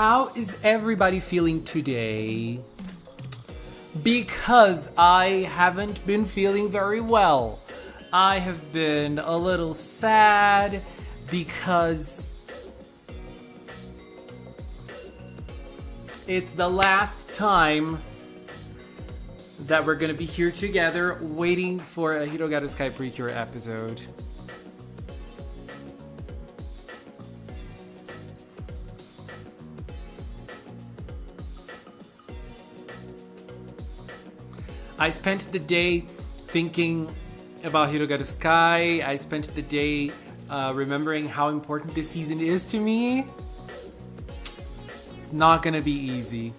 How is everybody feeling today? Because I haven't been feeling very well. I have been a little sad because it's the last time that we're gonna be here together waiting for a Hirogaru Sky Precure episode. I spent the day thinking about Hirogaru Sky. I spent the day remembering how important this season is to me. It's not gonna be easy.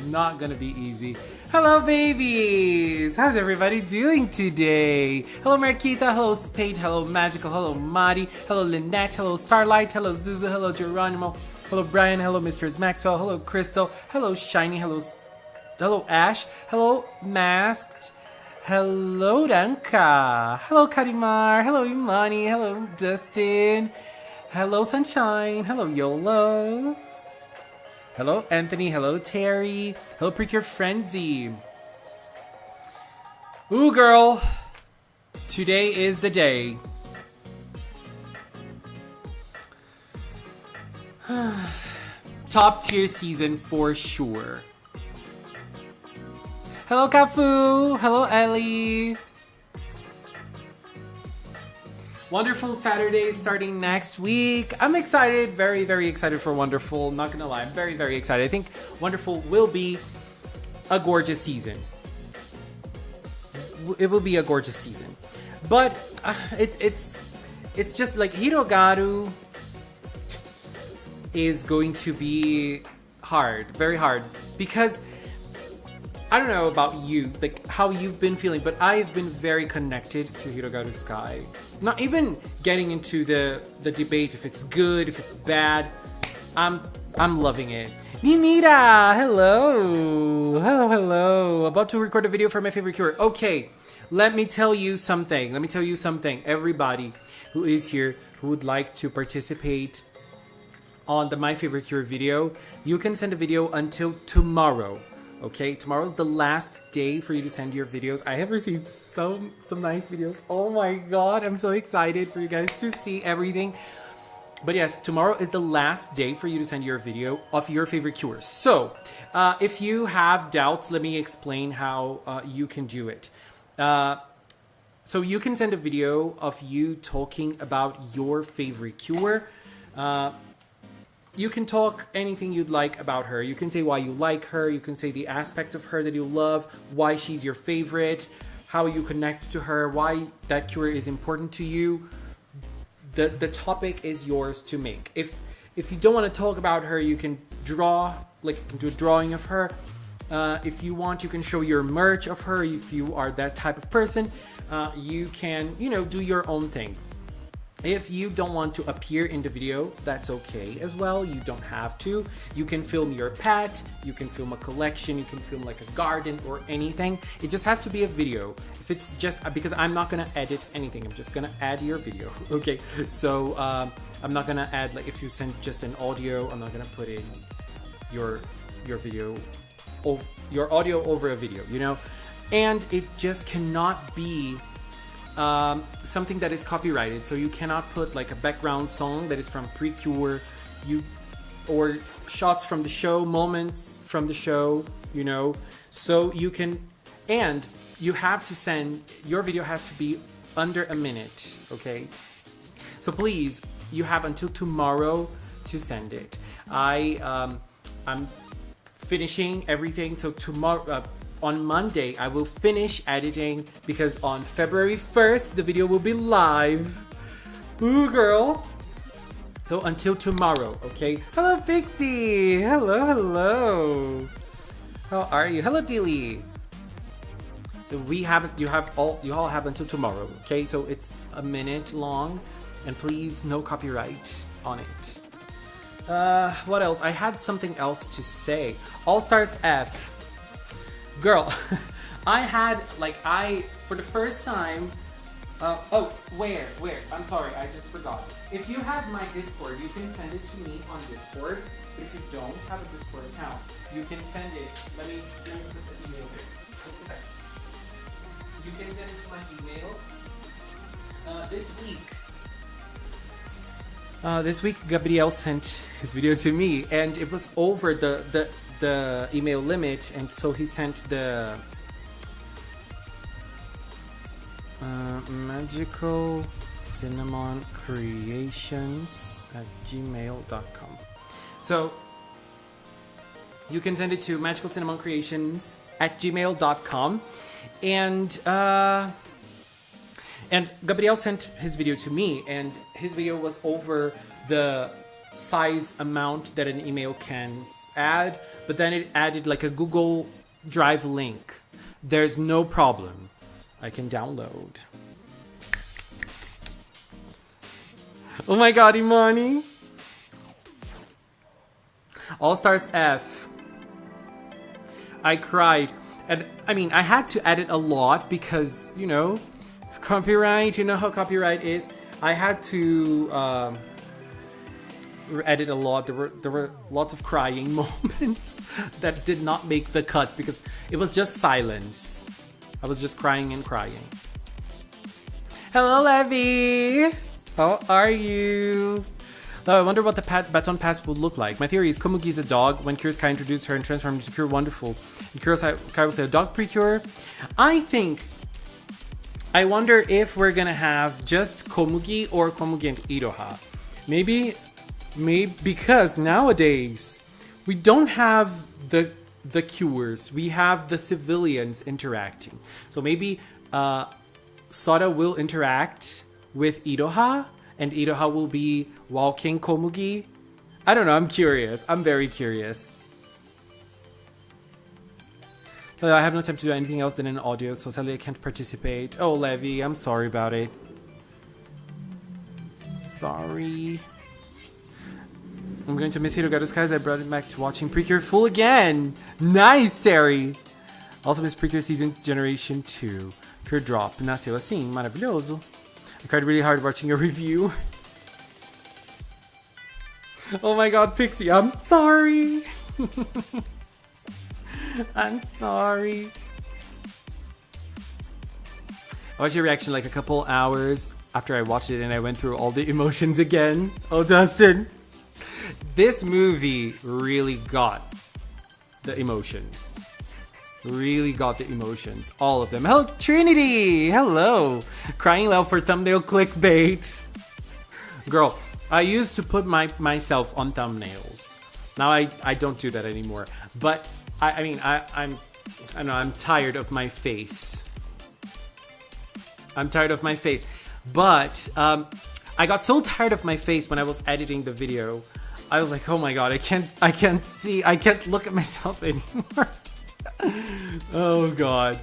Not gonna be easy. Hello, babies! How's everybody doing today? Hello, Marquita. Hello, Spade. Hello, Magical. Hello, Madi. Hello, Lynette. Hello, Starlight. Hello, Zuzu. Hello, Geronimo. Hello, Brian. Hello, Mr. Maxwell. Hello, Crystal. Hello, Shiny. Hello, Ash. Hello, Masked. Hello, Danka. Hello, Karimar. Hello, Imani. Hello, Dustin. Hello, Sunshine. Hello, YOLO. Hello, Anthony. Hello, Terry. Hello, Precure Frenzy. Ooh, girl. Today is the day. Top tier season for sure. Hello, Kafu. Hello, Ellie. Wonderful Saturday starting next week. I'm excited, very, very excited for Wonderful. Not gonna lie, I'm very, very excited. I think Wonderful will be a gorgeous season. It will be a gorgeous season. But it's just like Hirogaru is going to be hard, very hard, because I don't know about you, like how you've been feeling, but I've been very connected to Hirogaru Sky. Not even getting into the debate if it's good, if it's bad. I'm loving it. Ninira, hello. Hello. About to record a video for my favorite cure. Okay, let me tell you something. Everybody who is here who would like to participate on the My Favorite Cure video, you can send a video until tomorrow. Okay, tomorrow's the last day for you to send your videos. I have received some nice videos. Oh my god, I'm so excited for you guys to see everything. But yes, tomorrow is the last day for you to send your video of your favorite cures. So, if you have doubts, let me explain how you can do it. So you can send a video of you talking about your favorite cure. You can talk anything you'd like about her. You can say why you like her. You can say the aspects of her that you love, why she's your favorite, how you connect to her, why that cure is important to you. The topic is yours to make. If you don't want to talk about her, you can draw, like you can do a drawing of her. If you want, you can show your merch of her. If you are that type of person, you can, do your own thing. If you don't want to appear in the video, that's okay as well. You don't have to. You can film your pet, you can film a collection, you can film like a garden or anything. It just has to be a video. If it's just, because I'm not gonna edit anything, I'm just gonna add your video. Okay, so I'm not gonna add, like if you send just an audio, I'm not gonna put in your video, your audio over a video, And it just cannot be something that is copyrighted, so you cannot put like a background song that is from Precure, or shots from the show, moments from the show, so you can, and you have to send, your video has to be under a minute, okay? So please, you have until tomorrow to send it. I'm finishing everything, so tomorrow, on Monday, I will finish editing, because on February 1st, the video will be live. Ooh, girl. So until tomorrow, okay? Hello, Pixie. Hello. How are you? Hello, Dilly. So you all have until tomorrow, okay? So it's a minute long, and please, no copyright on it. What else? I had something else to say. All Stars F. Girl, I had, for the first time, where? I'm sorry, I just forgot. If you have my Discord, you can send it to me on Discord. But if you don't have a Discord account, you can send it, let me put the email here. Just a second. You can send it to my email. This week, Gabriel sent his video to me, and it was over the email limit, and so he sent the magical cinnamon creations at gmail.com. So you can send it to magical cinnamon creations at gmail.com, and Gabriel sent his video to me, and his video was over the size amount that an email can add, but then it added like a Google Drive link. There's no problem. I can download. Oh my god, Imani. All Stars F. I cried. And I mean, I had to edit a lot because, copyright, you know how copyright is. I had to edit a lot. There were lots of crying moments that did not make the cut because it was just silence. I was just crying and crying. Hello, Levy. How are you? Oh, I wonder what the Baton Pass will look like. My theory is Komugi is a dog. When Cure Sky introduced her and transformed into Pure Wonderful, and Cure Sky will say a dog Precure. I wonder if we're gonna have just Komugi or Komugi and Iroha. Maybe because nowadays we don't have the cures. We have the civilians interacting. So maybe Sora will interact with Iroha, and Iroha will be walking Komugi. I don't know, I'm curious. I'm very curious. But I have no time to do anything else than an audio, so sadly I can't participate. Oh, Levi, I'm sorry about it. Sorry. I'm going to miss Hirogaru's guys. I brought it back to watching Precure full again. Nice, Terry. Also miss Precure Season Generation 2. Precure Drop. Nasceu assim. Maravilhoso. I cried really hard watching your review. Oh my god, Pixie, I'm sorry. I'm sorry. I watched your reaction like a couple hours after I watched it and I went through all the emotions again. Oh, Dustin. This movie really got the emotions. Really got the emotions. All of them. Hello, Trinity! Hello! Crying loud for thumbnail clickbait. Girl, I used to put myself on thumbnails. Now I don't do that anymore. But I mean I'm tired of my face. I'm tired of my face. But I got so tired of my face when I was editing the video. I was like, oh my god, I can't look at myself anymore. Oh god.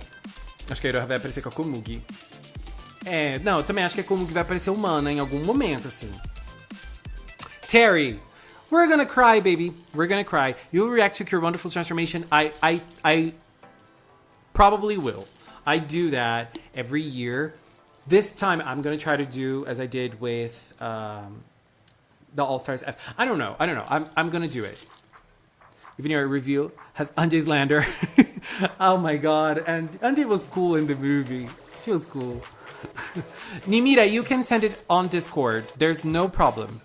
Acho que a Iroha vai aparecer com a Komugi. Não, eu também acho que a Komugi vai aparecer humana em algum momento, assim. Terry, we're gonna cry, baby. We're gonna cry. You'll react to your wonderful transformation. I probably will. I do that every year. This time, I'm gonna try to do as I did with the All-Stars F. I don't know. I'm gonna do it. Even your review has Anje's Lander. Oh my god. And Anje was cool in the movie. She was cool. Nimira, you can send it on Discord. There's no problem.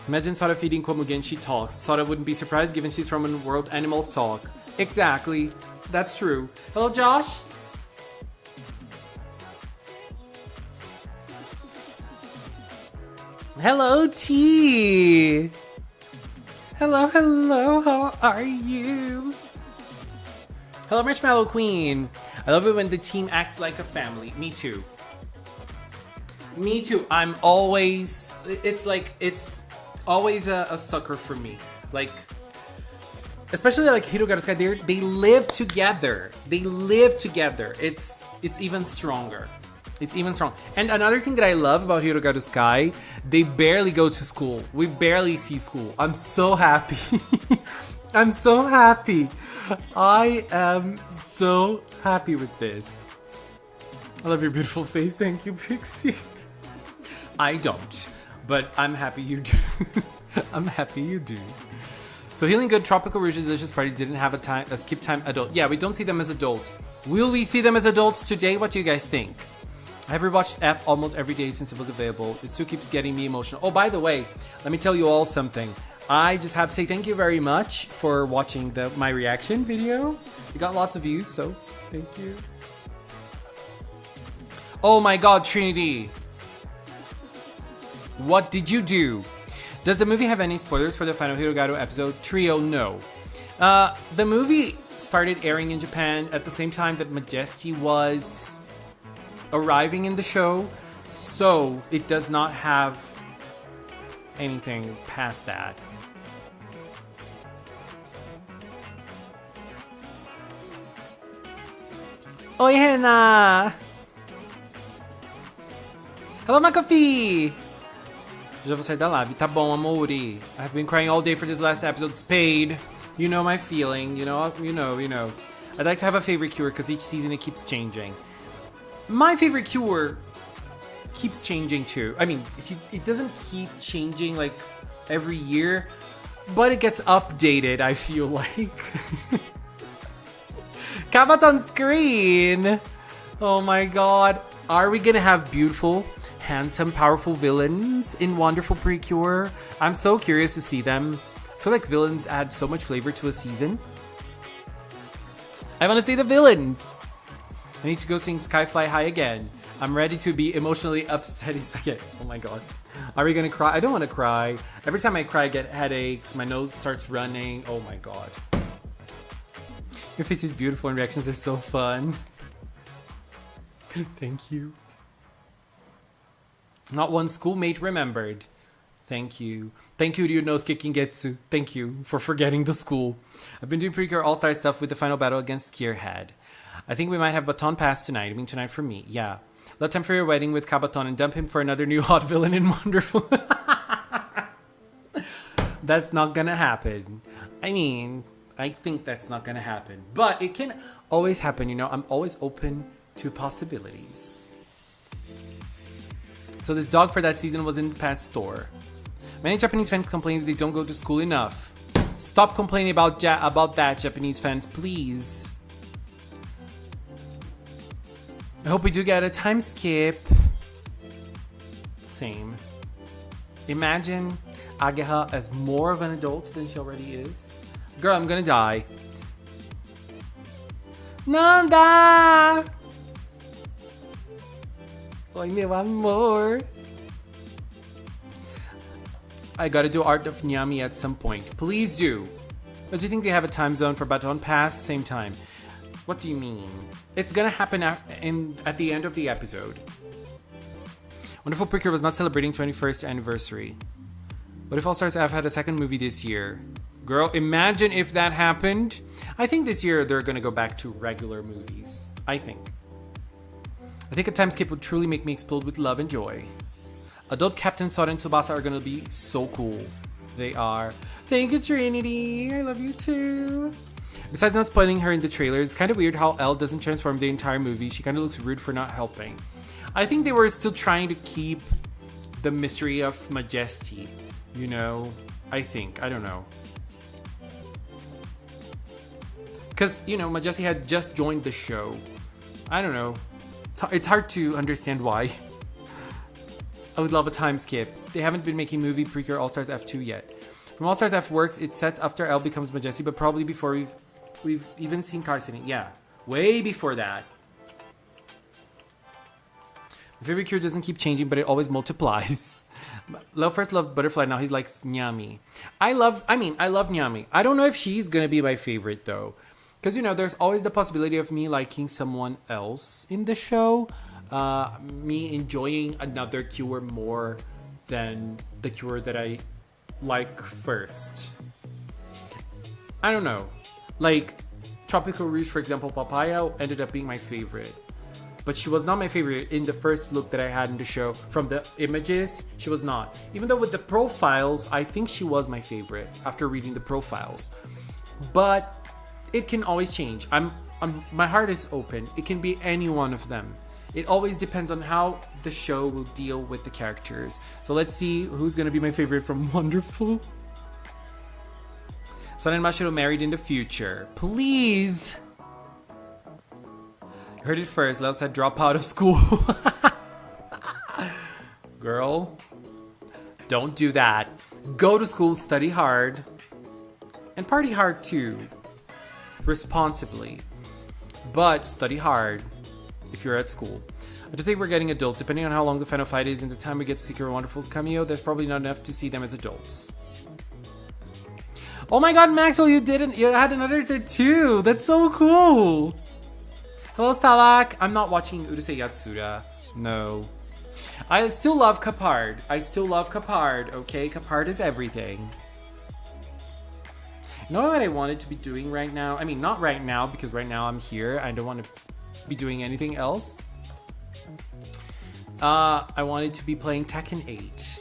Imagine Sora feeding Komugi and she talks. Sora wouldn't be surprised given she's from a world animals talk. Exactly. That's true. Hello, Josh. Hello, T. Hello, how are you? Hello, Marshmallow Queen. I love it when the team acts like a family. Me too. Me too. I'm always... It's always a sucker for me. Like... Especially like Hirogaru's guy, they live together. They live together. It's even stronger. It's even strong. And another thing that I love about Hirogaru's guy, they barely go to school. We barely see school. I'm so happy. I'm so happy. I am so happy with this. I love your beautiful face. Thank you, Pixie. I don't, but I'm happy you do. I'm happy you do. So Healing Good, Tropical Rouge, and Delicious Party didn't have a skip time adult. Yeah, we don't see them as adults. Will we see them as adults today? What do you guys think? I have rewatched F almost every day since it was available. It still keeps getting me emotional. Oh, by the way, let me tell you all something. I just have to say thank you very much for watching my reaction video. It got lots of views, so thank you. Oh my god, Trinity. What did you do? Does the movie have any spoilers for the final Hirogaru episode? Trio, no. The movie started airing in Japan at the same time that Majesty was arriving in the show, so it does not have anything past that. Oi, Hannah! Hello, Makofi! Já vou sair da live. Tá bom, amore. I've been crying all day for this last episode. Spade. You know my feeling. You know. I'd like to have a favorite cure because each season it keeps changing. My favorite cure keeps changing too. I mean, it doesn't keep changing like every year, but it gets updated, I feel like. Comment on screen. Oh my god. Are we gonna have beautiful, handsome, powerful villains in Wonderful Precure? I'm so curious to see them. I feel like villains add so much flavor to a season. I want to see the villains. I need to go sing Sky Fly High again. I'm ready to be emotionally upset. Oh my god. Are we gonna cry? I don't want to cry. Every time I cry, I get headaches. My nose starts running. Oh my god. Your face is beautiful and reactions are so fun. Thank you. Not one schoolmate remembered. Thank you. Thank you to Yonosuke Kingetsu. Thank you for forgetting the school. I've been doing Precure All-Star stuff with the final battle against Gearhead. I think we might have Baton Pass tonight. I mean tonight for me. Yeah. Let time for your wedding with Kabaton and dump him for another new hot villain in Wonderful. That's not gonna happen. I mean, I think that's not gonna happen. But it can always happen, you know. I'm always open to possibilities. So this dog for that season was in the pet store. Many Japanese fans complain that they don't go to school enough. Stop complaining about that, Japanese fans, please. I hope we do get a time skip. Same. Imagine Ageha as more of an adult than she already is. Girl, I'm gonna die. Nanda! Oi, meu amor. I gotta do Art of Nyami at some point. Please do. But do you think they have a time zone for Baton Pass? Same time. What do you mean? It's gonna happen at the end of the episode. Wonderful Precure was not celebrating 21st anniversary. What if All Stars F had a second movie this year? Girl, imagine if that happened. I think this year they're gonna go back to regular movies. I think a time skip would truly make me explode with love and joy. Adult Captain Sora and Tsubasa are gonna be so cool. They are. Thank you, Trinity. I love you too. Besides not spoiling her in the trailer, it's kind of weird how Elle doesn't transform the entire movie. She kind of looks rude for not helping. I think they were still trying to keep the mystery of Majesty. You know? I think. I don't know. Because, you know, Majesty had just joined the show. I don't know. It's hard to understand why. I would love a time skip. They haven't been making movie Precure All-Stars F2 yet. From All-Stars F works, it's set after Elle becomes Majesty, but probably before we've even seen Karsini. Yeah, way before that. My favorite cure doesn't keep changing, but it always multiplies. First loved Butterfly, now he's like Nyami. I love Nyami. I don't know if she's gonna be my favorite though. Because, you know, there's always the possibility of me liking someone else in the show. Me enjoying another cure more than the cure that I like first. I don't know. Like, Tropical Rouge, for example, Papaya ended up being my favorite. But she was not my favorite in the first look that I had in the show. From the images, she was not. Even though with the profiles, I think she was my favorite after reading the profiles. But it can always change. My heart is open. It can be any one of them. It always depends on how the show will deal with the characters. So let's see who's going to be my favorite from Wonderful. Sun and Mashiro married in the future. Please! You heard it first. Lel said drop out of school. Girl, don't do that. Go to school, study hard, and party hard too. Responsibly. But study hard if you're at school. I just think we're getting adults. Depending on how long the final fight is and the time we get to Secret Wonderful's cameo, there's probably not enough to see them as adults. Oh my god, Maxwell, you had another tattoo. That's so cool. Hello, Stalak. I'm not watching Urusei Yatsura. No. I still love Capard. Okay? Capard is everything. You know what I wanted to be doing right now? I mean, not right now, because right now I'm here. I don't want to be doing anything else. I wanted to be playing Tekken 8.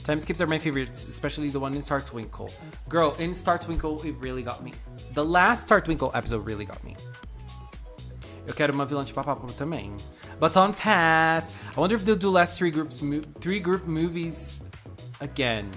Time skips are my favorites, especially the one in Star Twinkle. Girl, in Star Twinkle, it really got me. The last Star Twinkle episode really got me. Eu quero uma vilã de papapo também. Baton Pass. I wonder if they'll do last three group movies again.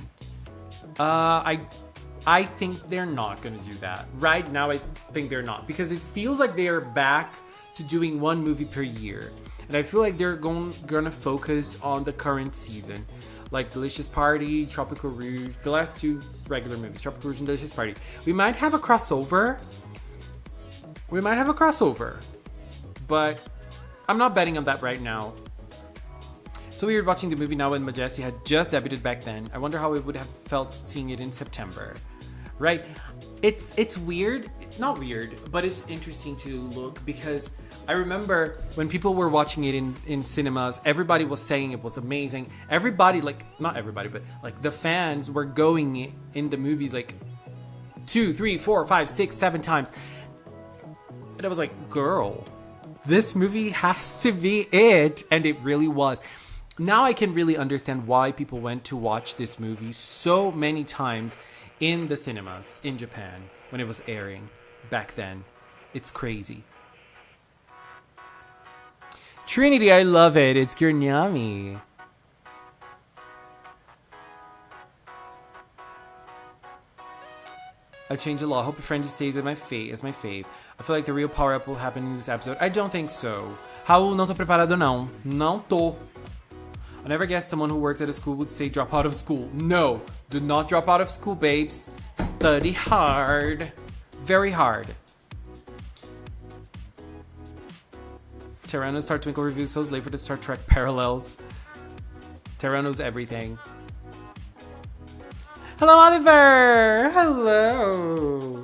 I think they're not going to do that. Right now, I think they're not. Because it feels like they are back to doing one movie per year. And I feel like they're going to focus on the current season. Like Delicious Party, Tropical Rouge, the last two regular movies, Tropical Rouge and Delicious Party. We might have a crossover. But I'm not betting on that right now. So weird watching the movie now when Majesty had just debuted back then. I wonder how it would have felt seeing it in September. Right? It's weird. Not weird, but it's interesting to look because I remember when people were watching it in cinemas, everybody was saying it was amazing. Everybody, like, not everybody, but like the fans were going in the movies like 2, 3, 4, 5, 6, 7 times. And I was like, girl, this movie has to be it. And it really was. Now I can really understand why people went to watch this movie so many times in the cinemas in Japan when it was airing back then. It's crazy. Trinity, I love it. It's Gurnyami. I changed a lot. Hope your friend stays as my fave. I feel like the real power up will happen in this episode. I don't think so. Raul, não tô preparado não. Não tô. I never guessed someone who works at a school would say drop out of school. No, do not drop out of school, babes. Study hard. Very hard. Terrano's Star Twinkle review so late for the Star Trek parallels. Terrano's everything. Hello, Oliver! Hello!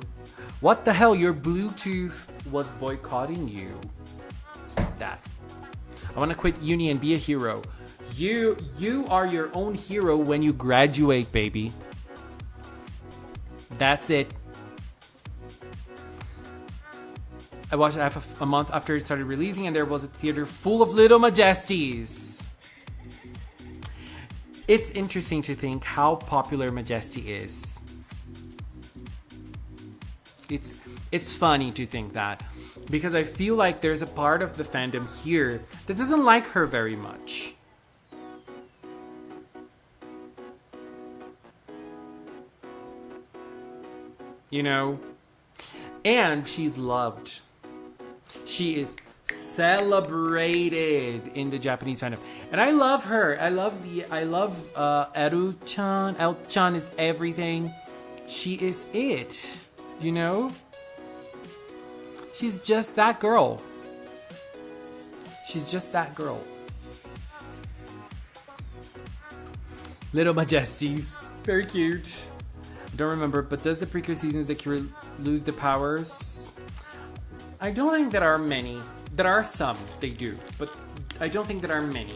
What the hell? Your Bluetooth was boycotting you. Stop that. I want to quit uni and be a hero. You are your own hero when you graduate, baby. That's it. I watched it half a month after it started releasing, and there was a theater full of little Majesties. It's interesting to think how popular Majesty is. It's funny to think that, because I feel like there's a part of the fandom here that doesn't like her very much. You know? And she's loved. She is celebrated in the Japanese fandom. And I love her. I love Eru-chan. El-chan is everything. She is it. You know? She's just that girl. She's just that girl. Little Majesties. Very cute. Don't remember, but does the Precure seasons that Kira lose the powers? I don't think there are many. There are some, they do, but I don't think there are many.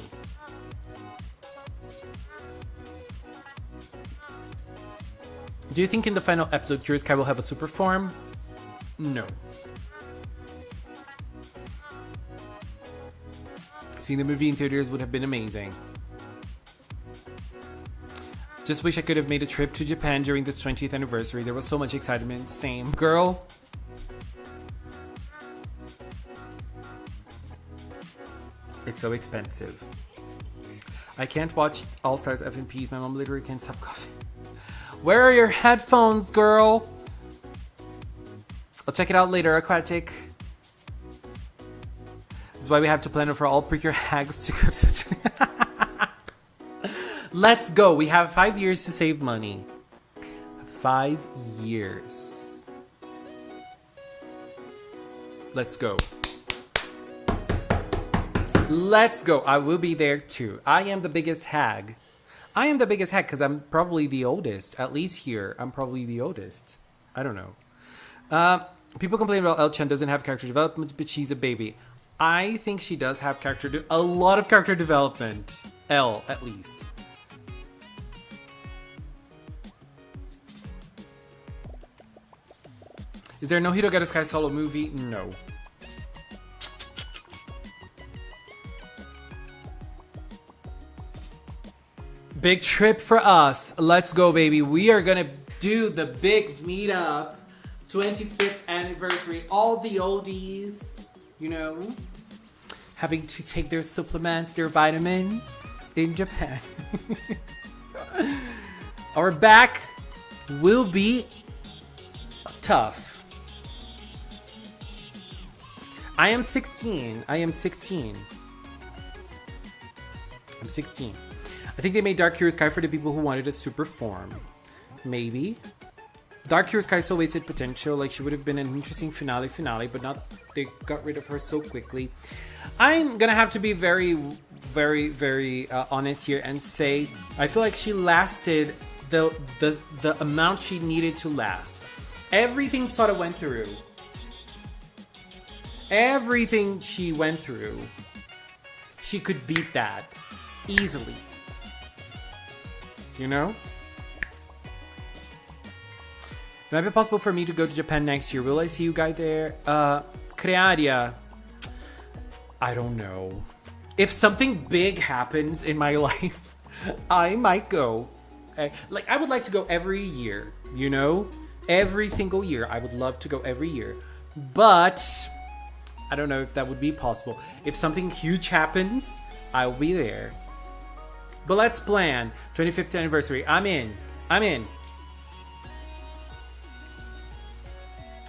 Do you think in the final episode Curious Kai will have a super form? No. Seeing the movie in theaters would have been amazing. Just wish I could have made a trip to Japan during the 20th anniversary. There was so much excitement. Same. Girl. It's so expensive. I can't watch All Stars FMPs. My mom literally can't stop coughing. Where are your headphones, girl? I'll check it out later, Aquatic. This is why we have to plan for all Precure hags to go to... Let's go. We have 5 years to save money. 5 years. Let's go. Let's go. I will be there too. I am the biggest hag. I am the biggest hag because I'm probably the oldest. At least here, I'm probably the oldest. I don't know. People complain about El-chan doesn't have character development, but she's a baby. I think she does have a lot of character development. L, at least. Is there no Hirogaru Sky solo movie? No. Big trip for us. Let's go, baby. We are gonna do the big meetup. 25th anniversary. All the oldies, you know, having to take their supplements, their vitamins in Japan. Our back will be tough. I am 16. I'm 16. I think they made Dark Hero Sky for the people who wanted a super form. Maybe. Dark Hero Sky so wasted potential. Like, she would have been an interesting finale, but not. They got rid of her so quickly. I'm gonna have to be very very, very honest here and say I feel like she lasted the amount she needed to last. Everything Sora went through, everything she went through, she could beat that easily. You know? It might be possible for me to go to Japan next year. Will I see you guys there? Crearia. I don't know. If something big happens in my life, I might go. Like, I would like to go every year, you know? Every single year. I would love to go every year. But I don't know if that would be possible. If something huge happens, I'll be there. But let's plan. 25th anniversary. I'm in. I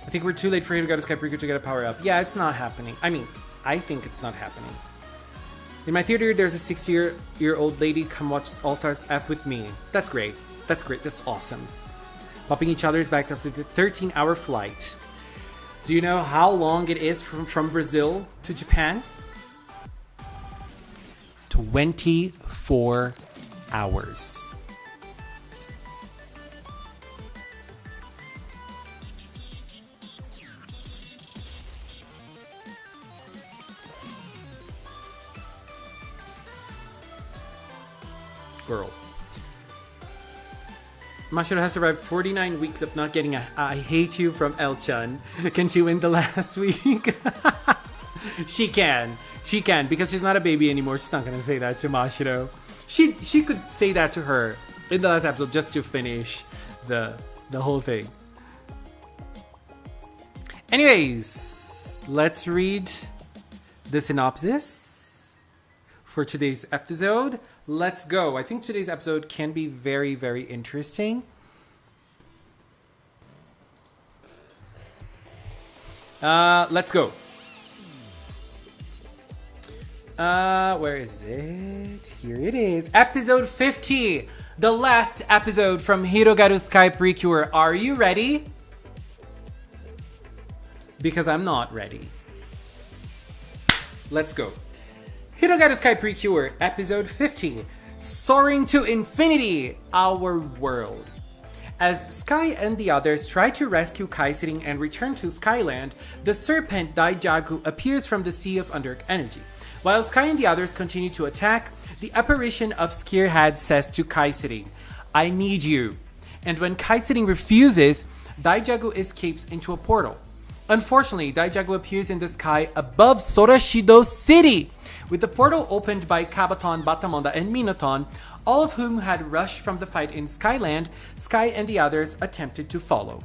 think we're too late for Hirogaru Sky Precure to get a power up. Yeah, it's not happening. I mean, I think it's not happening. In my theater, there's a 6-year-old lady come watch All Stars F with me. That's great. That's great. That's awesome. Popping each other's backs after the 13-hour flight. Do you know how long it is from Brazil to Japan? 24 hours. Girl. Mashiro has survived 49 weeks of not getting a I hate you from El-chan. Can she win the last week? She can. She can, because she's not a baby anymore. She's not gonna say that to Mashiro. She could say that to her in the last episode just to finish the whole thing. Anyways, let's read the synopsis for today's episode. Let's go. I think today's episode can be very, very interesting. Let's go. Where is it? Here it is. Episode 50. The last episode from Hirogaru Sky Precure. Are you ready? Because I'm not ready. Let's go. Hirogaru Sky Precure, episode 50. Soaring to Infinity, Our World. As Sky and the others try to rescue Kaisering and return to Skyland, the serpent Daijaku appears from the sea of Underk energy. While Sky and the others continue to attack, the apparition of Skierhead says to Kaisering, I need you. And when Kaisering refuses, Daijaku escapes into a portal. Unfortunately, Daijaku appears in the sky above Sorashido City, with the portal opened by Kabaton, Batamonda, and Minoton, all of whom had rushed from the fight in Skyland. Sky and the others attempted to follow.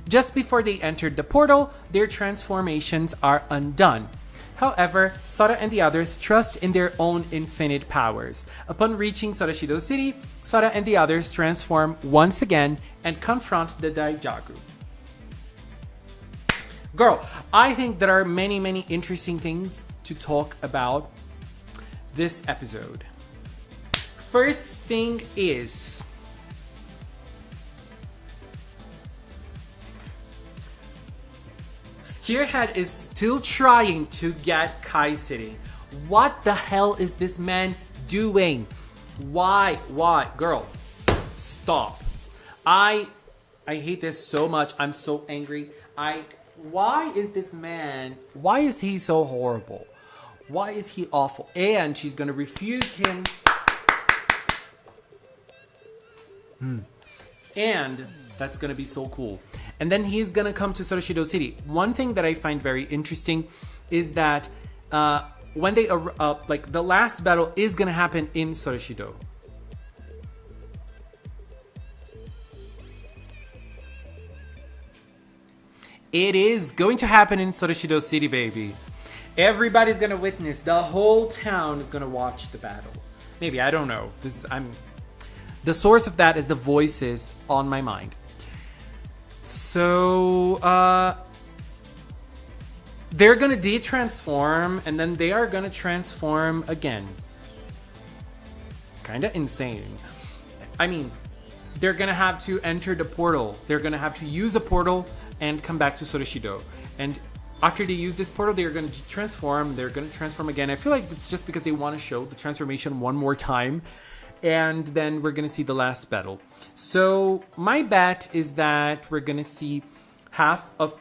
Just before they entered the portal, their transformations are undone. However, Sora and the others trust in their own infinite powers. Upon reaching Sorashido City, Sora and the others transform once again and confront the Daijaku. Girl, I think there are many, many interesting things to talk about this episode. First thing is, Skierhead is still trying to get Kaisering. What the hell is this man doing? Why? Girl, stop. I hate this so much. I'm so angry. Why is this man, why is he so horrible? Why is he awful? And she's gonna refuse him. And that's gonna be so cool. And then he's gonna come to Sorashido City. One thing that I find very interesting is that when they like the last battle is gonna happen in Sorashido. It is going to happen in Sorashido City, baby. Everybody's gonna witness. The whole town is gonna watch the battle. Maybe, I don't know. The source of that is the voices on my mind. So, they're gonna de-transform, and then they are gonna transform again. Kinda insane. I mean, they're gonna have to enter the portal. They're gonna have to use a portal and come back to Sorashido. And after they use this portal, they're going to transform. They're going to transform again. I feel like it's just because they want to show the transformation one more time. And then we're going to see the last battle. So my bet is that we're going to see half of...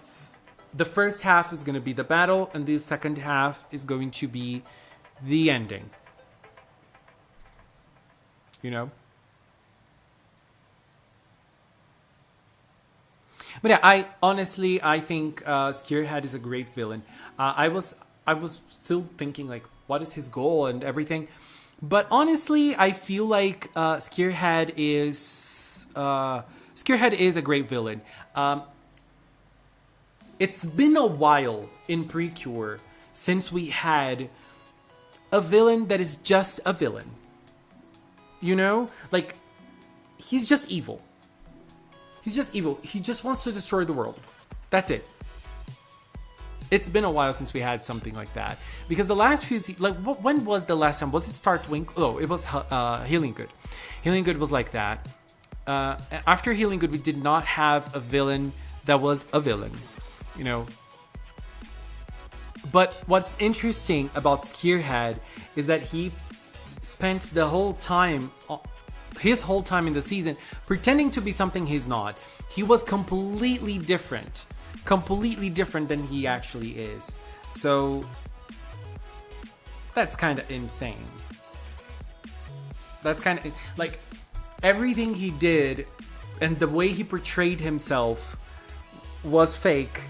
The first half is going to be the battle. And the second half is going to be the ending. You know? But yeah, I think Scarehead is a great villain. I was still thinking like, what is his goal and everything. But honestly, I feel like Scarehead is a great villain. It's been a while in Precure since we had a villain that is just a villain. You know, like he's just evil. He's just evil. He just wants to destroy the world. That's it. It's been a while since we had something like that. Because the last few... when was the last time? Was it Startwing? Oh, it was Healing Good. Healing Good was like that. After Healing Good, we did not have a villain that was a villain. You know? But what's interesting about Scarehead is that he spent the whole time... his whole time in the season pretending to be something he's not. He was completely different than he actually is. So that's kind of insane. That's kind of like everything he did and the way he portrayed himself was fake.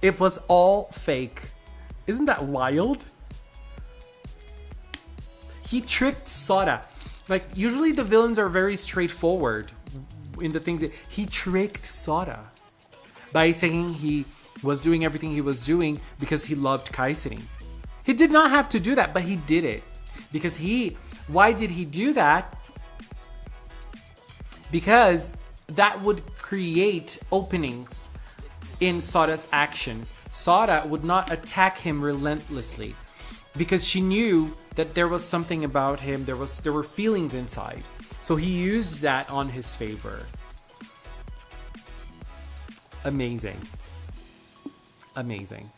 It was all fake. Isn't that wild? He tricked Sora. Like, usually the villains are very straightforward in the things that... He tricked Sora by saying he was doing everything he was doing because he loved Kaisering. He did not have to do that, but he did it. Because why did he do that? Because that would create openings in Sora's actions. Sora would not attack him relentlessly because she knew that there was something about him, there were feelings inside. So he used that on his favor. Amazing. Amazing.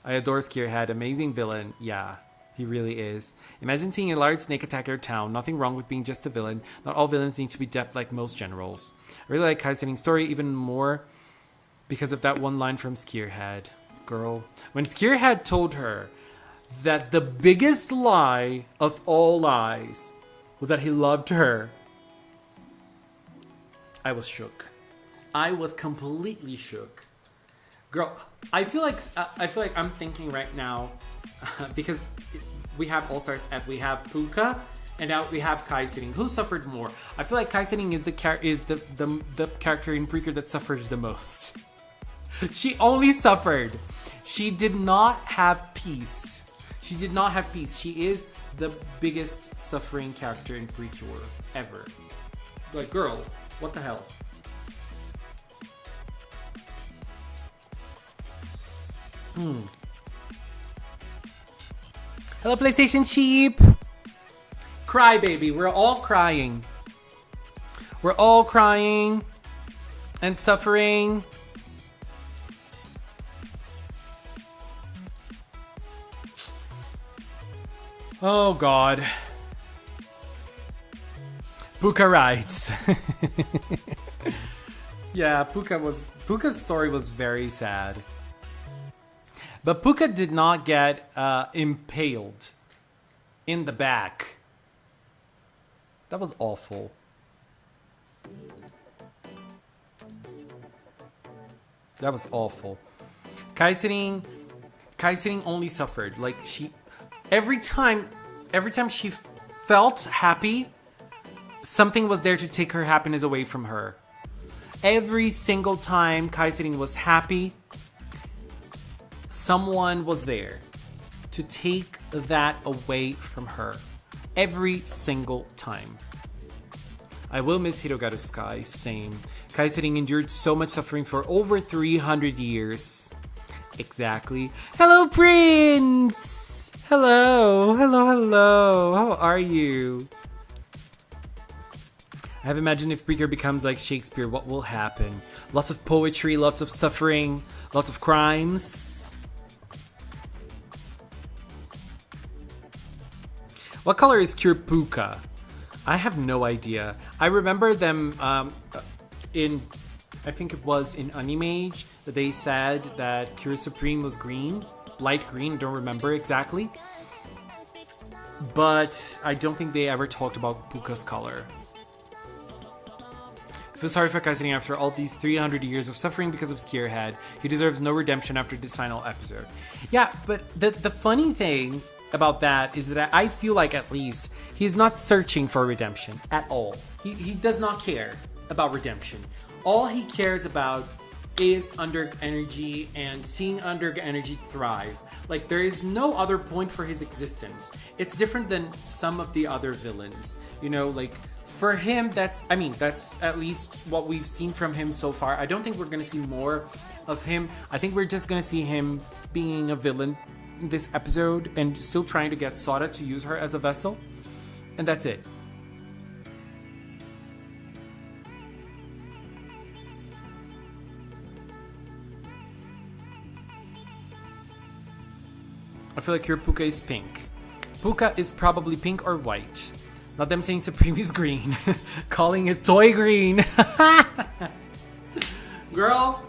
I adore Scarehead. Amazing villain. Yeah, he really is. Imagine seeing a large snake attack your town. Nothing wrong with being just a villain. Not all villains need to be depth like most generals. I really like Kaisering's story even more because of that one line from Scarehead. Girl. When Scarehead told her that the biggest lie of all lies was that he loved her, I was shook. I was completely shook. Girl, I feel like I'm thinking right now because we have All-Stars F, we have Puka, and now we have Kaisering. Who suffered more? I feel like Kaisering is the character in Precure that suffers the most. She only suffered. She did not have peace. She did not have peace. She is the biggest suffering character in Precure ever. Like, girl, what the hell? Hello, PlayStation Sheep. Cry, baby. We're all crying. We're all crying and suffering. Oh, God. Puka writes. Yeah, Puka's story was very sad. But Puka did not get impaled in the back. That was awful. That was awful. Kaisering only suffered. Like, every time she felt happy, something was there to take her happiness away from her. Every single time Kaisering was happy, someone was there to take that away from her. Every single time. I will miss Hirogaru Sky, same. Kaisering endured so much suffering for over 300 years. Exactly. Hello, Prince! Hello. How are you? I have imagined if Precure becomes like Shakespeare, what will happen? Lots of poetry, lots of suffering, lots of crimes. What color is Cure Puka? I have no idea. I remember them in, I think it was in Animage, that they said that Cure Supreme was green. Light green, don't remember exactly. But I don't think they ever talked about Puka's color. I feel sorry for Kaisen after all these 300 years of suffering because of Scarehead. He deserves no redemption after this final episode. Yeah, but the funny thing about that is that I feel like at least he's not searching for redemption at all. He does not care about redemption. All he cares about is Under Energy and seeing Under Energy thrive. Like, there is no other point for his existence. It's different than some of the other villains. You know, like, for him, that's at least what we've seen from him so far. I don't think we're going to see more of him. I think we're just going to see him being a villain in this episode and still trying to get Sora to use her as a vessel. And that's it. I feel like your Puka is pink. Puka is probably pink or white. Not them saying Supreme is green. Calling it toy green. Girl.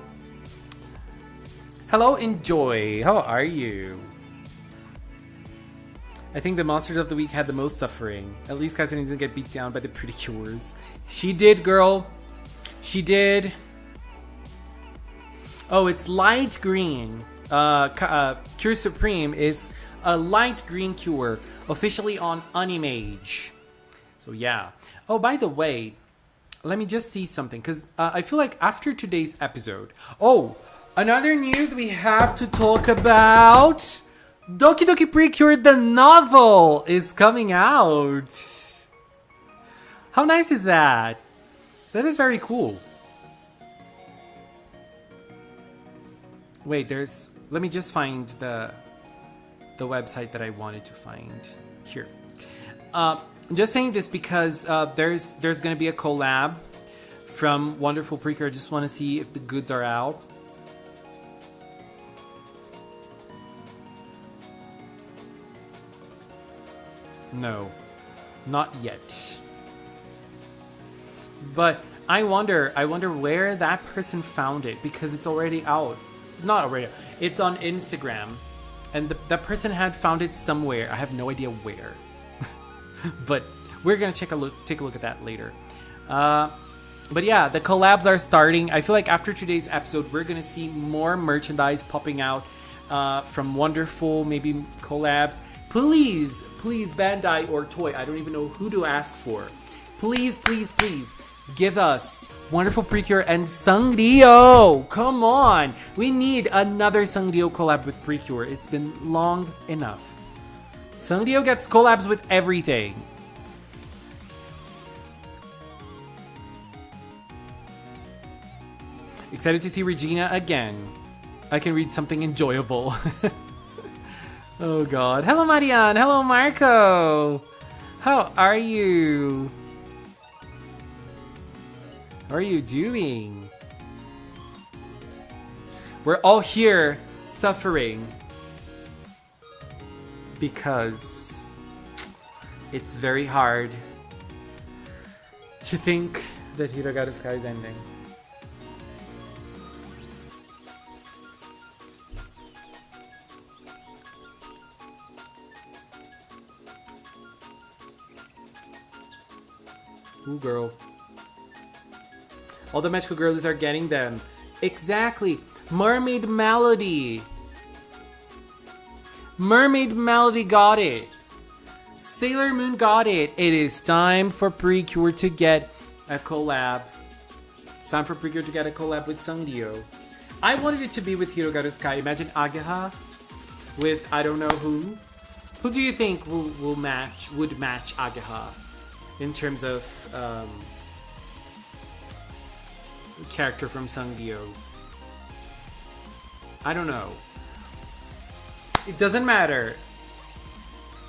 Hello, Enjoy. How are you? I think the Monsters of the Week had the most suffering. At least Kaisen didn't get beat down by the Precures. She did, girl. She did. Oh, it's light green. Cure Supreme is a light green cure, officially on Animage. So yeah. Oh, by the way, let me just see something, because I feel like after today's episode... Oh, another news we have to talk about. Doki Doki Precure, the novel, is coming out. How nice is that? That is very cool. Wait, let me just find the website that I wanted to find here. I'm just saying this because there's going to be a collab from Wonderful Precure. I just want to see if the goods are out. No, not yet. But I wonder where that person found it, because it's already out. Not already. It's on Instagram, and that person had found it somewhere. I have no idea where, but we're gonna take a look at that later. But yeah, the collabs are starting. I feel like after today's episode, we're gonna see more merchandise popping out from Wonderful, maybe collabs. Please, Bandai or Toy. I don't even know who to ask for. Please, give us Wonderful Precure and Sangrio. Come on. We need another Sangrio collab with Precure. It's been long enough. Sangrio gets collabs with everything. Excited to see Regina again. I can read something enjoyable. Oh god. Hello, Marianne. Hello, Marco. How are you? How are you doing? We're all here suffering because it's very hard to think that Hirogaru Sky is ending. Ooh, girl. All the magical girlies are getting them. Exactly. Mermaid Melody. Mermaid Melody got it. Sailor Moon got it. It is time for Precure to get a collab. It's time for Precure to get a collab with Sangrio. I wanted it to be with Hirogaru Sky. Imagine Ageha with I don't know who. Who do you think would match Ageha in terms of character from Sangrio? I don't know. It doesn't matter.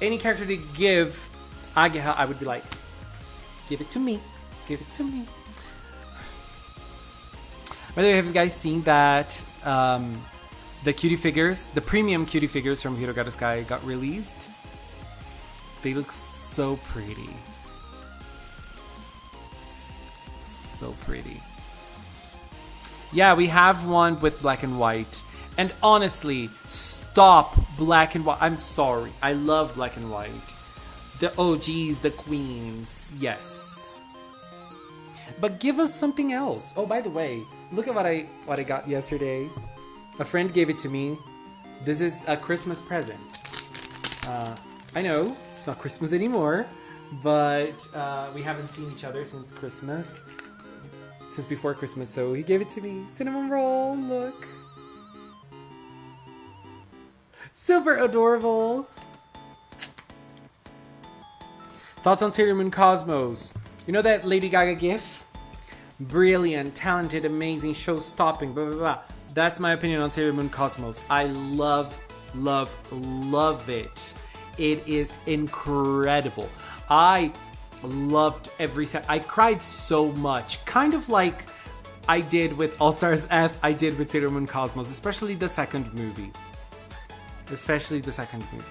Any character they give Ageha, I would be like, give it to me. Give it to me. By the way, have you guys seen that the cutie figures, the premium cutie figures from Hirogaru Sky got released? They look so pretty. So pretty. Yeah, we have one with black and white. And honestly, stop black and white. I'm sorry. I love black and white. The OGs, the queens. Yes. But give us something else. Oh, by the way, look at what I got yesterday. A friend gave it to me. This is a Christmas present. I know it's not Christmas anymore, but we haven't seen each other since Christmas. Since before Christmas, so he gave it to me. Cinnamon roll, look. Super adorable. Thoughts on Sailor Moon Cosmos? You know that Lady Gaga gif? Brilliant, talented, amazing, show-stopping, blah, blah, blah. That's my opinion on Sailor Moon Cosmos. I love, love, love it. It is incredible. I loved every set. I cried so much. Kind of like I did with All Stars F, I did with Sailor Moon Cosmos, especially the second movie. Especially the second movie.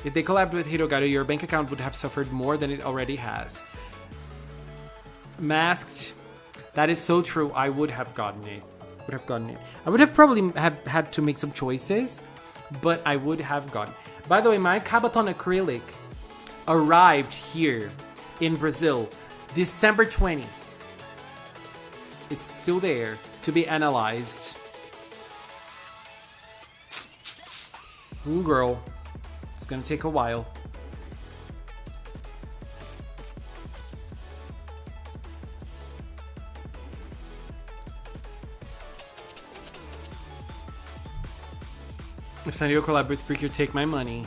If they collabed with Hirogaru, your bank account would have suffered more than it already has. Masked. That is so true. I would have gotten it. I would have probably had to make some choices, but I would have gotten. By the way, my Kabaton acrylic arrived here in Brazil December 20. It's still there to be analyzed. Ooh, girl. It's gonna take a while. If Sanrio collab with Precure, take my money.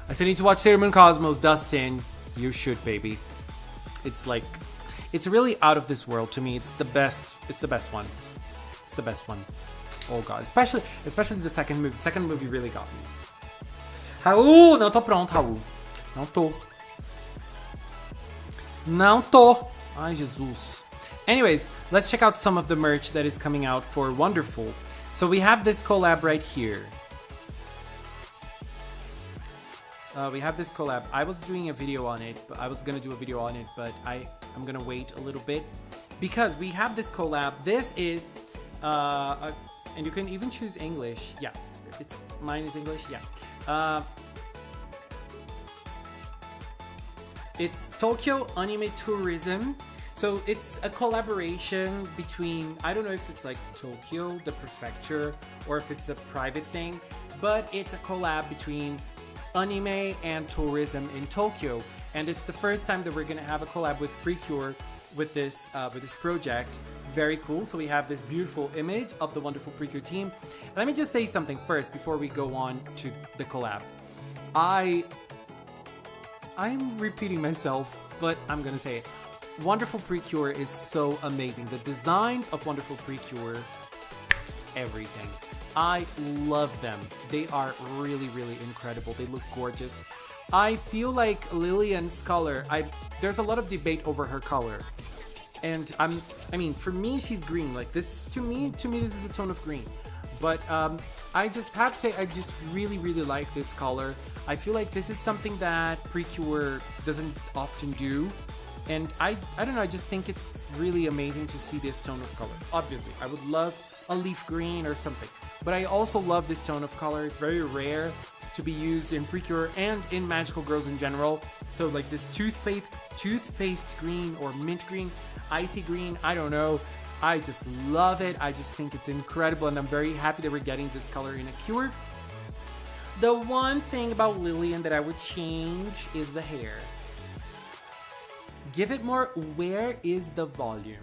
I still need to watch Sailor Moon Cosmos, Dustin. You should, baby. It's like, it's really out of this world to me. It's the best. It's the best one. It's the best one. Oh god, especially the second movie. The second movie really got me. Raul, não tô pronto, Raul. Não tô. Não tô. Ai, Jesus. Anyways, let's check out some of the merch that is coming out for Wonderful. So we have this collab right here. We have this collab. I was doing a video on it, but I was gonna do a video on it, but I'm gonna wait a little bit because we have this collab. This is, and you can even choose English. Yeah, mine is English. Yeah. It's Tokyo Anime Tourism. So it's a collaboration between, I don't know if it's like Tokyo, the prefecture, or if it's a private thing, but it's a collab between anime and tourism in Tokyo. And it's the first time that we're gonna have a collab with Precure with this project. Very cool. So we have this beautiful image of the wonderful Precure team. Let me just say something first before we go on to the collab. I'm repeating myself, but I'm gonna say it. Wonderful Precure is so amazing. The designs of Wonderful Precure, everything. I love them. They are really, really incredible. They look gorgeous. I feel like Lillian's color, there's a lot of debate over her color. And I mean, for me, she's green. Like this, to me, this is a tone of green. But I just have to say, I just really, really like this color. I feel like this is something that Precure doesn't often do. And I don't know, I just think it's really amazing to see this tone of color. Obviously, I would love a leaf green or something. But I also love this tone of color. It's very rare to be used in Precure and in Magical Girls in general. So like this toothpaste green or mint green, icy green, I don't know. I just love it. I just think it's incredible. And I'm very happy that we're getting this color in a Cure. The one thing about Lillian that I would change is the hair. Give it more. Where is the volume?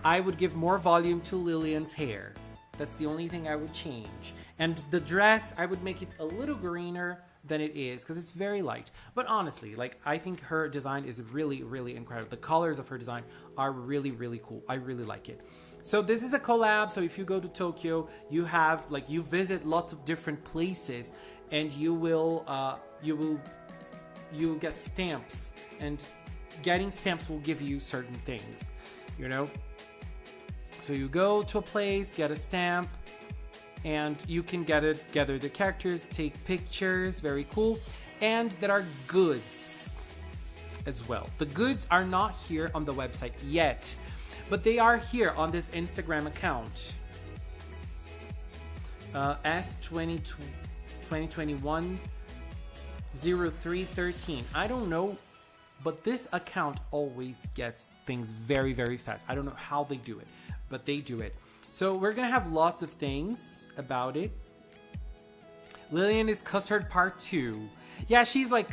I would give more volume to Lillian's hair. That's the only thing I would change. And the dress, I would make it a little greener than it is because it's very light. But honestly, like I think her design is really, really incredible. The colors of her design are really, really cool. I really like it. So this is a collab. So if you go to Tokyo, you have like you visit lots of different places, and you will you'll get stamps, and getting stamps will give you certain things, you know. So you go to a place, get a stamp, and you can gather the characters, take pictures, very cool. And there are goods as well. The goods are not here on the website yet, but they are here on this Instagram account. S2021 0313. I don't know, but this account always gets things very, very fast. I don't know how they do it, but they do it. So we're gonna have lots of things about it. Lillian is custard part 2. Yeah, she's like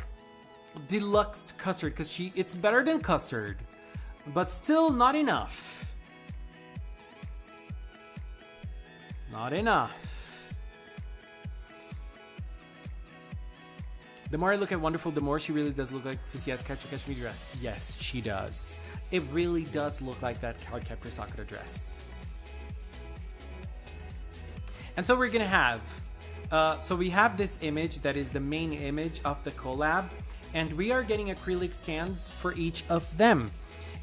deluxe custard because it's better than custard, but still not enough. Not enough. The more I look at Wonderful, the more she really does look like CCS Catch Me dress. Yes, she does. It really does look like that Cardcaptor Sakura dress. And so we're gonna have, so we have this image that is the main image of the collab, and we are getting acrylic stands for each of them.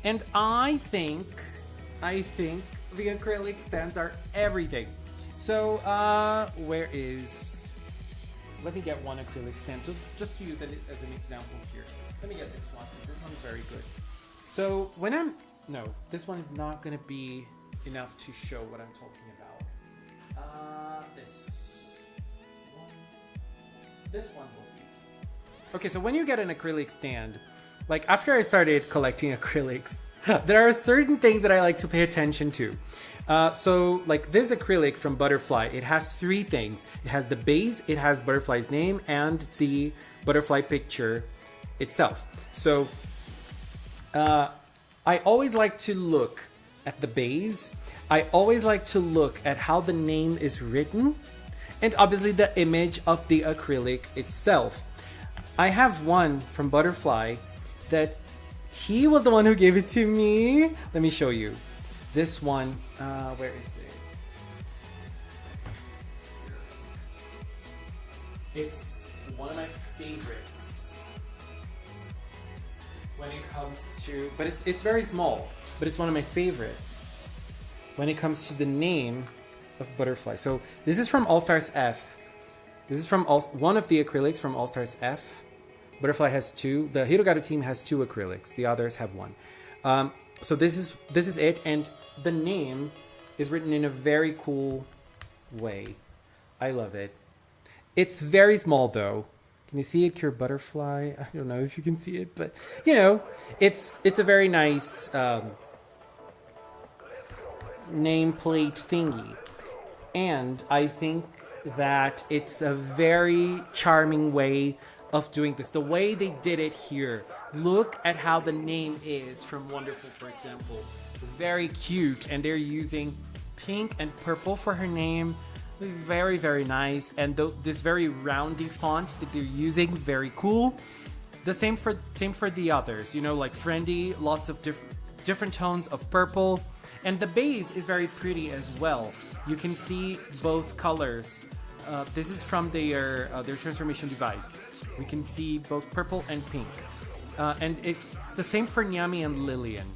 And I think the acrylic stands are everything. So where is? Let me get one acrylic stand, so just to use it as an example here. Let me get this one. This one's very good. So when this one is not gonna be enough to show what I'm talking about. This one will be. Okay, so when you get an acrylic stand, like after I started collecting acrylics, there are certain things that I like to pay attention to. So like this acrylic from Butterfly, it has 3 things. It has the base, it has Butterfly's name, and the butterfly picture itself. So I always like to look at the base. I always like to look at how the name is written, and obviously the image of the acrylic itself. I have one from Butterfly that he was the one who gave it to me. Let me show you. This one, where is it? It's one of my favorites when it comes to, but it's very small, but it's one of my favorites when it comes to the name of Butterfly. So this is from All Stars F. This is from one of the acrylics from All Stars F. Butterfly has 2. The Hirogaru team has 2 acrylics. The others have 1. So this is it, and the name is written in a very cool way. I love it. It's very small though. Can you see it, Cure Butterfly? I don't know if you can see it, but you know, it's a very nice nameplate thingy. And I think that it's a very charming way of doing this. The way they did it here. Look at how the name is from Wonderful, for example. Very cute. And they're using pink and purple for her name. Very, very nice. And this very roundy font that they're using, very cool. The same for the others. You know, like Friendly, lots of different tones of purple. And the base is very pretty as well. You can see both colors. This is from their transformation device. We can see both purple and pink. And it's the same for Nyami and Lillian.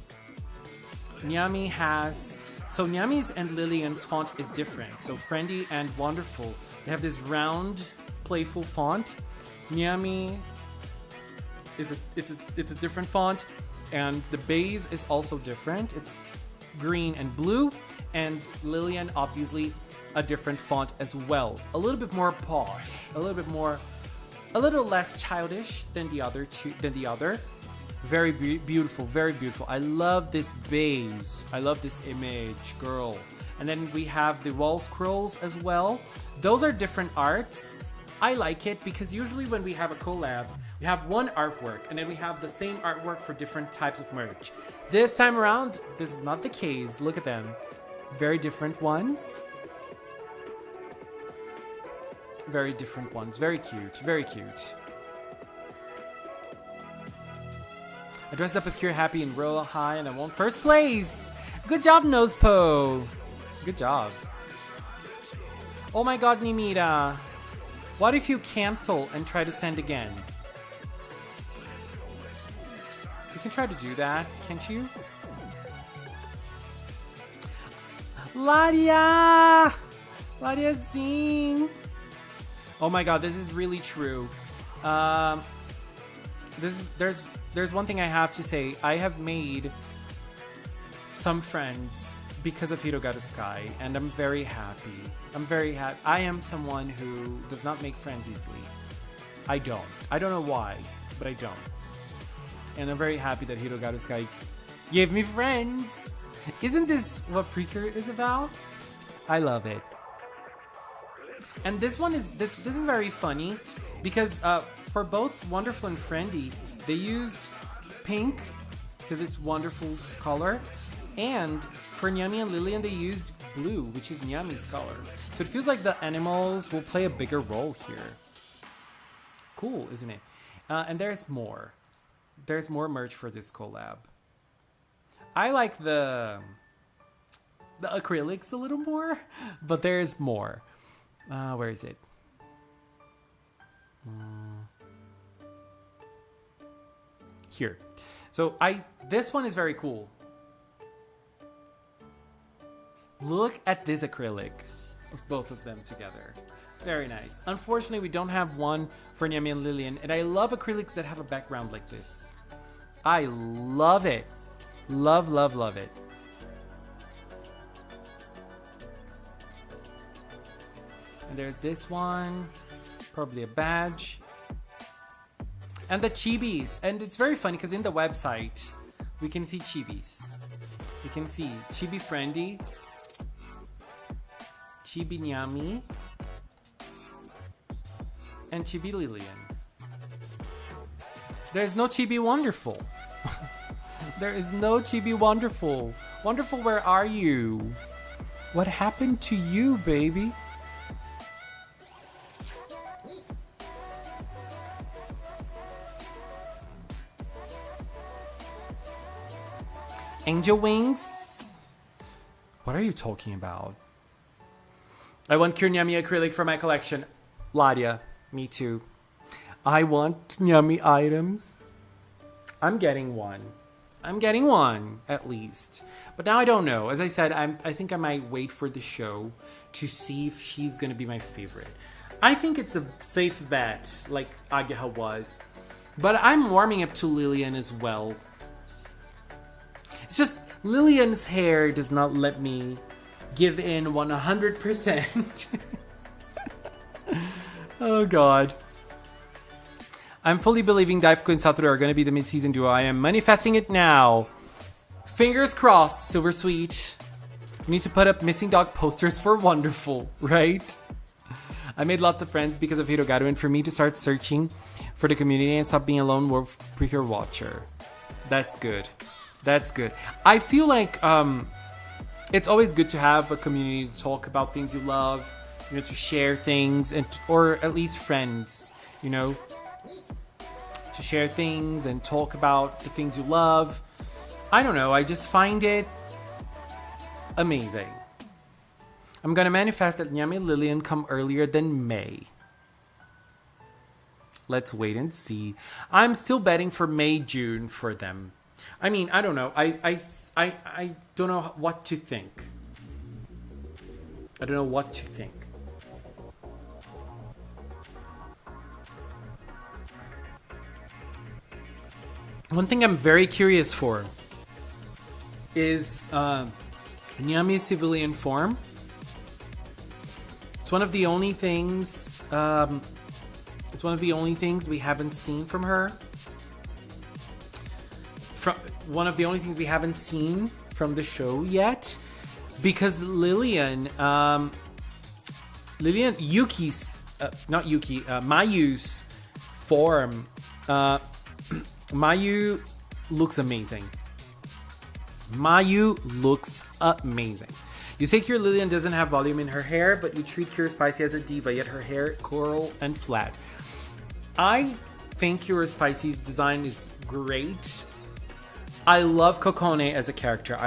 Nyami's and Lillian's font is different. So Friendly and Wonderful, they have this round, playful font. Nyami is it's a different font, and the base is also different. It's green and blue, and Lillian obviously a different font as well. A little bit more posh, a little less childish than the other two. Very beautiful, very beautiful. I love this base. I love this image, girl. And then we have the wall scrolls as well. Those are different arts. I like it because usually when we have a collab, we have one artwork and then we have the same artwork for different types of merch. This time around, this is not the case. Look at them. Very different ones. Very different ones. Very cute. Very cute. I dressed up as Cure Happy in Royal High and I won first place. Good job, Nosepo. Good job. Oh my god, Nimita. What if you cancel and try to send again? You can try to do that, can't you? Ladia! Ladia Zine! Oh my god, this is really true. There's one thing I have to say. I have made some friends because of Hirogaru Sky, and I'm very happy. I'm very happy. I am someone who does not make friends easily. I don't. I don't know why, but I don't. And I'm very happy that Hirogaru Sky gave me friends. Isn't this what Precure is about? I love it. And this one is this is very funny because for both Wonderful and Friendly, they used pink because it's Wonderful's color, and for Nyami and Lillian they used blue, which is Nyami's color. So it feels like the animals will play a bigger role here. Cool, isn't it? And there's more. There's more merch for this collab. I like the acrylics a little more, but there's more. Where is it? Here. So this one is very cool. Look at this acrylic of both of them together. Very nice. Unfortunately, we don't have one for Nyami and Lillian, and I love acrylics that have a background like this. I love it. Love, love, love it. And there's this one. Probably a badge. And the chibis. And it's very funny because in the website, we can see chibis. We can see Chibi Friendly, Chibi Nyami, and Chibi Lillian. There's no Chibi Wonderful. There is no Chibi Wonderful. Wonderful, where are you? What happened to you, baby? Angel Wings? What are you talking about? I want Cure Nyami acrylic for my collection. Ladia, me too. I want Nyami items. I'm getting one. I'm getting one, at least. But now I don't know. As I said, I think I might wait for the show to see if she's going to be my favorite. I think it's a safe bet, like Ageha was. But I'm warming up to Lillian as well. It's just Lillian's hair does not let me give in 100%. Oh, God. I'm fully believing Daifuku and Satoru are going to be the mid-season duo. I am manifesting it now. Fingers crossed, Silver Sweet. We need to put up missing dog posters for Wonderful, right? I made lots of friends because of Hirogaru, and for me to start searching for the community and stop being a lone wolf Precure watcher. That's good. That's good. I feel like it's always good to have a community to talk about things you love, you know, to share things, and or at least friends, you know, to share things and talk about the things you love. I don't know. I just find it amazing. I'm gonna manifest that Nyami and Lillian come earlier than May. Let's wait and see. I'm still betting for May, June for them. I mean, I don't know. I don't know what to think. I don't know what to think. One thing I'm very curious for is Nyami's civilian form. It's one of the only things. It's one of the only things we haven't seen from her. One of the only things we haven't seen from the show yet, because Lillian, Yuki's, not Yuki, Mayu's form, Mayu looks amazing. Mayu looks amazing. You say Cure Lillian doesn't have volume in her hair, but you treat Cure Spicy as a diva, yet her hair coral and flat. I think Cure Spicy's design is great. I love Kokone as a character.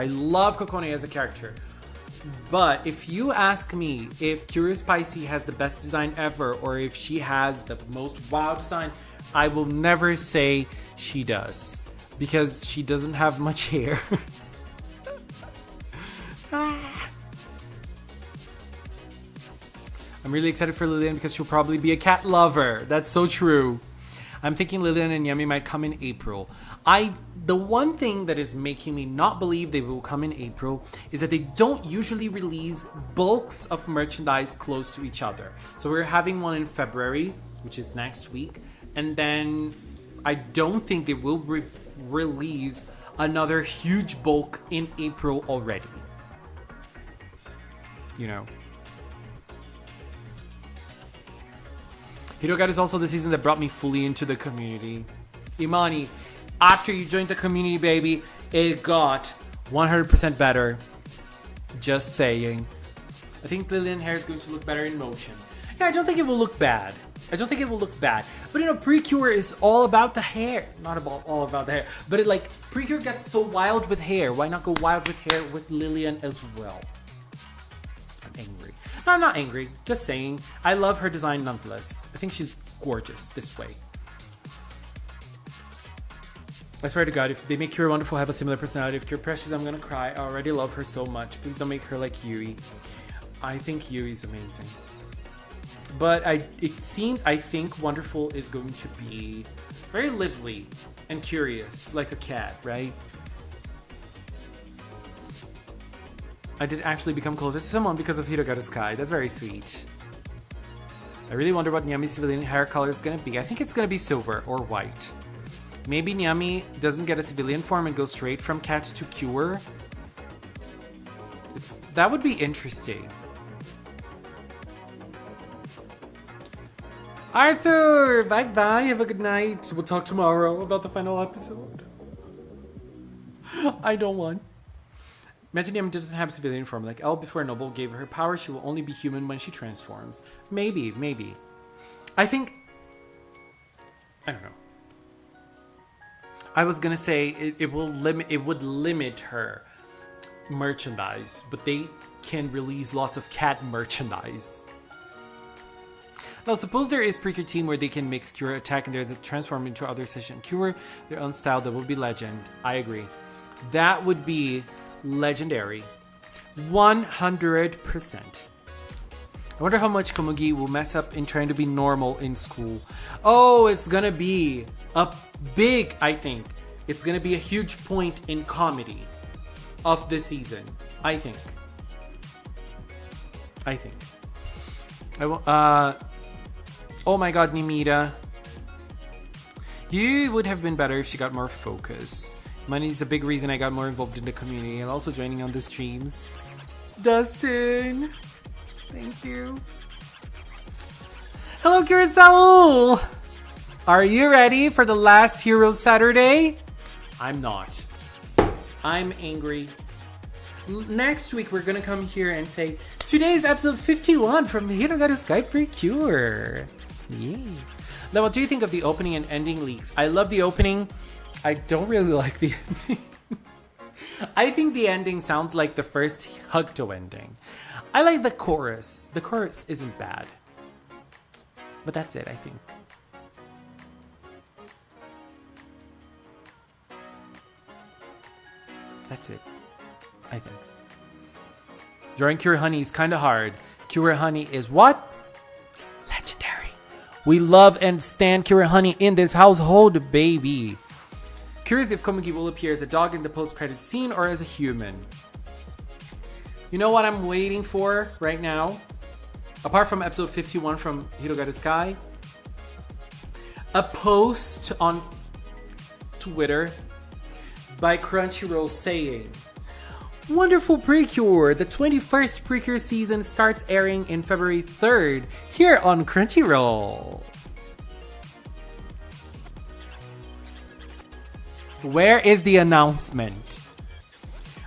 But if you ask me if Cure Spicy has the best design ever, or if she has the most wow design, I will never say she does. because she doesn't have much hair. I'm really excited for Lillian because she'll probably be a cat lover. That's so true. I'm thinking Lillian and Yami might come in April. The one thing that is making me not believe they will come in April is that they don't usually release bulks of merchandise close to each other. So we're having one in February, which is next week. And then I don't think they will release another huge bulk in April already. You know. Hirogaru is also the season that brought me fully into the community. Imani, after you joined the community, baby, it got 100% better. Just saying. I think Lillian hair is going to look better in motion. Yeah, I don't think it will look bad. But you know, Precure is all about the hair. Not all about the hair. But Precure gets so wild with hair. Why not go wild with hair with Lillian as well? I'm angry. No, I'm not angry. Just saying. I love her design nonetheless. I think she's gorgeous this way. I swear to God, if they make Cure Wonderful have a similar personality of Cure Precious, I'm gonna cry. I already love her so much. Please don't make her like Yui. I think Yui's amazing. But I think Wonderful is going to be very lively and curious, like a cat, right? I did actually become closer to someone because of Hirogaru Sky. That's very sweet. I really wonder what Nyami's civilian hair color is going to be. I think it's going to be silver or white. Maybe Nyami doesn't get a civilian form and goes straight from cat to Cure. That would be interesting. Arthur! Bye-bye. Have a good night. We'll talk tomorrow about the final episode. I don't want. Imagine Yami doesn't have civilian form. Like Elle before Noble gave her power, she will only be human when she transforms. Maybe. I don't know. I was gonna say it would limit her merchandise, but they can release lots of cat merchandise. Now, suppose there is Precure team where they can mix Cure attack and there's a transform into other session Cure, their own style, that would be legend. I agree. That would be legendary. 100%. I wonder how much Komugi will mess up in trying to be normal in school. Oh, it's gonna be I think. It's gonna be a huge point in comedy of the season. I think. Oh my god, Nimita. You would have been better if she got more focus. Money is a big reason I got more involved in the community and also joining on the streams. Dustin! Thank you. Hello, Curacao! Are you ready for the last Hero Saturday? I'm not. I'm angry. Next week, we're gonna come here and say, today's episode 51 from the Hirogaru Sky Precure. Yay. Now, what do you think of the opening and ending leaks? I love the opening. I don't really like the ending. I think the ending sounds like the first Hugto ending. I like the chorus. The chorus isn't bad. But that's it, I think. That's it, I think. Drawing Cure Honey is kind of hard. Cure Honey is what? Legendary. We love and stand Cure Honey in this household, baby. Curious if Komugi will appear as a dog in the post-credit scene or as a human. You know what I'm waiting for right now? Apart from episode 51 from Hirogaru Sky, a post on Twitter by Crunchyroll saying, "Wonderful Precure, the 21st Precure season starts airing in February 3rd here on Crunchyroll." Where is the announcement?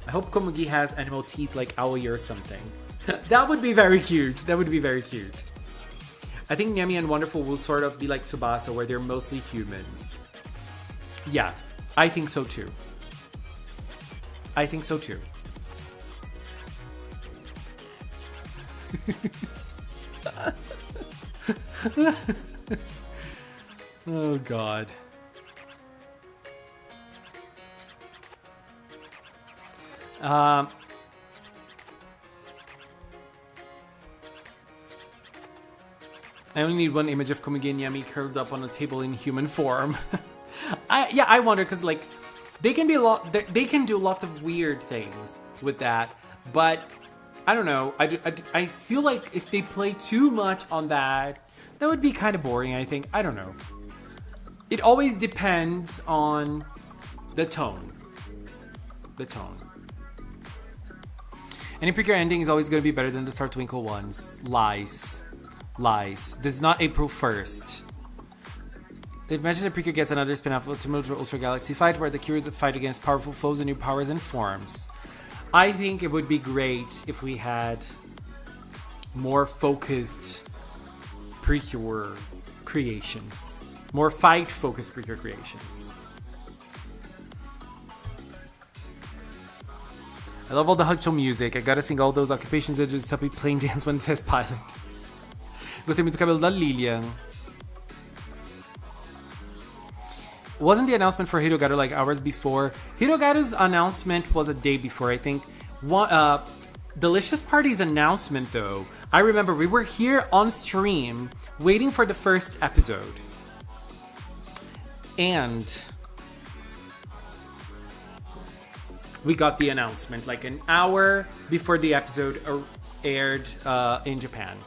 I hope Komugi has animal teeth like Aoi or something. That would be very cute. That would be very cute. I think Nyami and Wonderful will sort of be like Tsubasa, where they're mostly humans. Yeah, I think so too. I think so too. Oh God. Um, I only need one image of Komugi and Yami curled up on a table in human form. I wonder because like they can be they can do lots of weird things with that, but I don't know. I feel like if they play too much on that would be kind of boring. I think I don't know. It always depends on the tone. The tone. Any Precure ending is always going to be better than the Star Twinkle ones. Lies. This is not April 1st. Imagine that Precure gets another spin-off Ultra Galaxy fight where the Cures fight against powerful foes and new powers and forms. I think it would be great if we had more focused Precure creations. More fight-focused Precure creations. I love all the Hugcho music. I gotta sing all those occupations and just be playing dance when it says pilot. Gostei muito do cabelo da Lilian. Wasn't the announcement for Hirogaru like hours before? Hirogaru's announcement was a day before, I think. Delicious Party's announcement, though, I remember we were here on stream waiting for the first episode. And we got the announcement like an hour before the episode aired in Japan.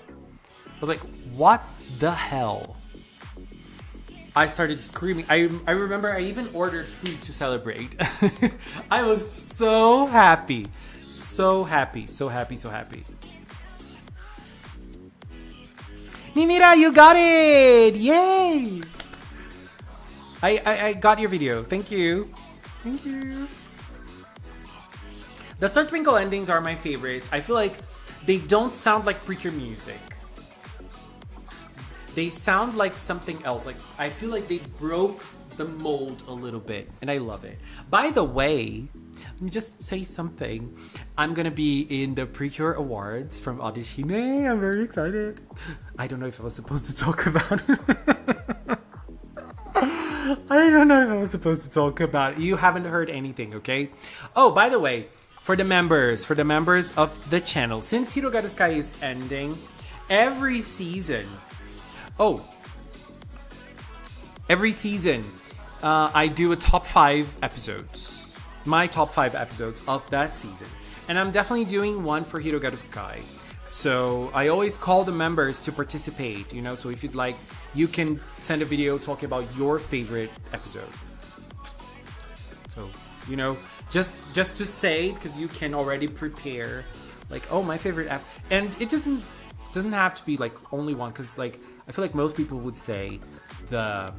I was like, what the hell? I started screaming. I remember I even ordered food to celebrate. I was so happy. So happy. Nimira, you got it! Yay! I got your video. Thank you. The Star Twinkle endings are my favorites. I feel like they don't sound like Precure music. They sound like something else. Like I feel like they broke the mold a little bit, and I love it. By the way, let me just say something. I'm gonna be in the Precure Awards from Audishime. I'm very excited. I don't know if I was supposed to talk about it. You haven't heard anything, okay? Oh, by the way, for the members of the channel, since Hirogaru Sky is ending, every season, I do a top 5 episodes. My top 5 episodes of that season. And I'm definitely doing one for Hirogaru Sky. So I always call the members to participate, you know, so if you'd like, you can send a video talking about your favorite episode. So, you know, just to say, because you can already prepare, like, oh, my favorite app. And it doesn't have to be like only one, because like I feel like most people would say the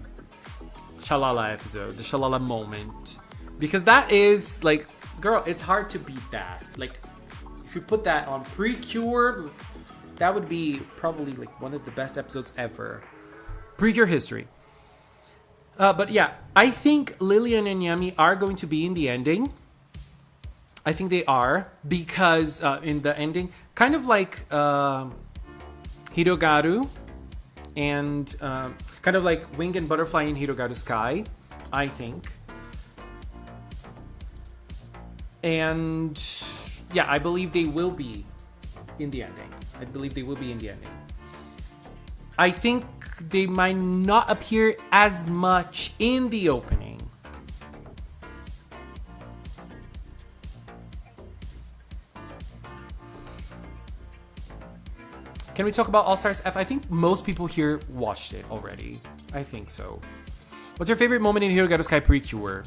Shalala episode, the Shalala moment, because that is like, girl, it's hard to beat that. Like if you put that on Precure, that would be probably like one of the best episodes ever. Precure history. But yeah, I think Lilian and Yami are going to be in the ending. I think they are, because in the ending, kind of like Hirogaru and kind of like Wing and Butterfly in Hirogaru Sky, I think. And yeah, I believe they will be in the ending. I think they might not appear as much in the opening. Can we talk about All Stars F? I think most people here watched it already. I think so. What's your favorite moment in Hirogaru Sky Precure?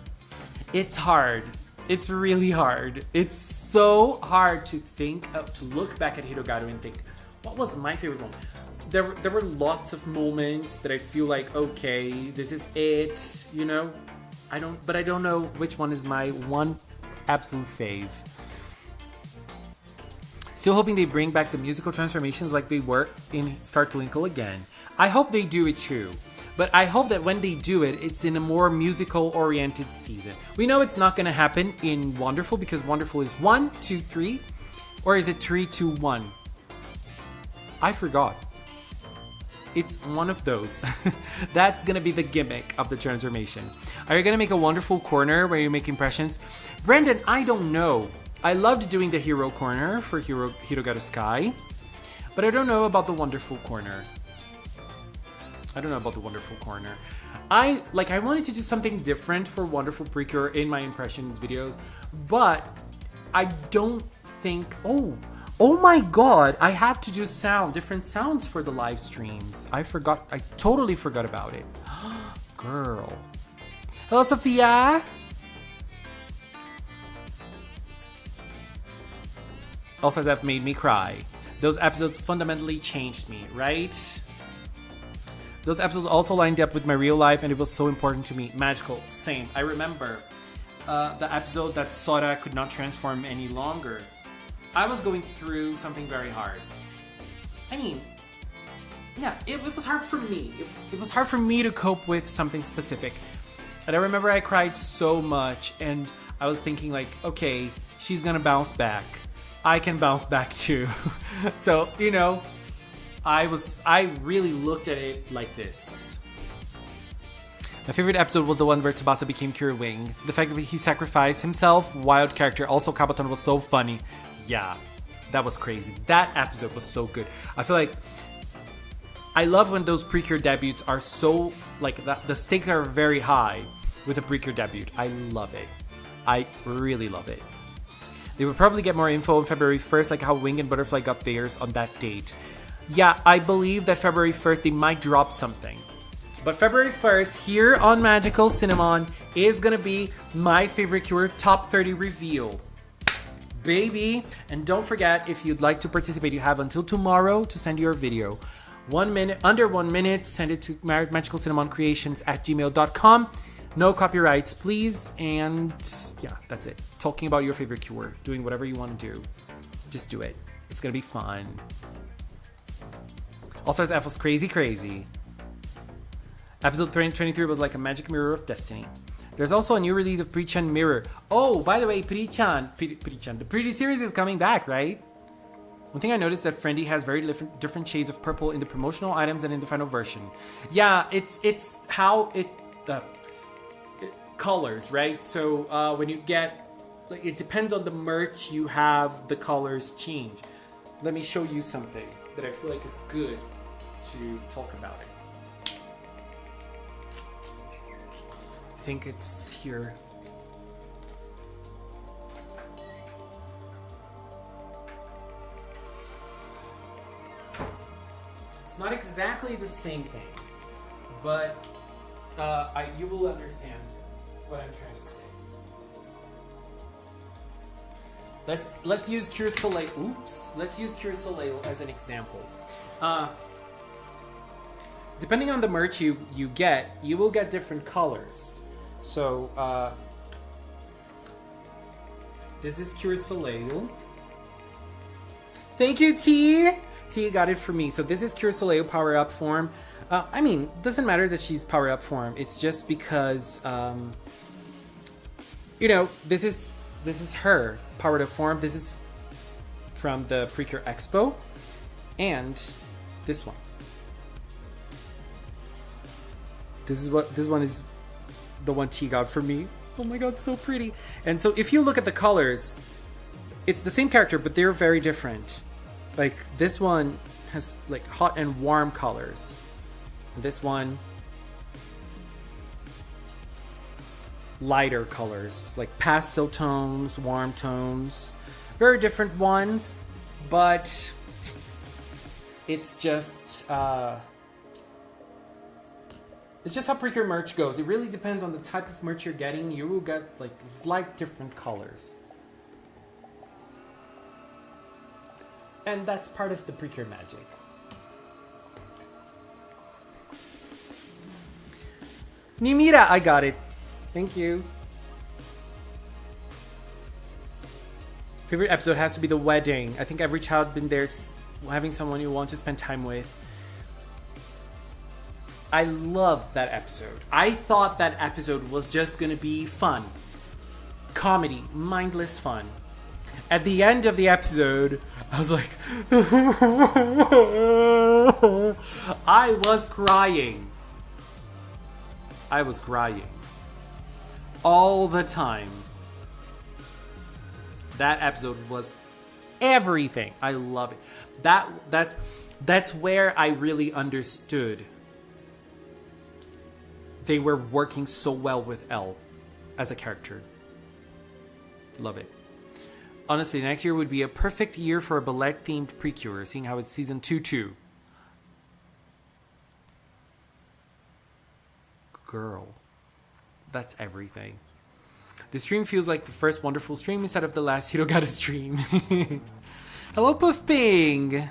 It's hard. It's really hard. It's so hard to think of, to look back at Hirogaru and think, what was my favorite moment? There were lots of moments that I feel like, okay, this is it, you know? I don't know which one is my one absolute fave. Still hoping they bring back the musical transformations like they were in Star Twinkle again. I hope they do it too. But I hope that when they do it, it's in a more musical-oriented season. We know it's not going to happen in Wonderful, because Wonderful is 1, 2, 3. Or is it 3, 2, 1? I forgot. It's one of those. That's going to be the gimmick of the transformation. Are you going to make a Wonderful corner where you make impressions? Brandon, I don't know. I loved doing the hero corner for Hirogaru Sky, but I don't know about the wonderful corner. I wanted to do something different for Wonderful Precure in my impressions videos, but I don't think, oh my god, I have to do different sounds for the live streams. I totally forgot about it. Girl. Hello, Sophia. Also, that made me cry. Those episodes fundamentally changed me, right? Those episodes also lined up with my real life, and it was so important to me. Magical, same. I remember the episode that Sora could not transform any longer. I was going through something very hard. I mean, yeah, it was hard for me. It was hard for me to cope with something specific. And I remember I cried so much, and I was thinking like, okay, she's gonna bounce back. I can bounce back too. So, you know, I really looked at it like this. My favorite episode was the one where Tsubasa became Cure Wing. The fact that he sacrificed himself, wild character. Also, Kabaton was so funny. Yeah, that was crazy. That episode was so good. I feel like I love when those Precure debuts are so, like, the stakes are very high with a Precure debut. I love it. I really love it. They would probably get more info on February 1st, like how Wing and Butterfly got theirs on that date. Yeah, I believe that February 1st they might drop something. But February 1st, here on Magical Cinnamon, is gonna be my favorite Cure top 30 reveal. Baby! And don't forget, if you'd like to participate, you have until tomorrow to send your video. 1 minute, under 1 minute, send it to magicalcinnamoncreations@gmail.com. No copyrights, please. And yeah, that's it. Talking about your favorite Cure, doing whatever you want to do. Just do it. It's gonna be fun. All-Stars F was crazy. Episode 23 was like a magic mirror of destiny. There's also a new release of Pre-chan Mirror. Oh, by the way, Pre-chan, the Pretty series is coming back, right? One thing I noticed that Friendly has very different shades of purple in the promotional items and in the final version. Yeah, it's how it colors, right? So when you get, like, it depends on the merch you have, the colors change. Let me show you something that I feel like is good to talk about it. I think it's here. It's not exactly the same thing, but you will understand what I'm trying to say. Let's use Cure Soleil. Let's use Cure Soleil as an example. Depending on the merch you get, you will get different colors. So this is Cure Soleil. Thank you, T. T got it for me. So this is Cure Soleil power up form. I mean, doesn't matter that she's power up form. It's just because you know, this is her powered up form. This is from the Precure Expo, and this one. This one is the one T got for me. Oh my god, so pretty. And so if you look at the colors, it's the same character, but they're very different. Like, this one has like hot and warm colors. And this one, lighter colors, like pastel tones, warm tones. Very different ones, but it's just how Precure merch goes. It really depends on the type of merch you're getting. You will get like slight different colors. And that's part of the Precure magic. Nimira, I got it. Thank you. Favorite episode has to be the wedding. I think every child been there, having someone you want to spend time with. I love that episode. I thought that episode was just gonna be fun. Comedy, mindless fun. At the end of the episode, I was like, I was crying. All the time. That episode was everything. I love it. That's where I really understood they were working so well with Elle as a character. Love it. Honestly, next year would be a perfect year for a ballet-themed Precure, seeing how it's season 2 too. Girl, that's everything. The stream feels like the first wonderful stream instead of the last Hirogaru stream. Hello, Puff Ping!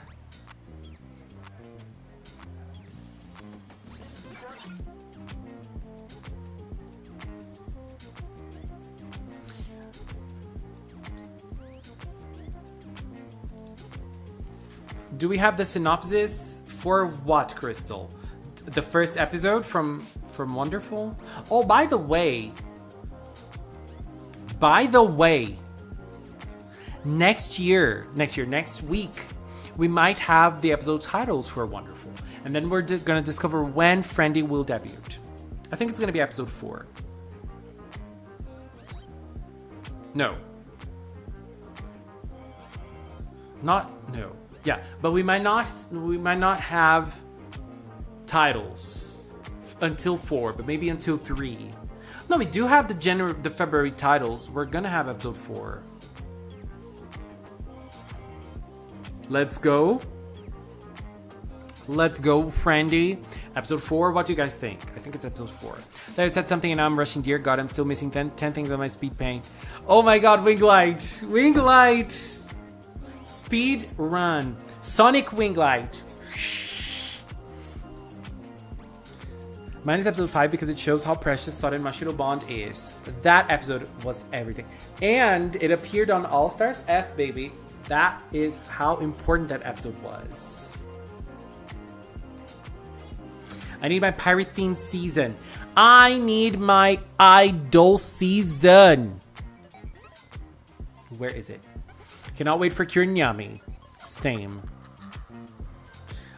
Do we have the synopsis for what, Crystal? The first episode from Wonderful? Oh, by the way, next week, we might have the episode titles for Wonderful. And then we're going to discover when Friendly will debut. I think it's going to be episode 4. No. No. Yeah, but we might not have titles until 4, but maybe until 3. No, we do have the February titles. We're gonna have episode 4. Let's go, Friendy. Episode 4. What do you guys think? I think it's episode 4. They said something and now I'm rushing. Dear God, I'm still missing 10 things on my speed paint. Oh my God, Winglight. Speed run. Sonic Winglight. Mine is episode 5 because it shows how precious Sora and Mashiro bond is. That episode was everything. And it appeared on All Stars F, baby. That is how important that episode was. I need my pirate theme season. I need my idol season. Where is it? Cannot wait for Kure Nyami. Same.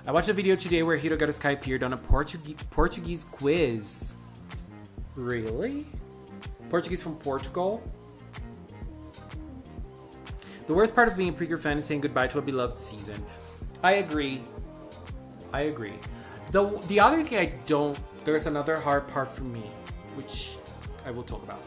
I watched a video today where Hirogaru Sky appeared on a Portuguese quiz. Really? Portuguese from Portugal? The worst part of being a Precure fan is saying goodbye to a beloved season. I agree. The other thing there's another hard part for me, which I will talk about.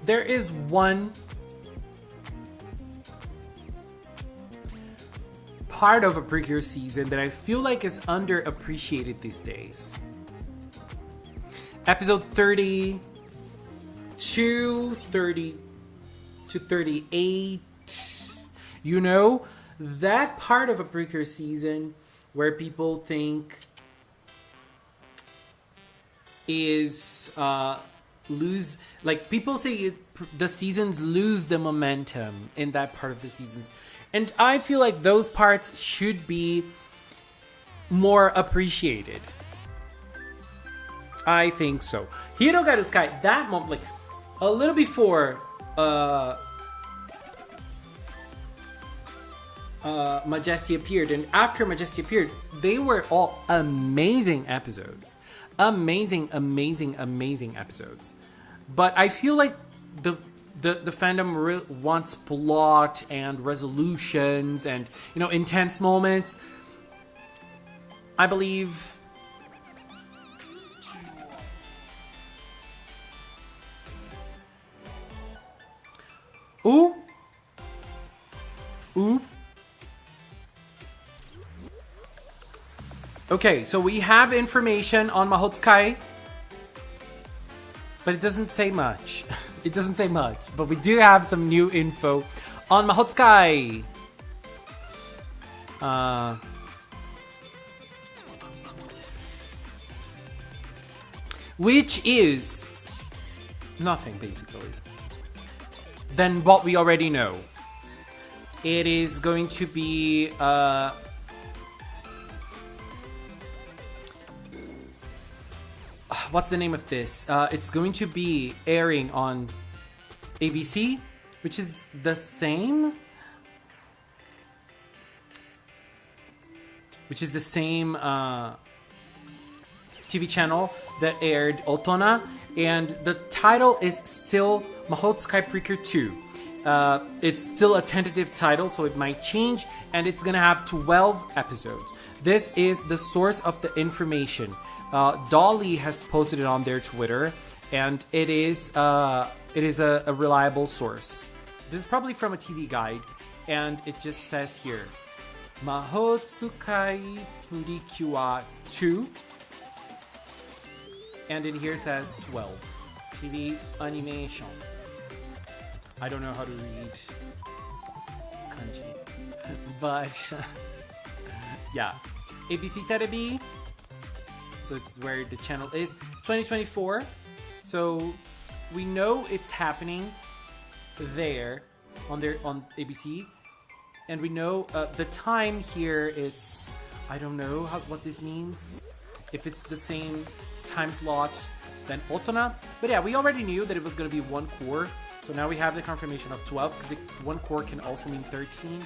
There is one part of a Precure season that I feel like is underappreciated these days. Episode 30 to 38. You know, that part of a Precure season where people think is people say the seasons lose the momentum in that part of the seasons, and I feel like those parts should be more appreciated. I think so. Hirogaru Sky, that moment, like a little before Majesty appeared and after Majesty appeared, they were all amazing episodes. Amazing episodes. But I feel like the fandom wants plot and resolutions and, you know, intense moments. I believe Ooh. Okay, so we have information on Mahotsukai, but it doesn't say much. But we do have some new info on Mahotsukai. Which is nothing, basically, than what we already know. It is going to be what's the name of this? It's going to be airing on ABC, which is the same. which is the same TV channel that aired Otona, and the title is still Mahotsukai Precure 2. It's still a tentative title, so it might change, and it's gonna have 12 episodes. This is the source of the information. Dolly has posted it on their Twitter, and it is a reliable source. This is probably from a TV guide, and it just says here, Mahotsukai Precure 2. And in here it says 12. TV animation. I don't know how to read kanji. But, yeah. ABC Terebi. So it's where the channel is. 2024. So we know it's happening there on ABC. And we know the time here is, I don't know what this means. If it's the same time slot than Otona. But yeah, we already knew that it was going to be one core. So now we have the confirmation of 12, because one core can also mean 13.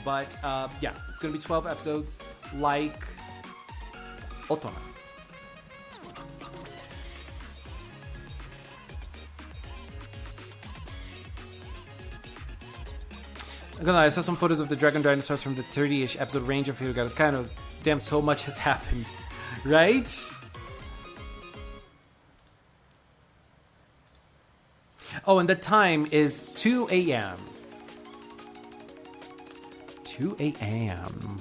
But yeah, it's going to be 12 episodes like Otona. I'm gonna lie, I saw some photos of the dragon dinosaurs from the 30-ish episode range of Hirogaru's Kainos. Damn, so much has happened. Right? Oh, and the time is 2 a.m. 2 a.m.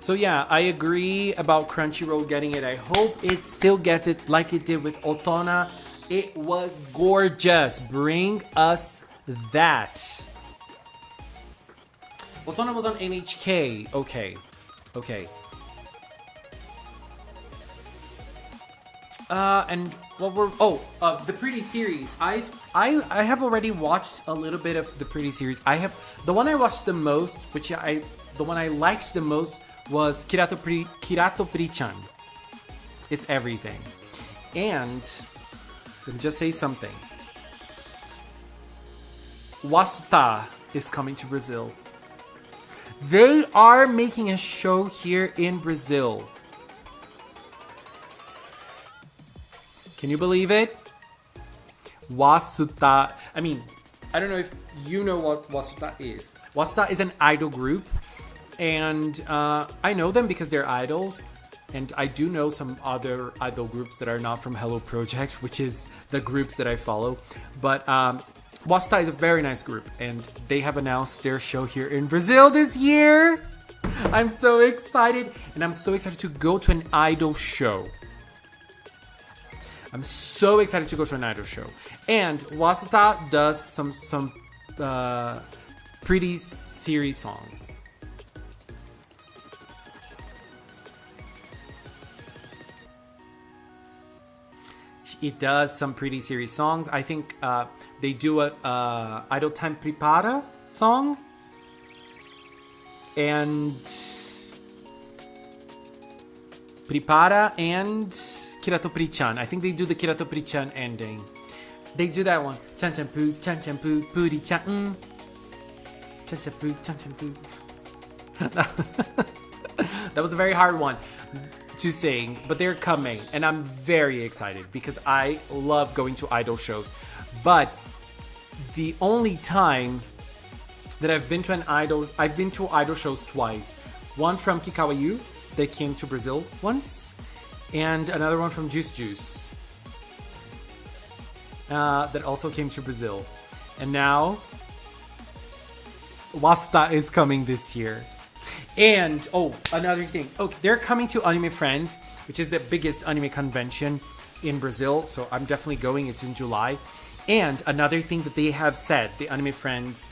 So yeah, I agree about Crunchyroll getting it. I hope it still gets it like it did with Otona. It was gorgeous. Bring us that. Otona was on NHK. Okay. And what were the Pretty series. I have already watched a little bit of the Pretty series. I have the one I watched the most, the one I liked the most was Kirato Pri-chan. It's everything. And let me just say something. Wasuta is coming to Brazil. They are making a show here in Brazil. Can you believe it? Wasuta. I mean, I don't know if you know what Wasuta is. Wasuta is an idol group. And I know them because they're idols. And I do know some other idol groups that are not from Hello Project, which is the groups that I follow. But Wasuta is a very nice group. And they have announced their show here in Brazil this year. I'm so excited. And I'm so excited to go to an idol show. I'm so excited to go to an idol show. And Wasuta does some pretty series songs. It does some pretty serious songs. I think they do a Idol Time Prepara song. And Prepara and Kirato Pri-chan. I think they do the Kirato Pri-chan ending. They do that one. Chan chan poo, puri chan. Chan chan poo, chan chan poo. That was a very hard one to sing, but they're coming, and I'm very excited because I love going to idol shows. But the only time that I've been to idol shows twice. One from Kikawayu, they came to Brazil once, and another one from Juice Juice that also came to Brazil. And now Wasuta is coming this year. And, another thing. They're coming to Anime Friends, which is the biggest anime convention in Brazil. So I'm definitely going. It's in July. And another thing that they have said, the Anime Friends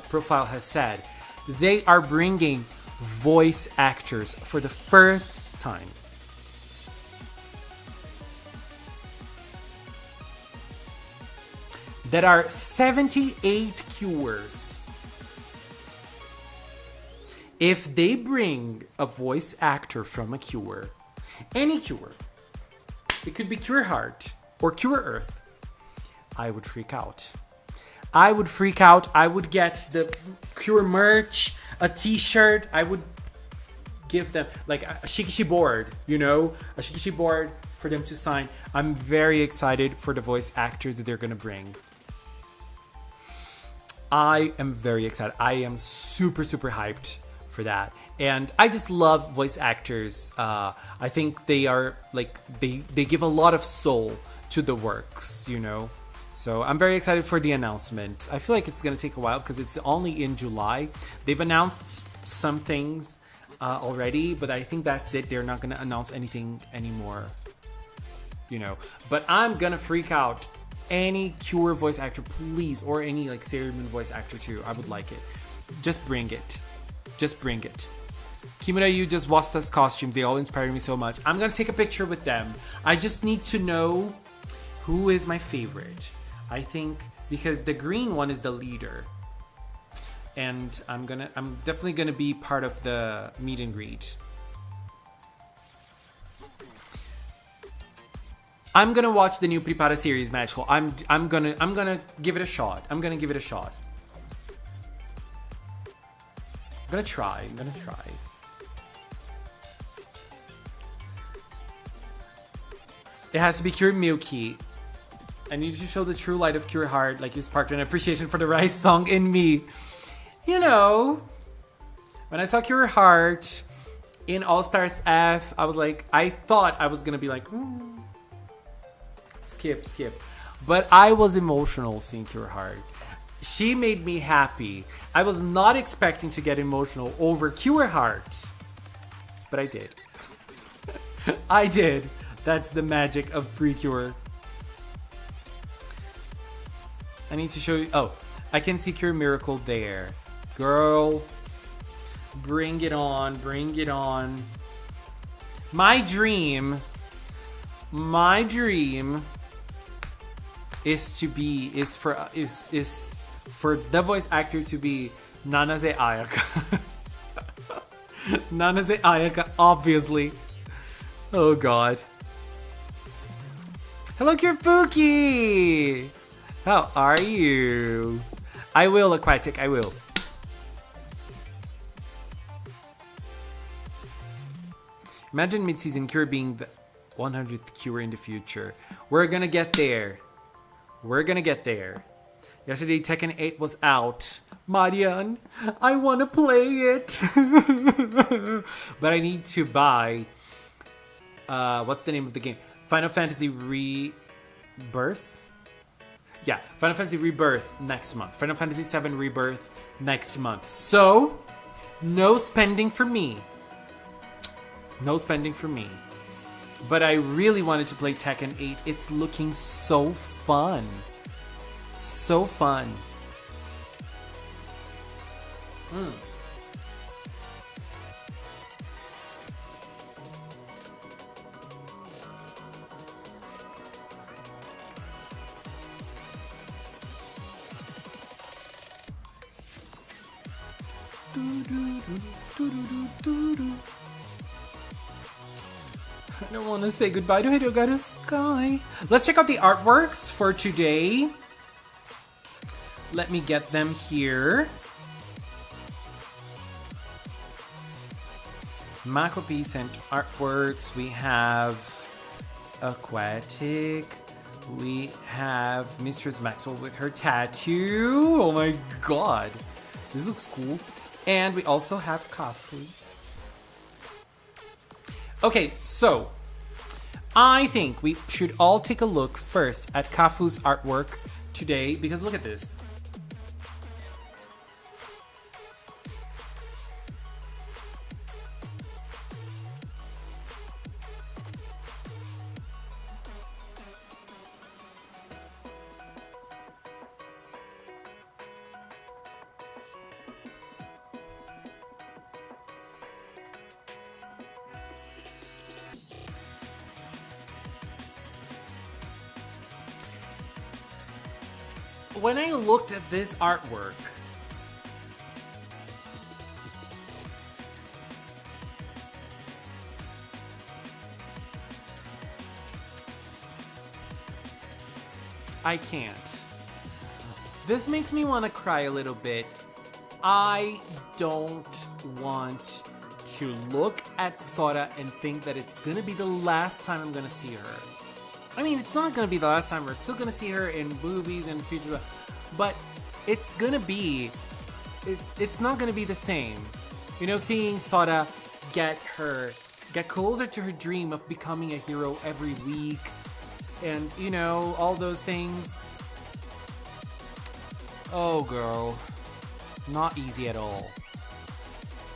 profile has said, they are bringing voice actors for the first time. There are 78 cures. If they bring a voice actor from a cure, any cure, it could be Cure Heart or Cure Earth, I would freak out. I would freak out. I would get the Cure merch, a t-shirt. I would give them like a Shikishi board, you know, a Shikishi board for them to sign. I'm very excited for the voice actors that they're gonna bring. I am very excited. I am super, super hyped for that. And I just love voice actors. I think they are like, they give a lot of soul to the works, you know. So I'm very excited for the announcement. I feel like it's going to take a while because it's only in July. They've announced some things already, but I think that's it. They're not going to announce anything anymore, you know. But I'm going to freak out. Any Cure voice actor, please, or any like Sailor Moon voice actor too. I would like it. Just bring it. Just bring it. Kimura Yu does Wasta's costumes. They all inspire me so much. I'm going to take a picture with them. I just need to know who is my favorite. I think because the green one is the leader. And I'm definitely gonna be part of the meet and greet. I'm gonna watch the new Prepara series, Magical. I'm gonna give it a shot. I'm gonna give it a shot. I'm gonna try. It has to be Cure Milky. I need to show the true light of Cure Heart, like you sparked an appreciation for the Rise song in me. You know, when I saw Cure Heart in All Stars F, I was like, I thought I was gonna be like, skip. But I was emotional seeing Cure Heart. She made me happy. I was not expecting to get emotional over Cure Heart, but I did. I did. That's the magic of Precure. I need to show you. Oh, I can see Cure Miracle there. Girl, bring it on. Bring it on. My dream is for the voice actor to be Nanaze Ayaka. Nanaze Ayaka, obviously. Oh god. Hello, Kirfuki! How are you? I will, Aquatic, I will. Imagine mid-season Cure being the 100th Cure in the future. We're gonna get there. We're gonna get there. Yesterday, Tekken 8 was out. Marian, I wanna play it. But I need to buy... what's the name of the game? Final Fantasy Rebirth? Yeah, Final Fantasy Rebirth next month. Final Fantasy VII Rebirth next month. So, no spending for me. No spending for me. But I really wanted to play Tekken 8. It's looking so fun. So fun. I don't want to say goodbye to Hirogaru Sky. Let's check out the artworks for today. Let me get them here. Makopi sent artworks. We have Aquatic. We have Mistress Maxwell with her tattoo. Oh my god. This looks cool. And we also have Kafu. Okay, so I think we should all take a look first at Kafu's artwork today because look at this. When I looked at this artwork, I can't. This makes me want to cry a little bit. I don't want to look at Sora and think that it's gonna be the last time I'm gonna see her. I mean, it's not gonna be the last time. We're still gonna see her in movies and future, but it's gonna be. It's not gonna be the same. You know, seeing Sora get closer to her dream of becoming a hero every week, and you know, all those things. Oh, girl. Not easy at all.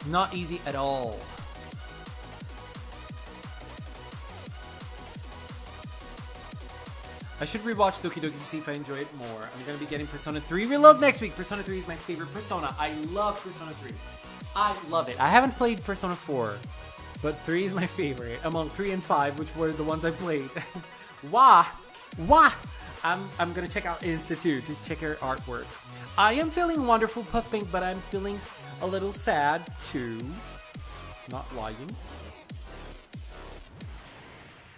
Not easy at all. I should rewatch Doki Doki to see if I enjoy it more. I'm gonna be getting Persona 3 Reload next week. Persona 3 is my favorite Persona. I love Persona 3. I love it. I haven't played Persona 4, but 3 is my favorite among 3 and 5, which were the ones I played. Wah! Wah! I'm gonna check out Institute to check her artwork. I am feeling wonderful Puff Pink, but I'm feeling a little sad too. Not lying.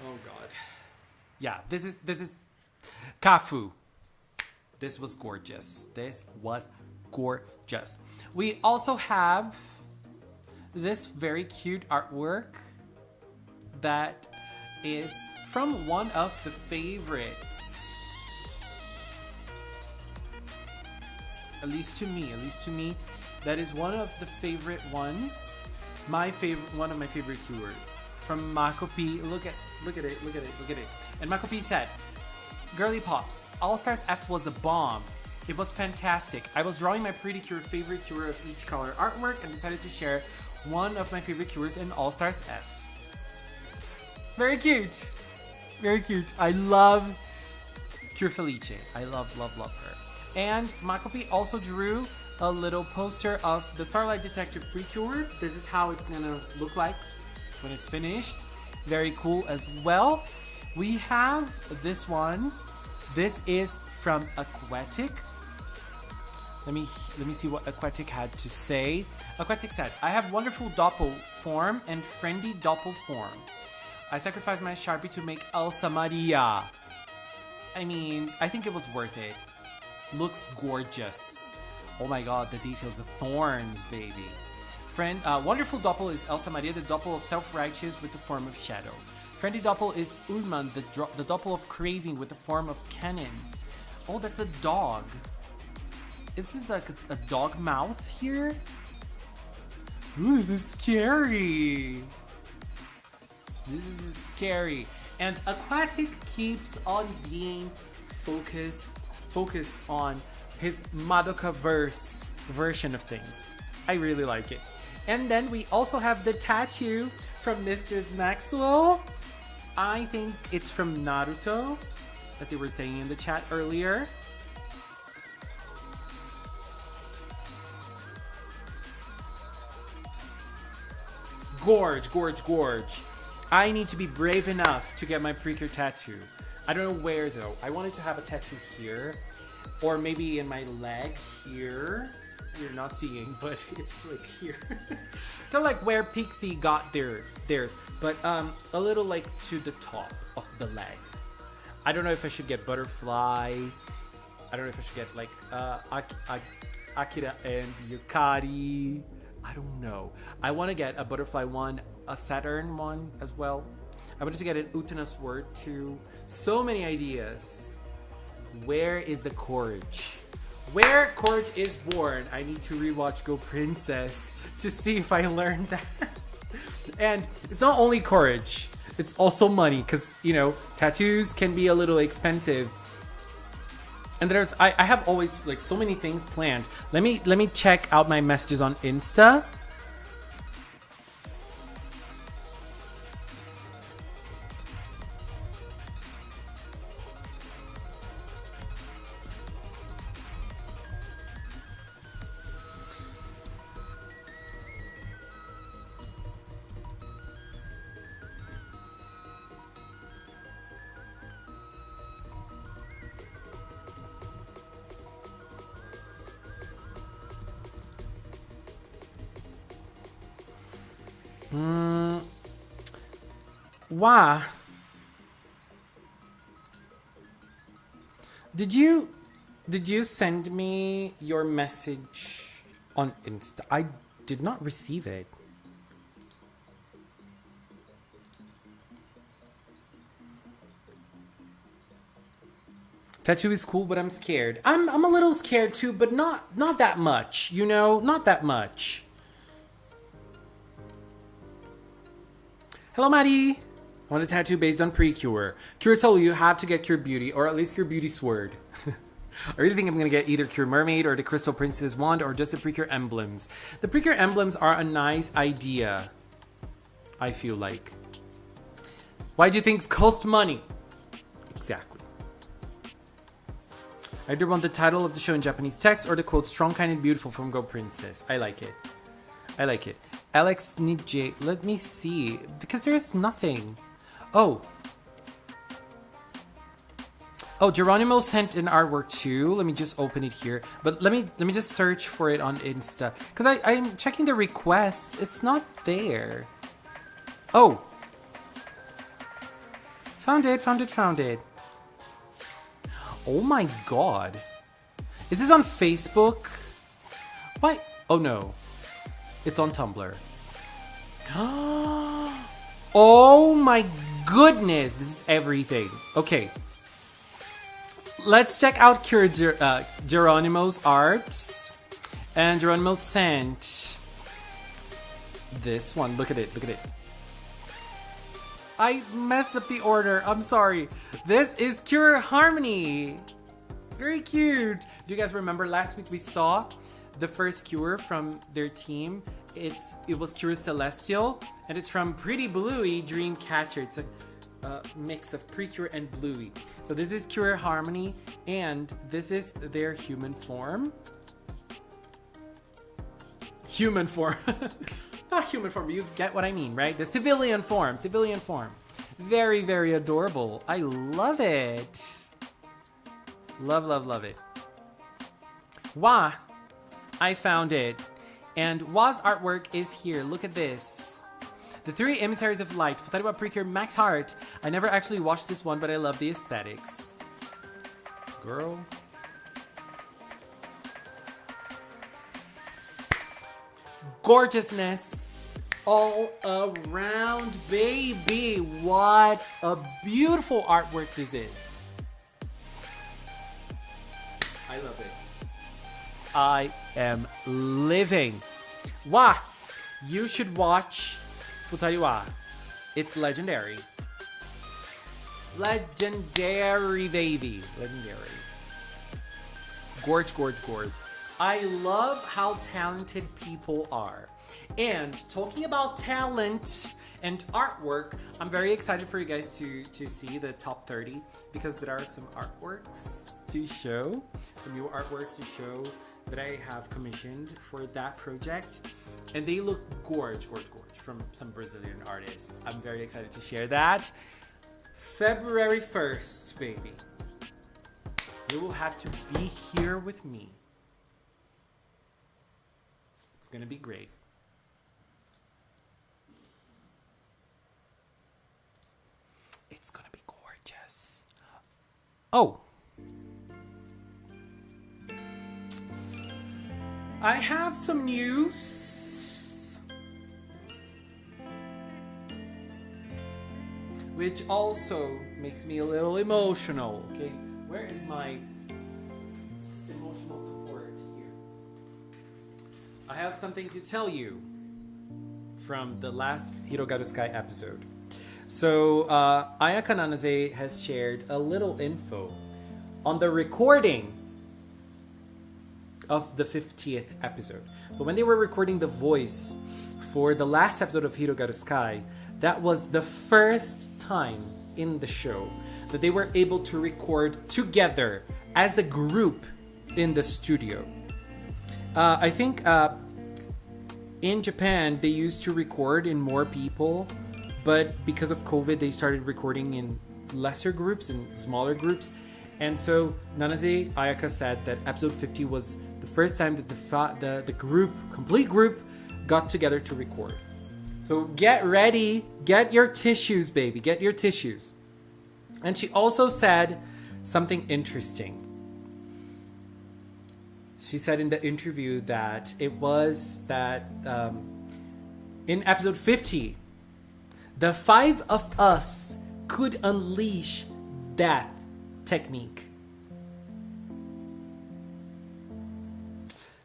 Oh god. Yeah, this is Kafu. This was gorgeous. This was gorgeous. We also have this very cute artwork that is from one of the favorites. At least to me, that is one of the favorite ones. One of my favorite tours from Mako P. Look at it. And Mako P said, "Girly Pops, All Stars F was a bomb. It was fantastic. I was drawing my Precure favorite tour of each color artwork and decided to share one of my favorite tours in All Stars F." Very cute. Very cute. I love Cure Felice. I love her. And Makopi also drew a little poster of the Starlight Detective Precure. This is how it's gonna look like when it's finished. Very cool as well. We have this one. This is from Aquatic. Let me see what Aquatic had to say. Aquatic said, "I have wonderful doppel form and friendly doppel form. I sacrificed my Sharpie to make Elsa Maria. I mean, I think it was worth it. Looks gorgeous. Oh my god, the details, the thorns, baby. Wonderful doppel is Elsa Maria, the doppel of self-righteous with the form of shadow. Friendly doppel is Ulman, the doppel of craving with the form of cannon. Oh, that's a dog. Is this like a dog mouth here? Ooh, this is scary. This is scary. And Aquatic keeps on being focused on his Madoka-verse version of things. I really like it. And then we also have the tattoo from Mistress Maxwell. I think it's from Naruto, as they were saying in the chat earlier. Gorge. I need to be brave enough to get my Precure tattoo. I don't know where though. I wanted to have a tattoo here, or maybe in my leg here. You're not seeing, but it's like here. Kind of like where Pixie got theirs, but a little like to the top of the leg. I don't know if I should get butterfly. I don't know if I should get like Akira and Yukari. I don't know. I want to get a butterfly one, a Saturn one as well. I wanted to get an Utena sword too. So many ideas. Where is the courage? Where courage is born. I need to rewatch Go Princess to see if I learned that. And it's not only courage, it's also money, because you know, tattoos can be a little expensive. And I have always like so many things planned. Let me check out my messages on Insta. Why? Did you send me your message on Insta? I did not receive it. Tattoo is cool, but I'm scared. I'm a little scared too, but not that much, you know? Not that much. Hello, Maddie. I want a tattoo based on Precure. Curacao, you have to get Cure Beauty, or at least Cure Beauty Sword. I really think I'm going to get either Cure Mermaid or the Crystal Princess Wand or just the Precure Emblems. The Precure Emblems are a nice idea, I feel like. Why do things cost money? Exactly. I either want the title of the show in Japanese text or the quote "Strong, Kind, and Beautiful" from Go Princess. I like it. I like it. Alex Nijay, let me see. Because there's nothing. Oh, Geronimo sent an artwork too. Let me just open it here. But let me just search for it on Insta. Because I'm checking the request. It's not there. Oh. Found it. Oh my god. Is this on Facebook? Why? Oh no. It's on Tumblr. Oh my goodness. This is everything. Okay. Let's check out Geronimo's art. And Geronimo sent this one. Look at it. I messed up the order. I'm sorry. This is Cure Harmony. Very cute. Do you guys remember last week we saw the first Cure from their team? It was Cure Celestial, and it's from Pretty Bluey Dreamcatcher. It's a mix of Precure and Bluey. So this is Cure Harmony, and this is their human form. Human form. Not human form, you get what I mean, right? The civilian form. Very, very adorable. I love it. Love it. Wah, I found it. And Wah's artwork is here. Look at this. The 3 Emissaries of Light. Futariwa Precure Max Heart. I never actually watched this one, but I love the aesthetics. Girl. Gorgeousness all around, baby. What a beautiful artwork this is. I love it. I am living. Wah! You should watch Futariwa. It's legendary. Legendary, baby. Legendary. Gorge. I love how talented people are. And talking about talent and artwork, I'm very excited for you guys to see the top 30 because there are some artworks to show, some new artworks to show that I have commissioned for that project. And they look gorge from some Brazilian artists. I'm very excited to share that. February 1st, baby. You will have to be here with me. It's gonna be great. It's gonna be gorgeous. Oh. I have some news. Which also makes me a little emotional. Okay, where is my emotional support here? I have something to tell you from the last Hirogaru Sky episode. So, Ayaka Nanase has shared a little info on the recording of the 50th episode. So when they were recording the voice for the last episode of Hirogaru Sky, that was the first time in the show that they were able to record together as a group in the studio. I think in Japan, they used to record in more people, but because of COVID, they started recording in lesser groups and smaller groups. And so Nanase Ayaka said that episode 50 was the first time that the group, complete group, got together to record. So get ready, get your tissues, baby, get your tissues. And she also said something interesting. She said in the interview that it was that in episode 50, the 5 of us could unleash that technique.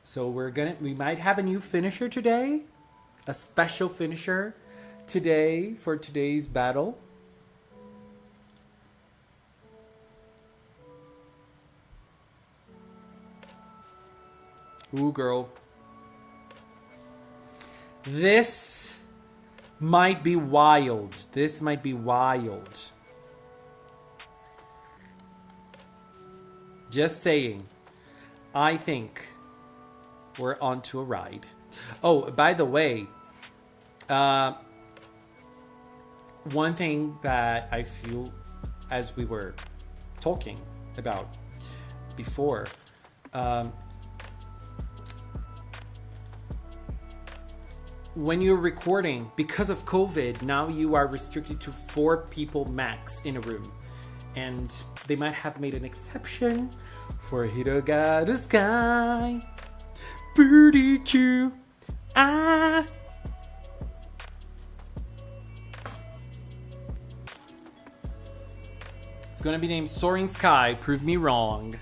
So we might have a new finisher today, a special finisher today for today's battle. Ooh, girl. This might be wild. This might be wild. Just saying. I think we're onto a ride. Oh, by the way, one thing that I feel, as we were talking about before, when you're recording, because of COVID, now you are restricted to 4 people max in a room. And they might have made an exception for Hirogaru Sky. Precure. Ah. It's gonna be named Soaring Sky. Prove me wrong.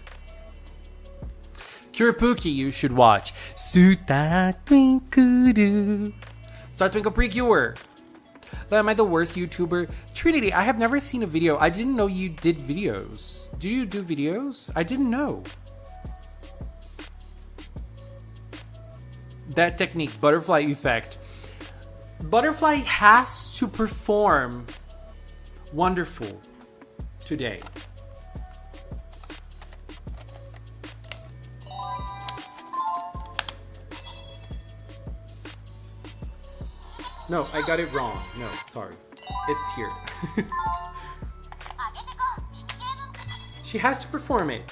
Kurapuki, you should watch. Suta Twinkle. Star Twinkle Precure. Am I the worst YouTuber? Trinity, I have never seen a video. I didn't know you did videos. Do you do videos? I didn't know. That technique, butterfly effect. Butterfly has to perform wonderful today. No, I got it wrong. No, sorry. It's here. She has to perform it.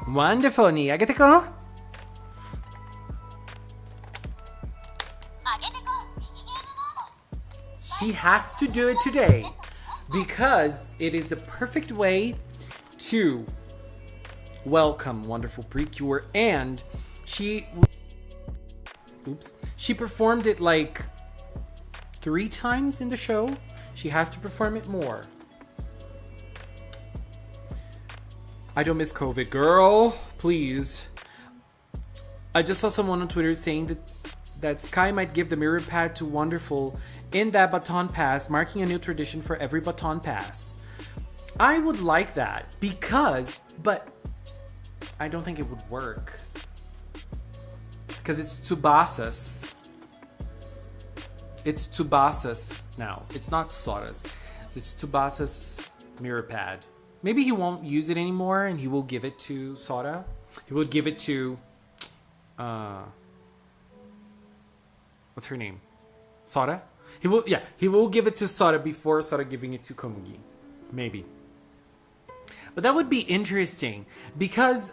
Wonderful, ni agete ko. She has to do it today because it is the perfect way to welcome wonderful Precure, and she performed it like 3 times in the show. She has to perform it more. I don't miss COVID, girl. Please. I just saw someone on Twitter saying that Sky might give the mirror pad to Wonderful in that baton pass, marking a new tradition for every baton pass. I would like that but I don't think it would work. Because it's Tsubasa's. It's Tsubasa's now. It's not Sora's. It's Tsubasa's mirror pad. Maybe he won't use it anymore and he will give it to Sora. He will give it to... what's her name? Sora? He will give it to Sora before Sora giving it to Komugi. Maybe. But that would be interesting because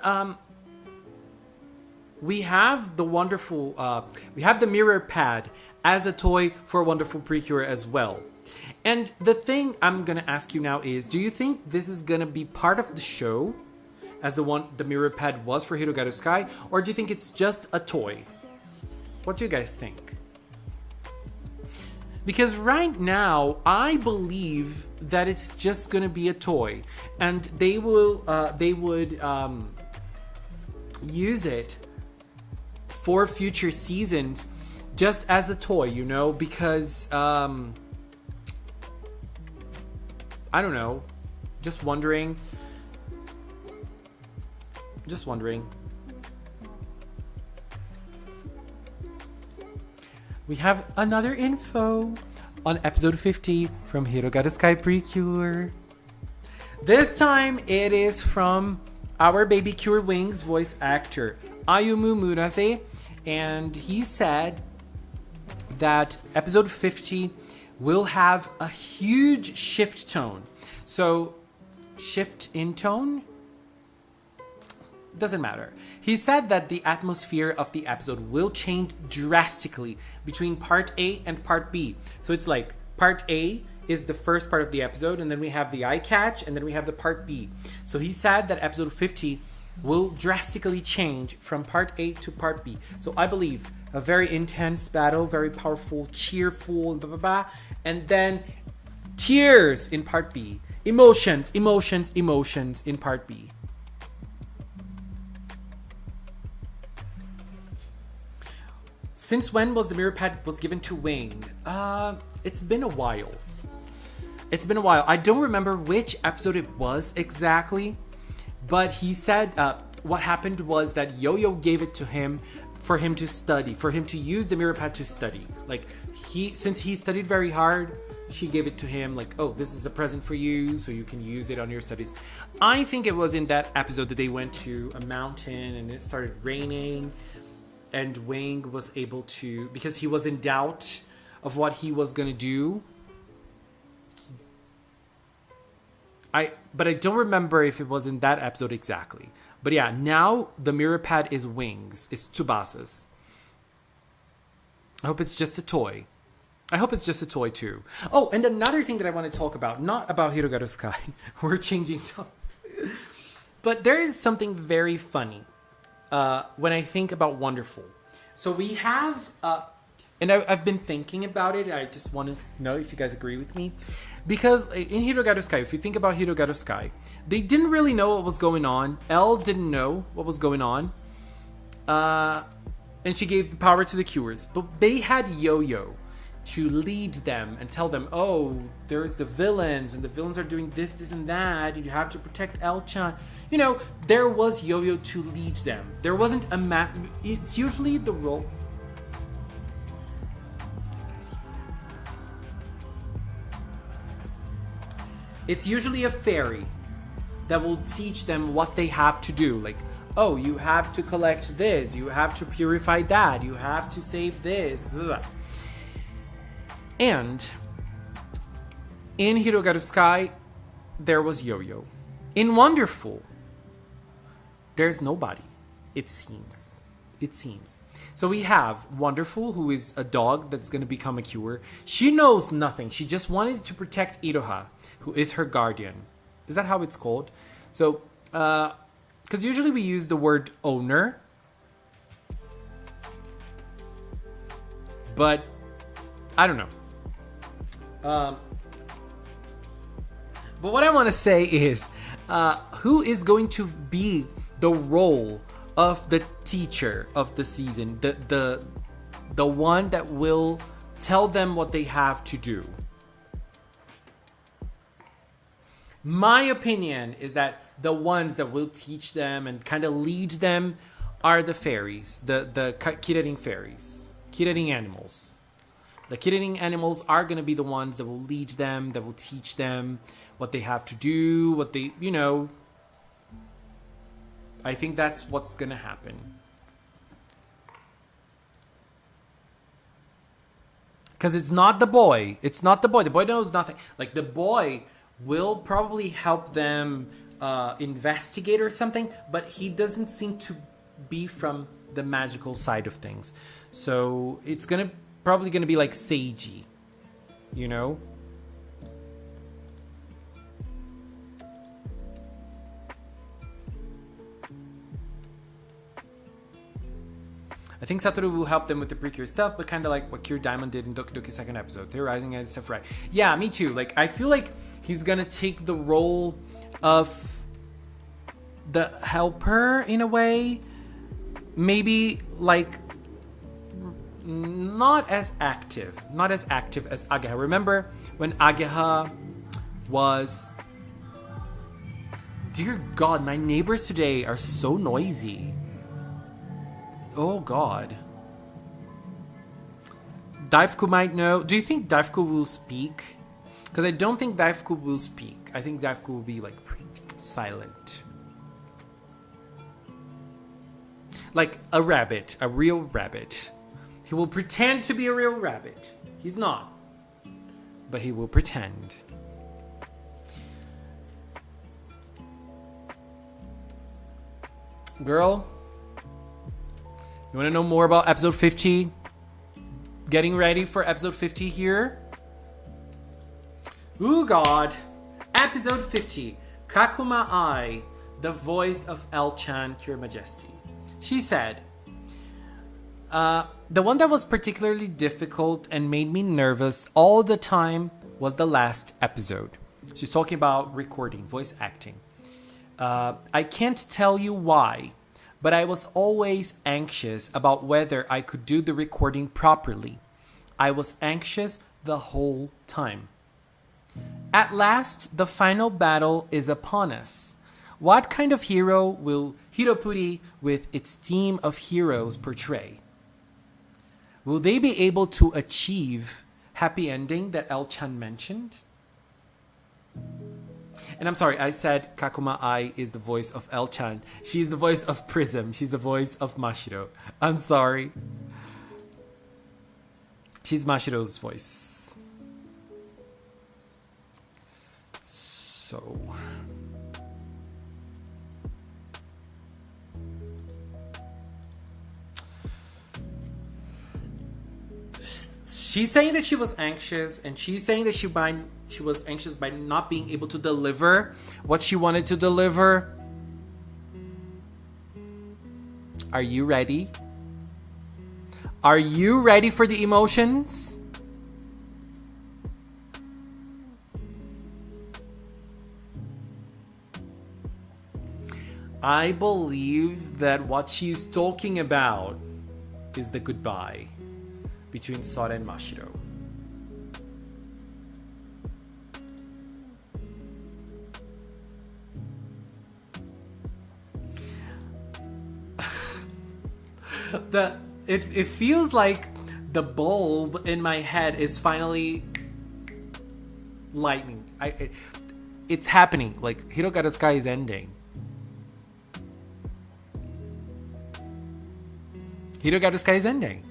we have the wonderful... we have the mirror pad as a toy for Wonderful Precure as well. And the thing I'm going to ask you now is, do you think this is going to be part of the show as the mirror pad was for Hirogaru Sky, or do you think it's just a toy? What do you guys think? Because right now, I believe that it's just going to be a toy, and they would use it for future seasons just as a toy, you know, because I don't know. Just wondering. We have another info on episode 50 from Hirogaru Sky Precure. This time it is from our baby Cure Wings voice actor, Ayumu Murase, and he said that episode 50 will have a huge shift tone. So, shift in tone? doesn't matter. He said that the atmosphere of the episode will change drastically between part A and part B. So it's like part A is the first part of the episode, and then we have the eye catch, and then we have the part B. So he said that episode 50 will drastically change from part A to part B. So I believe a very intense battle, very powerful, cheerful, blah, blah, blah, and then tears in part B. Emotions in part B. Since when was the mirror pad was given to Wing? It's been a while. I don't remember which episode it was exactly, but he said what happened was that Yo-Yo gave it to him for him to study, for him to use the mirror pad to study. Like since he studied very hard, she gave it to him like, oh, this is a present for you, so you can use it on your studies. I think it was in that episode that they went to a mountain and it started raining, and Wing was able to, because he was in doubt of what he was gonna do. But I don't remember if it was in that episode exactly. But yeah, now the mirror pad is Wing's. It's Tsubasa's. I hope it's just a toy. I hope it's just a toy too. Oh, and another thing that I want to talk about, not about Hirogaru Sky. We're changing topics. But there is something very funny when I think about Wonderful. So we have, and I've been thinking about it. I just want to know if you guys agree with me. Because in Hirogaru Sky, if you think about Hirogaru Sky, they didn't really know what was going on. Elle didn't know what was going on. And she gave the power to the Cures. But they had Yo-Yo to lead them and tell them, oh, there's the villains, and the villains are doing this, this, and that, and you have to protect El-chan. You know, there was Yo-Yo to lead them. There wasn't a it's usually the role. It's usually a fairy that will teach them what they have to do. Like, oh, you have to collect this, you have to purify that, you have to save this. Blah, blah. And in Hirogaru Sky, there was Yo-Yo. In Wonderful, there's nobody. It seems. So we have Wonderful, who is a dog that's going to become a cure. She knows nothing. She just wanted to protect Iroha, who is her guardian. Is that how it's called? So, because usually we use the word owner. But, I don't know. But what I want to say is, who is going to be the role of the teacher of the season? The one that will tell them what they have to do. My opinion is that the ones that will teach them and kind of lead them are the fairies, the Kirerin fairies, Kirerin animals. The Kirerin animals are going to be the ones that will lead them, that will teach them what they have to do, what they, you know. I think that's what's going to happen. Because it's not the boy. It's not the boy. The boy knows nothing. Like, the boy will probably help them investigate or something, but he doesn't seem to be from the magical side of things. So it's probably gonna be like Seiji, you know? I think Satoru will help them with the Precure stuff, but kind of like what Cure Diamond did in Doki Doki second episode, theorizing and stuff, right? Yeah, me too. Like, I feel like he's gonna take the role of the helper in a way. Maybe, like, not as active as Ageha. Remember when Ageha was... Dear God, my neighbors today are so noisy. Oh God. Daifuku might know. Do you think Daifuku will speak? Because I don't think Daifuku will speak. I think Daifuku will be like silent. Like a rabbit. A real rabbit. He will pretend to be a real rabbit. He's not. But he will pretend. Girl, you want to know more about episode 50? Getting ready for episode 50 here? Ooh, God. Episode 50. Kakuma Ai, the voice of L-chan Pure Majesty. She said, the one that was particularly difficult and made me nervous all the time was the last episode. She's talking about recording, voice acting. I can't tell you why, but I was always anxious about whether I could do the recording properly. I was anxious the whole time. At last, the final battle is upon us. What kind of hero will Hiropuri with its team of heroes portray? Will they be able to achieve happy ending that L-chan mentioned? And I'm sorry, I said Kakuma Ai is the voice of L-chan. She's the voice of Prism. She's the voice of Mashiro. I'm sorry. She's Mashiro's voice. So... she's saying that she was anxious, and she's saying that she was anxious by not being able to deliver what she wanted to deliver. Are you ready? Are you ready for the emotions? I believe that what she's talking about is the goodbye between Sora and Mashiro. It feels like the bulb in my head is finally lightning. It's happening. Like, Hirogaru Sky is ending. Hirogaru Sky is ending.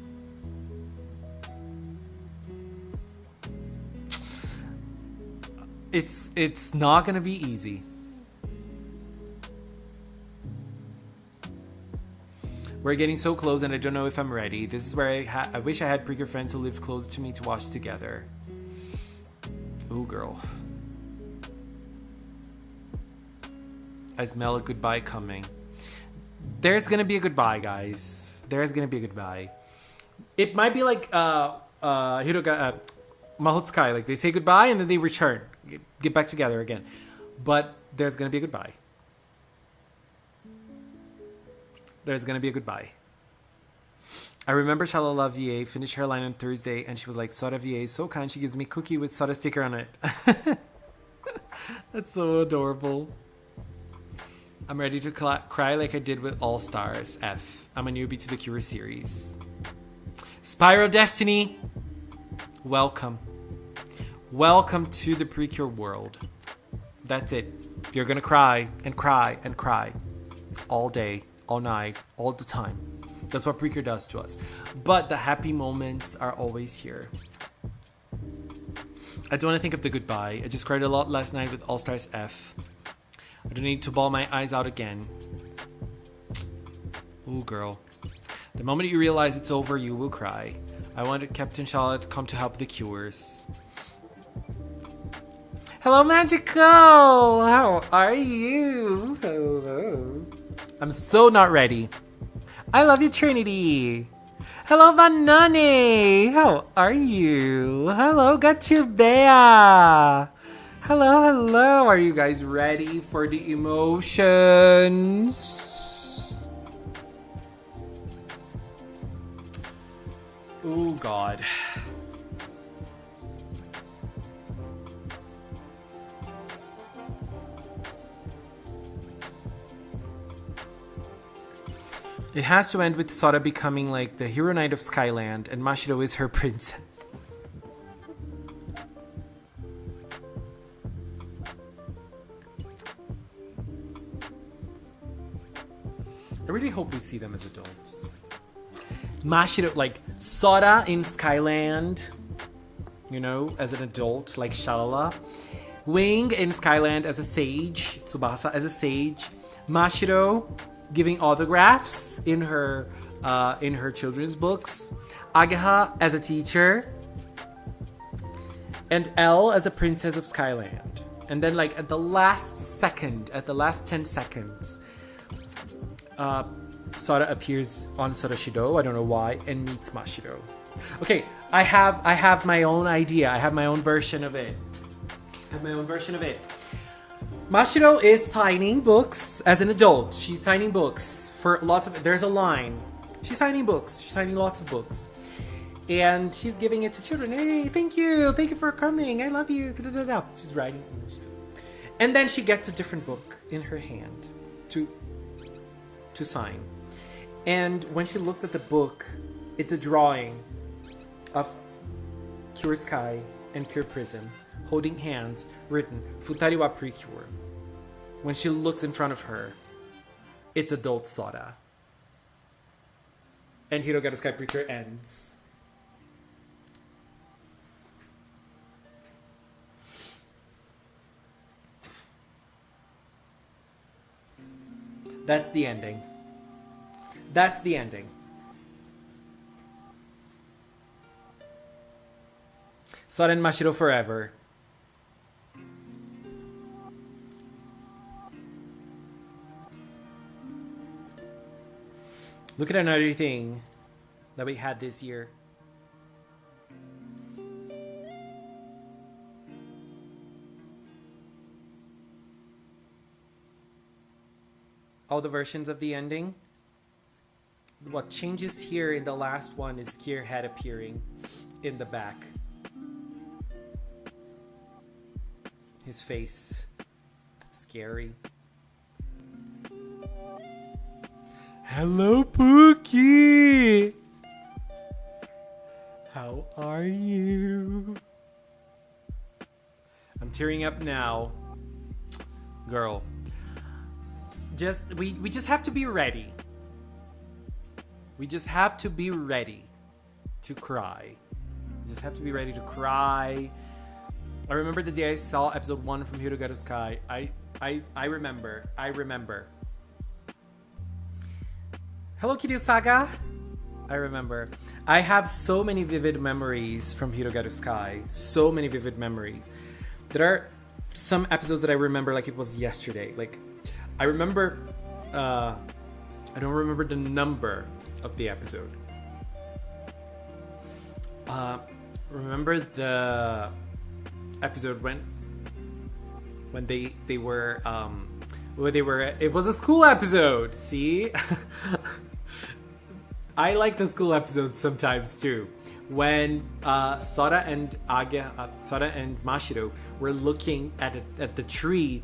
It's not gonna be easy. We're getting so close and I don't know if I'm ready. This is where I wish I had Precure friends who live close to me to watch together. Ooh, girl. I smell a goodbye coming. There's gonna be a goodbye, guys. There's gonna be a goodbye. It might be like Mahotsukai. Like, they say goodbye and then they return. Get back together again. But there's gonna be a goodbye. There's gonna be a goodbye. I remember Shalala VA finished her line on Thursday and she was like, Sora VA is so kind, she gives me cookie with Sora sticker on it. That's so adorable. I'm ready to cry like I did with All Stars F. I'm a newbie to the Cure series. Spyro Destiny, welcome. Welcome to the Precure world. That's it. You're gonna cry and cry and cry all day, all night, all the time. That's what Precure does to us. But the happy moments are always here. I don't want to think of the goodbye. I just cried a lot last night with All Stars F. I don't need to bawl my eyes out again. Ooh, girl. The moment you realize it's over, you will cry. I wanted Captain Charlotte to come to help the Cures. Hello, Magical! How are you? Hello. I'm so not ready. I love you, Trinity. Hello, Banane. How are you? Hello, Gatubea. Hello, hello. Are you guys ready for the emotions? Oh, God. It has to end with Sora becoming like the hero knight of Skyland and Mashiro is her princess. I really hope we see them as adults. Mashiro, like Sora in Skyland, you know, as an adult, like Shalala. Wing in Skyland as a sage, Tsubasa as a sage. Mashiro giving autographs in her children's books. Ageha as a teacher. And Elle as a princess of Skyland. And then like at the last 10 seconds, Sora appears on Soroshido, I don't know why, and meets Mashiro. Okay, I have my own idea. I have my own version of it. Mashiro is signing books as an adult. She's signing books for lots of... There's a line. She's signing books. She's signing lots of books. And she's giving it to children. Hey, thank you. Thank you for coming. I love you. Da-da-da-da. She's writing. And then she gets a different book in her hand to sign. And when she looks at the book, it's a drawing of Pure Sky and Pure Prism holding hands, written Futari wa Precure. When she looks in front of her, it's adult Sora. And Hirogaru Sky Precure ends. That's the ending. That's the ending. Sora and Mashiro forever. Look at another thing that we had this year. All the versions of the ending. What changes here in the last one is Gearhead appearing in the back. His face. Scary. Hello, Pookie! How are you? I'm tearing up now. Girl. We just have to be ready. We just have to be ready to cry. We just have to be ready to cry. I remember the day I saw episode 1 from Hirogaru Sky. I remember. Hello, Kiryu Saga. I remember. I have so many vivid memories from Hirogaru Sky. So many vivid memories. There are some episodes that I remember like it was yesterday. Like, I remember... I don't remember the number of the episode. Remember the episode when they were it was a school episode. See, I like the school episodes sometimes too. When Sora and Mashiro were looking at the tree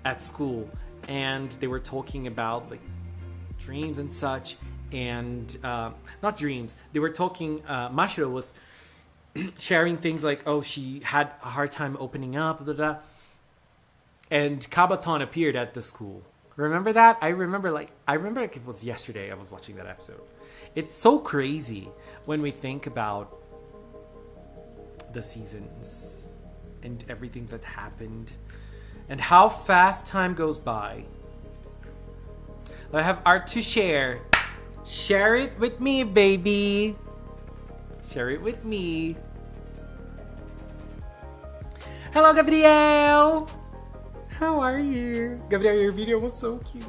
at school, and they were talking about like dreams and such, and not dreams. They were talking. Mashiro was sharing things like, oh, she had a hard time opening up, blah, blah, blah. And Kabaton appeared at the school. Remember that? I remember like it was yesterday I was watching that episode. It's so crazy when we think about the seasons and everything that happened and how fast time goes by. I have art to share. Share it with me, baby. Share it with me. Hello, Gabriel. How are you? Gabriel, your video was so cute.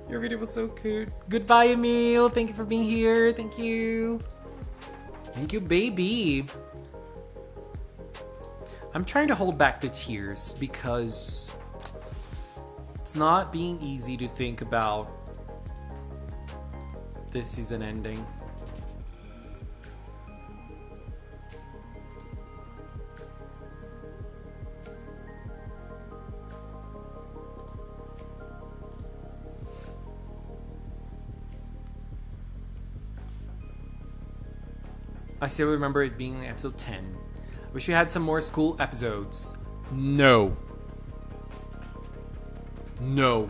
Your video was so cute. Goodbye, Emil. Thank you for being here. Thank you. Thank you, baby. I'm trying to hold back the tears because it's not being easy to think about this season ending. I still remember it being episode 10. Wish we had some more school episodes. No. No.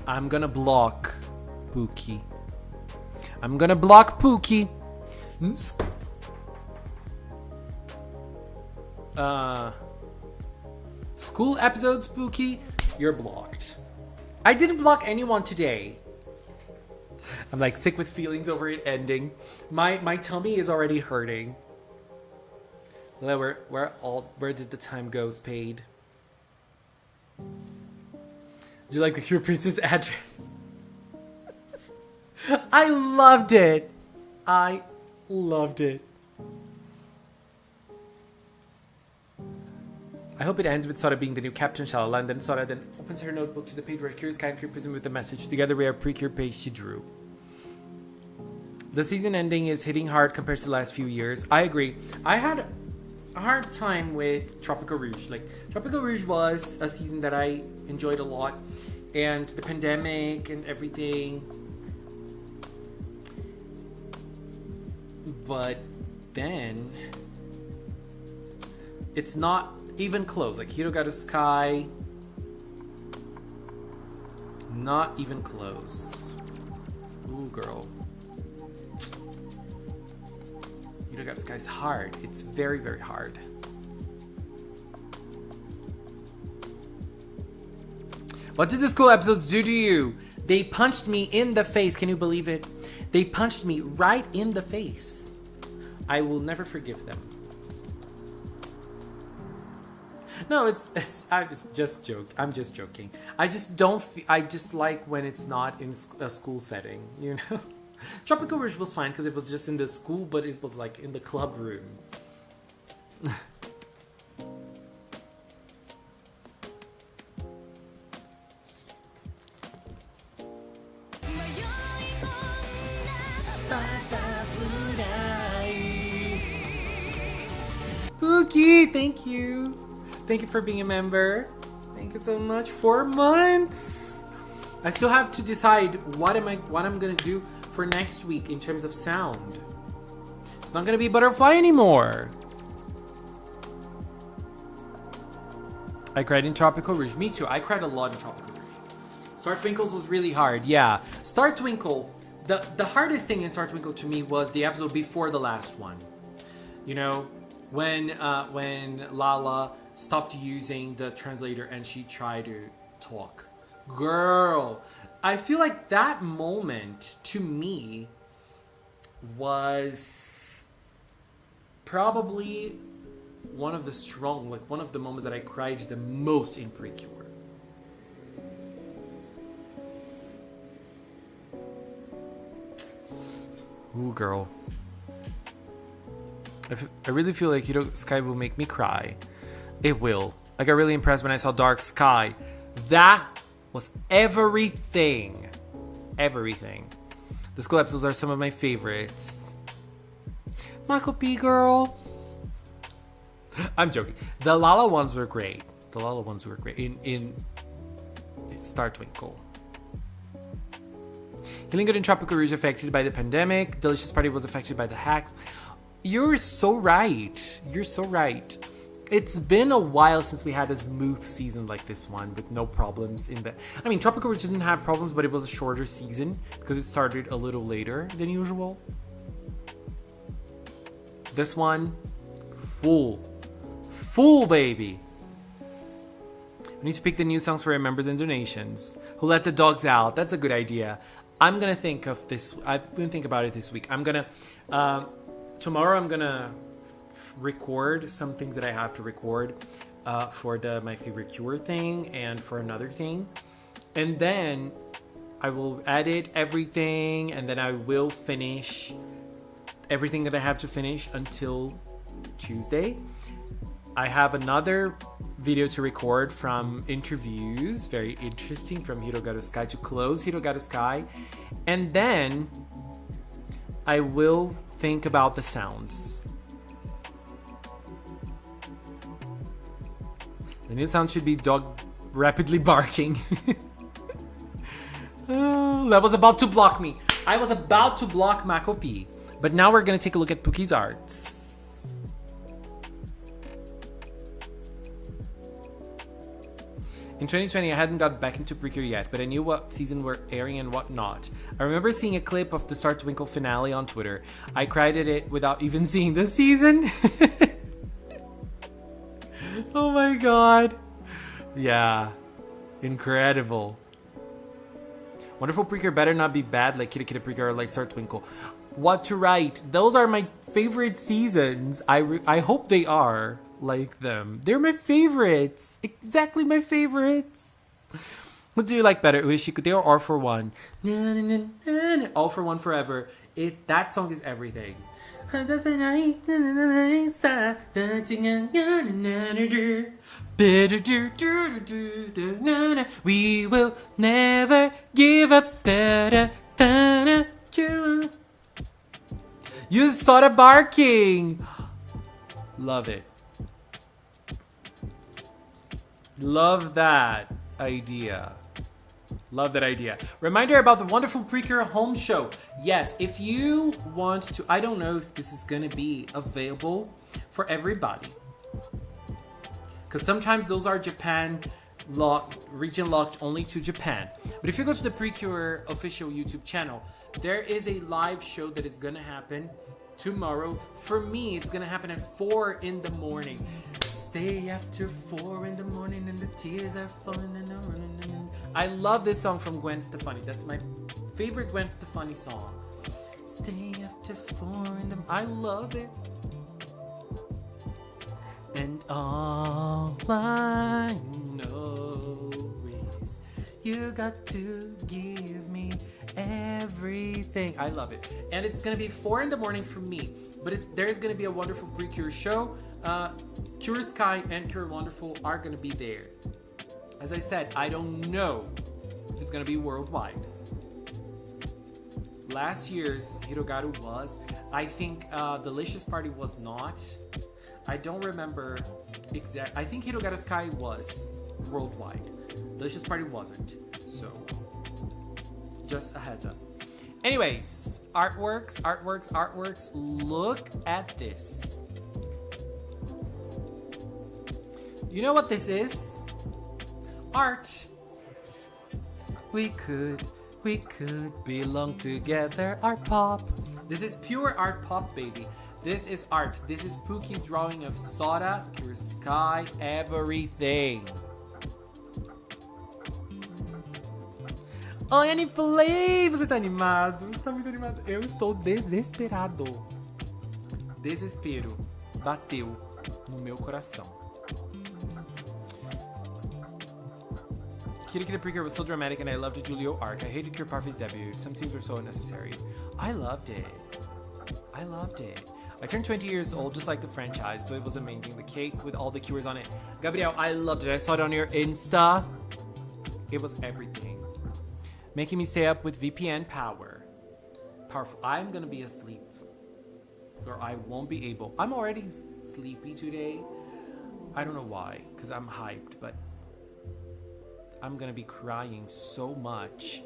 I'm gonna block Pookie. I'm gonna block Pookie. School episodes, Pookie, you're blocked. I didn't block anyone today. I'm like sick with feelings over it ending. My tummy is already hurting. Where did the time go, Spade? Do you like the Hero Princess address? I loved it. I loved it. I hope it ends with Sora being the new captain, Shalala, and then Sora then opens her notebook to the page where Kira's kind creepers with the message. Together we are Precure page she drew. The season ending is hitting hard compared to the last few years. I agree. I had a hard time with Tropical Rouge. Like, Tropical Rouge was a season that I enjoyed a lot. And the pandemic and everything. But then it's not even close. Like Hirogaru Sky, not even close. Ooh, girl. Hirogaru Sky is hard. It's very, very hard. What did the school episodes do to you? They punched me in the face. Can you believe it? They punched me right in the face. I will never forgive them. No, I'm just joking. I'm just joking. I just don't. I just like when it's not in a school setting. You know, Tropical Rouge was fine because it was just in the school, but it was like in the club room. Pookie, thank you. Thank you for being a member. Thank you so much. 4 months. I still have to decide what I'm gonna do for next week in terms of sound. It's not gonna be Butterfly anymore. I cried in Tropical Rouge. Me too. I cried a lot in Tropical Rouge. Star Twinkles was really hard. Yeah, Star Twinkle. The hardest thing in Star Twinkle to me was the episode before the last one. You know, when Lala stopped using the translator and she tried to talk. Girl, I feel like that moment to me was probably one of the moments that I cried the most in Precure. Ooh, girl. I really feel like Sky will make me cry. It will. I got really impressed when I saw Dark Sky. That was everything. Everything. The school episodes are some of my favorites. Michael B. girl. I'm joking. The Lala ones were great. In Star Twinkle. Healing Good in Tropical Rouge affected by the pandemic. Delicious Party was affected by the hacks. You're so right. You're so right. It's been a while since we had a smooth season like this one with no problems in the... I mean, Tropical Rouge didn't have problems, but it was a shorter season because it started a little later than usual. This one, full, baby. We need to pick the new songs for our members and donations. Who Let the Dogs Out? That's a good idea. I'm gonna think of this. I'm gonna think about it this week. Tomorrow I'm gonna record some things that I have to record for my favorite Cure thing and for another thing, and then I will edit everything, and then I will finish everything that I have to finish until Tuesday. I have another video to record from interviews, very interesting, from Hirogaru Sky to close Hirogaru Sky, and then I will think about the sounds. The new sound should be dog rapidly barking. Oh, that was about to block me. I was about to block Mako P. But now we're going to take a look at Pookie's arts. In 2020, I hadn't got back into Precure yet, but I knew what season were airing and what not. I remember seeing a clip of the Star Twinkle finale on Twitter. I cried at it without even seeing the season. Oh my god. Yeah. Incredible. Wonderful Precure better not be bad like Kitty Kitty Precure or like Star Twinkle. What to write? Those are my favorite seasons. I hope they are like them. They're my favorites. Exactly my favorites. What do you like better? Urishikute or All for One? All for One forever. That song is everything. We will never give up. You started barking. Love it. Love that idea. Love that idea. Reminder about the wonderful Precure home show. Yes, if you want to, I don't know if this is going to be available for everybody. Because sometimes those are Japan region locked only to Japan. But if you go to the Precure official YouTube channel, there is a live show that is going to happen tomorrow. For me, it's going to happen at 4 in the morning. Stay after 4 in the morning and the tears are falling. I love this song from Gwen Stefani. That's my favorite Gwen Stefani song. Stay after 4 in the... I love it. And all I know is you got to give me everything. I love it. And it's going to be 4 in the morning for me. But there's going to be a wonderful Precure show. Cure Sky and Cure Wonderful are going to be there. As I said, I don't know if it's going to be worldwide. Last year's Hirogaru was. I think Delicious Party was not. I don't remember exact. I think Hirogaru Sky was worldwide. Delicious Party wasn't. So, just a heads up. Anyways, artworks. Look at this. You know what this is? Art. We could belong together. Art pop. This is pure art pop, baby. This is art. This is Pookie's drawing of Sora, Cure Sky, everything. Oi, Anipolei! Você tá animado? Você tá muito animado? Eu estou desesperado. Desespero bateu no meu coração. Kitty Kitty Precure was so dramatic and I loved the Julio arc. I hated Cure Parfai's debut. Some scenes were so unnecessary. I loved it. I turned 20 years old just like the franchise, so it was amazing. The cake with all the cures on it. Gabriel, I loved it. I saw it on your Insta. It was everything. Making me stay up with VPN power. Powerful. I'm gonna be asleep. Or I won't be able. I'm already sleepy today. I don't know why, because I'm hyped, but I'm gonna be crying so much.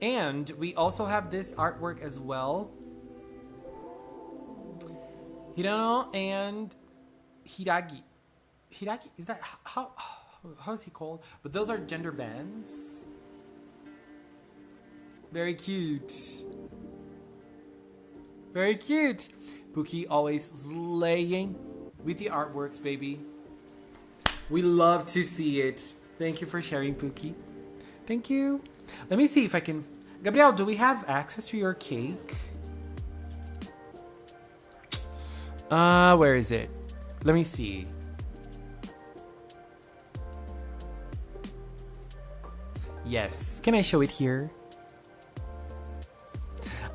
And we also have this artwork as well. Hirano and Hiragi. Hiragi, is that how is he called? But those are gender bands. Very cute. Very cute. Pookie always slaying with the artworks, baby. We love to see it. Thank you for sharing, Pookie. Thank you. Let me see if I can... Gabriel, do we have access to your cake? Where is it? Let me see. Yes. Can I show it here?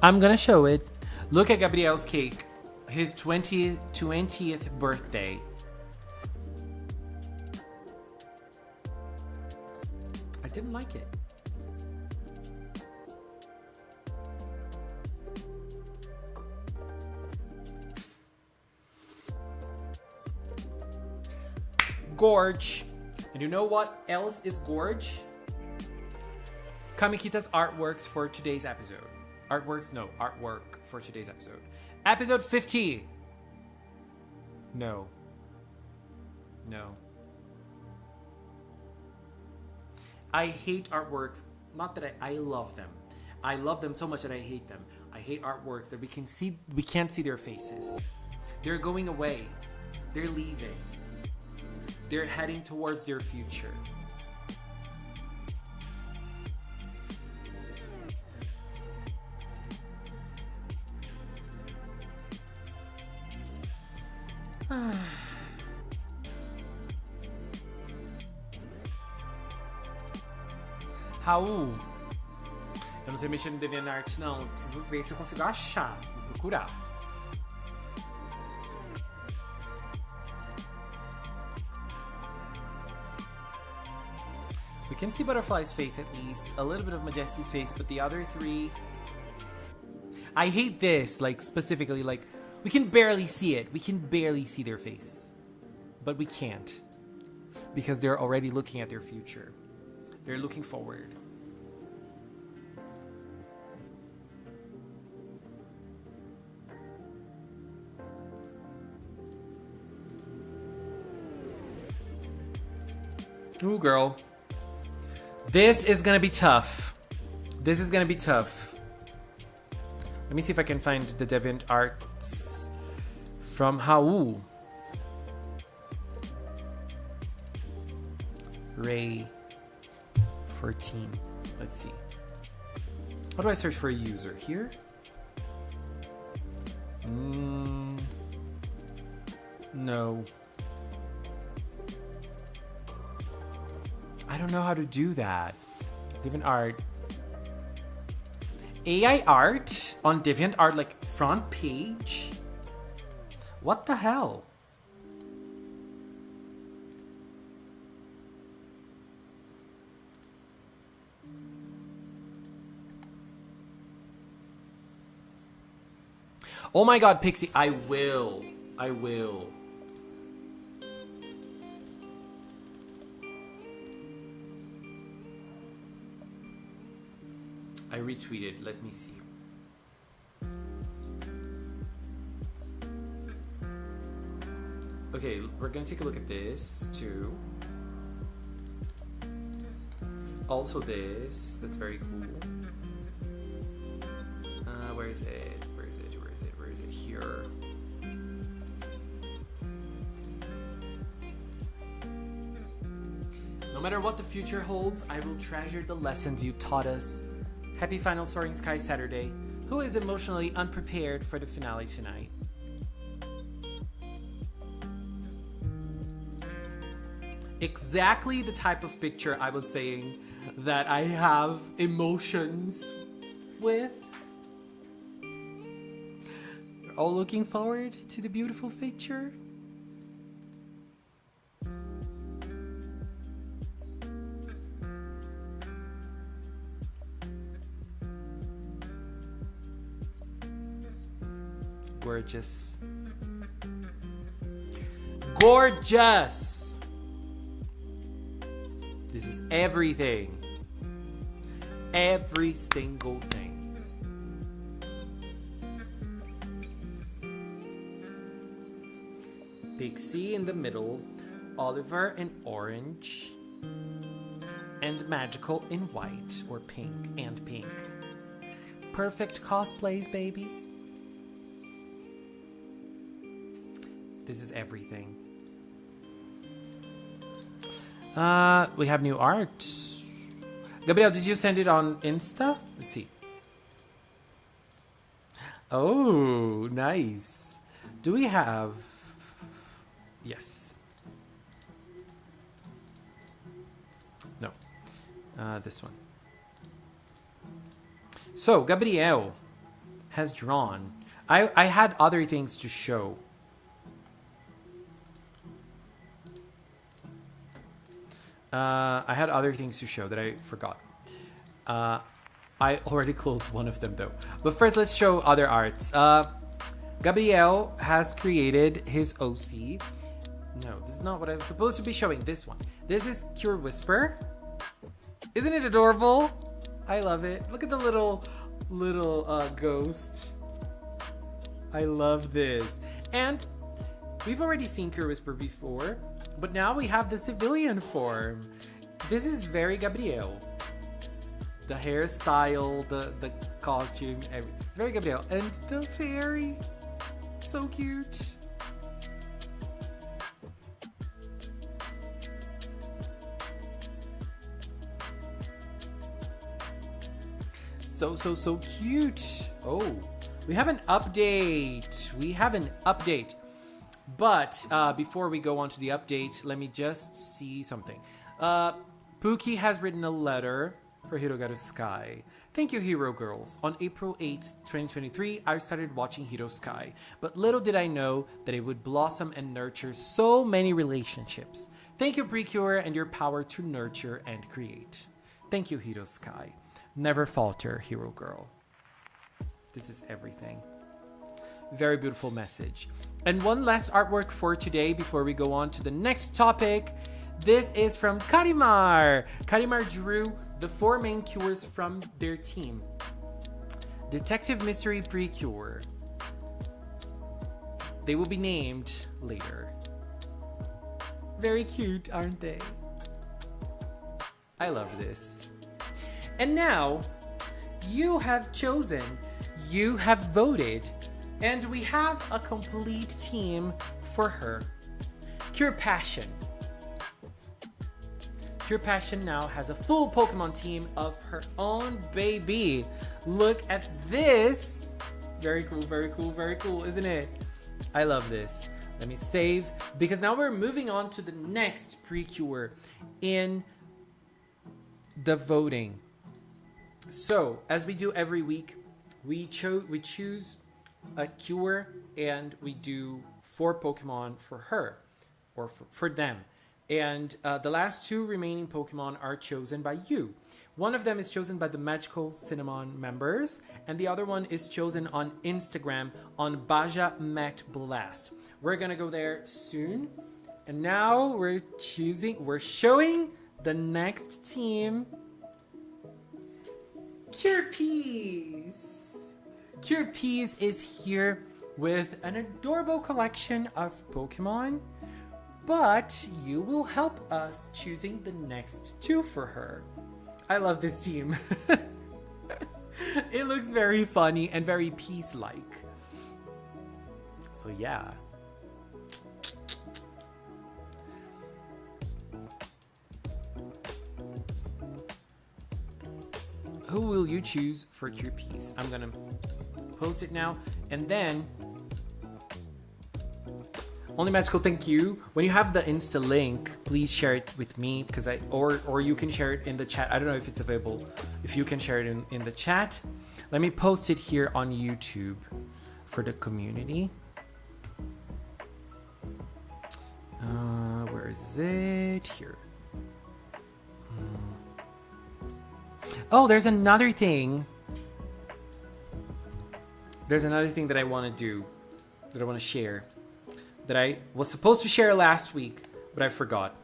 I'm gonna show it. Look at Gabriel's cake. His 20th birthday. I didn't like it. Gorge. And you know what else is gorge? Kamikita's artworks for today's episode. Artwork for today's episode. Episode 50. No. I hate artworks. Not that I love them. I love them so much that I hate them. I hate artworks that we can't see their faces. They're going away. They're leaving. They're heading towards their future. Raul, eu não sei mexer no DeviantArt não, eu preciso ver se eu consigo achar, vou procurar. We can see Butterfly's face at least, a little bit of Majesty's face, but the other three... I hate this, like, specifically, like, we can barely see it. We can barely see their face. But we can't. Because they're already looking at their future. They're looking forward. Ooh, girl. This is gonna be tough. This is gonna be tough. Let me see if I can find the DeviantArts from Raul. Ray 14. Let's see. How do I search for a user? Here? No. I don't know how to do that. DeviantArt. AI art on DeviantArt, like front page? What the hell? Oh my god, Pixie, I will. I will. I retweeted, let me see. Okay, we're gonna take a look at this too. Also this, that's very cool. Where is it? Where is it? Where is it? Where is it? Here. No matter what the future holds, I will treasure the lessons you taught us. Happy final Soaring Sky Saturday. Who is emotionally unprepared for the finale tonight? Exactly the type of picture I was saying that I have emotions with. You're all looking forward to the beautiful picture. Gorgeous. Gorgeous! This is everything. Every single thing. Pixie in the middle, Oliver in orange, and Magical in white or pink and pink. Perfect cosplays, baby. This is everything. We have new art. Gabriel, did you send it on Insta? Let's see. Oh, nice. Do we have... Yes. No. This one. So, Gabriel has drawn. I had other things to show. I had other things to show that I forgot. I already closed one of them though. But first, let's show other arts. Gabriel has created his OC. No, this is not what I was supposed to be showing. This one. This is Cure Whisper. Isn't it adorable? I love it. Look at the little ghost. I love this. And we've already seen Cure Whisper before, but now we have the civilian form. This is very Gabriel. The hairstyle, the costume, everything. It's very Gabriel. And the fairy. So cute. So cute. Oh, we have an update. We have an update. But before we go on to the update, let me just see something. Pookie has written a letter for Hirogaru Sky. Thank you, Hero Girls. On April 8th, 2023, I started watching Hero Sky, but little did I know that it would blossom and nurture so many relationships. Thank you, Precure, and your power to nurture and create. Thank you, Hero Sky. Never falter, Hero Girl. This is everything. Very beautiful message. And one last artwork for today before we go on to the next topic. This is from Karimar. Karimar drew the 4 main cures from their team. Detective Mystery Precure. They will be named later. Very cute, aren't they? I love this. And now, you have chosen, you have voted, and we have a complete team for her. Cure Passion. Cure Passion now has a full Pokemon team of her own, baby. Look at this. Very cool, very cool, very cool, isn't it? I love this. Let me save, because now we're moving on to the next Precure in the voting. So, as we do every week, we choose a cure and we do 4 Pokemon for her, or for them. And the last 2 remaining Pokemon are chosen by you. One of them is chosen by the Magical Cinnamon members, and the other one is chosen on Instagram on Baja Met Blast. We're gonna go there soon. And now we're showing the next team. Cure Peas. Cure Peas is here with an adorable collection of Pokemon, but you will help us choosing the next 2 for her. I love this team. It looks very funny and very peace-like. So yeah. Who will you choose for Cure Peas? I'm gonna post it now, and then Only Magical, thank you. When you have the Insta link, please share it with me, because or you can share it in the chat. I don't know if it's available. If you can share it in the chat, let me post it here on YouTube for the community. Where is it? Here. Oh, there's another thing. There's another thing that I want to do, that I want to share, that I was supposed to share last week, but I forgot.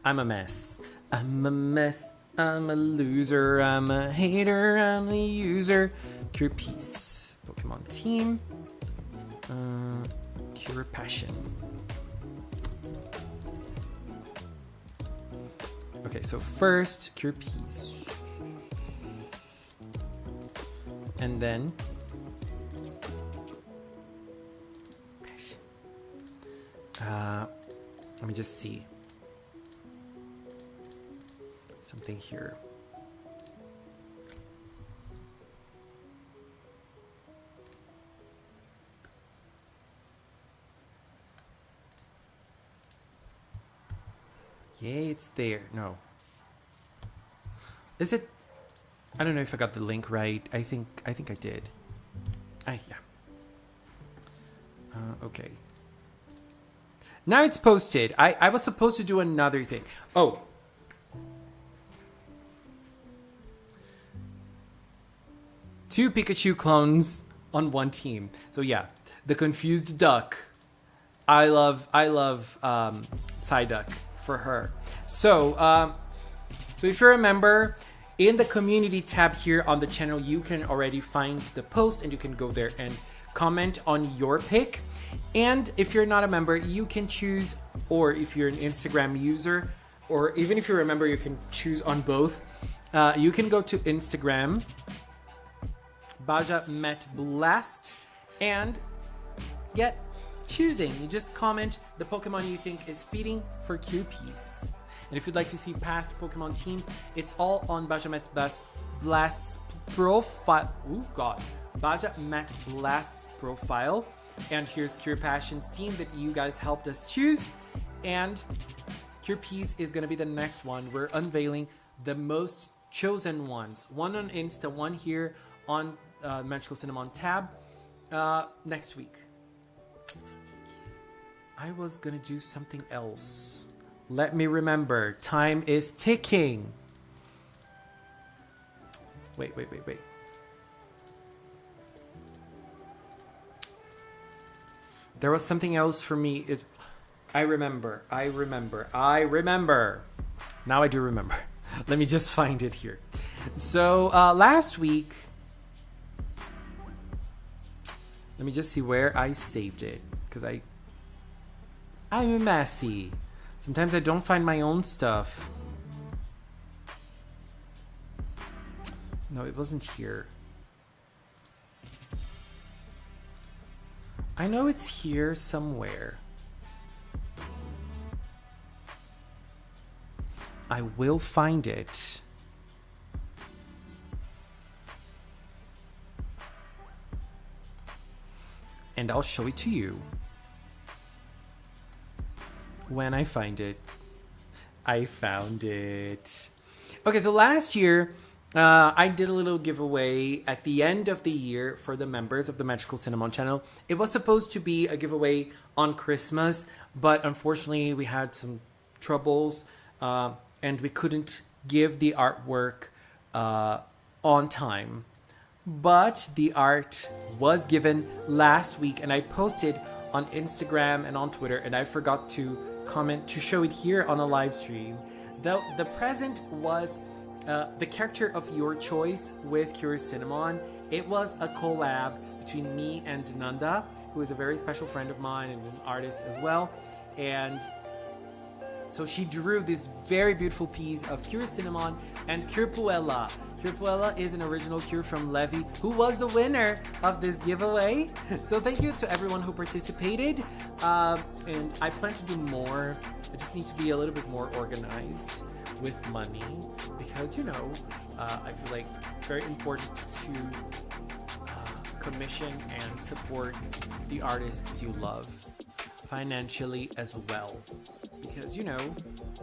I'm a mess. I'm a mess. I'm a loser. I'm a hater. I'm a user. Cure Peace. Pokemon team. Cure Passion. Okay, so first, Cure Peace. And then let me just see something here. Yay, it's there. No. Is it? I don't know if I got the link right. I think I did. Yeah. Okay. Now it's posted. I was supposed to do another thing. Oh. Two Pikachu clones on one team. So yeah, the Confused Duck. I love Psyduck for her. So if you remember, in the community tab here on the channel, you can already find the post and you can go there and comment on your pick. And if you're not a member, you can choose, or if you're an Instagram user, or even if you remember, you can choose on both. You can go to Instagram, Baja Met Blast, and get choosing. You just comment the Pokemon you think is fitting for Cure Peace. And if you'd like to see past Pokemon teams, it's all on Baja Met Blast's profile. Oh God, Baja Met Blast's profile. And here's Cure Passion's team that you guys helped us choose. And Cure Peace is going to be the next one. We're unveiling the most chosen ones. One on Insta, one here on Magical Cinnamon tab next week. I was going to do something else. Let me remember. Time is ticking. Wait. There was something else for me. I remember. Now I do remember. Let me just find it here. So last week, let me just see where I saved it, because I'm messy. Sometimes I don't find my own stuff. No, it wasn't here. I know it's here somewhere. I will find it. And I'll show it to you when I find it. I found it. Okay, so last year, I did a little giveaway at the end of the year for the members of the Magical Cinnamon channel. It was supposed to be a giveaway on Christmas, but unfortunately we had some troubles and we couldn't give the artwork on time. But the art was given last week, and I posted on Instagram and on Twitter, and I forgot to comment to show it here on a live stream. The present was the character of your choice with Cure Cinnamon. It was a collab between me and Nanda, who is a very special friend of mine and an artist as well. And so she drew this very beautiful piece of Cure Cinnamon and Cure Puella. Cure Puella is an original Cure from Levy, who was the winner of this giveaway. So thank you to everyone who participated. And I plan to do more. I just need to be a little bit more organized with money, because I feel like it's very important to commission and support the artists you love financially as well, because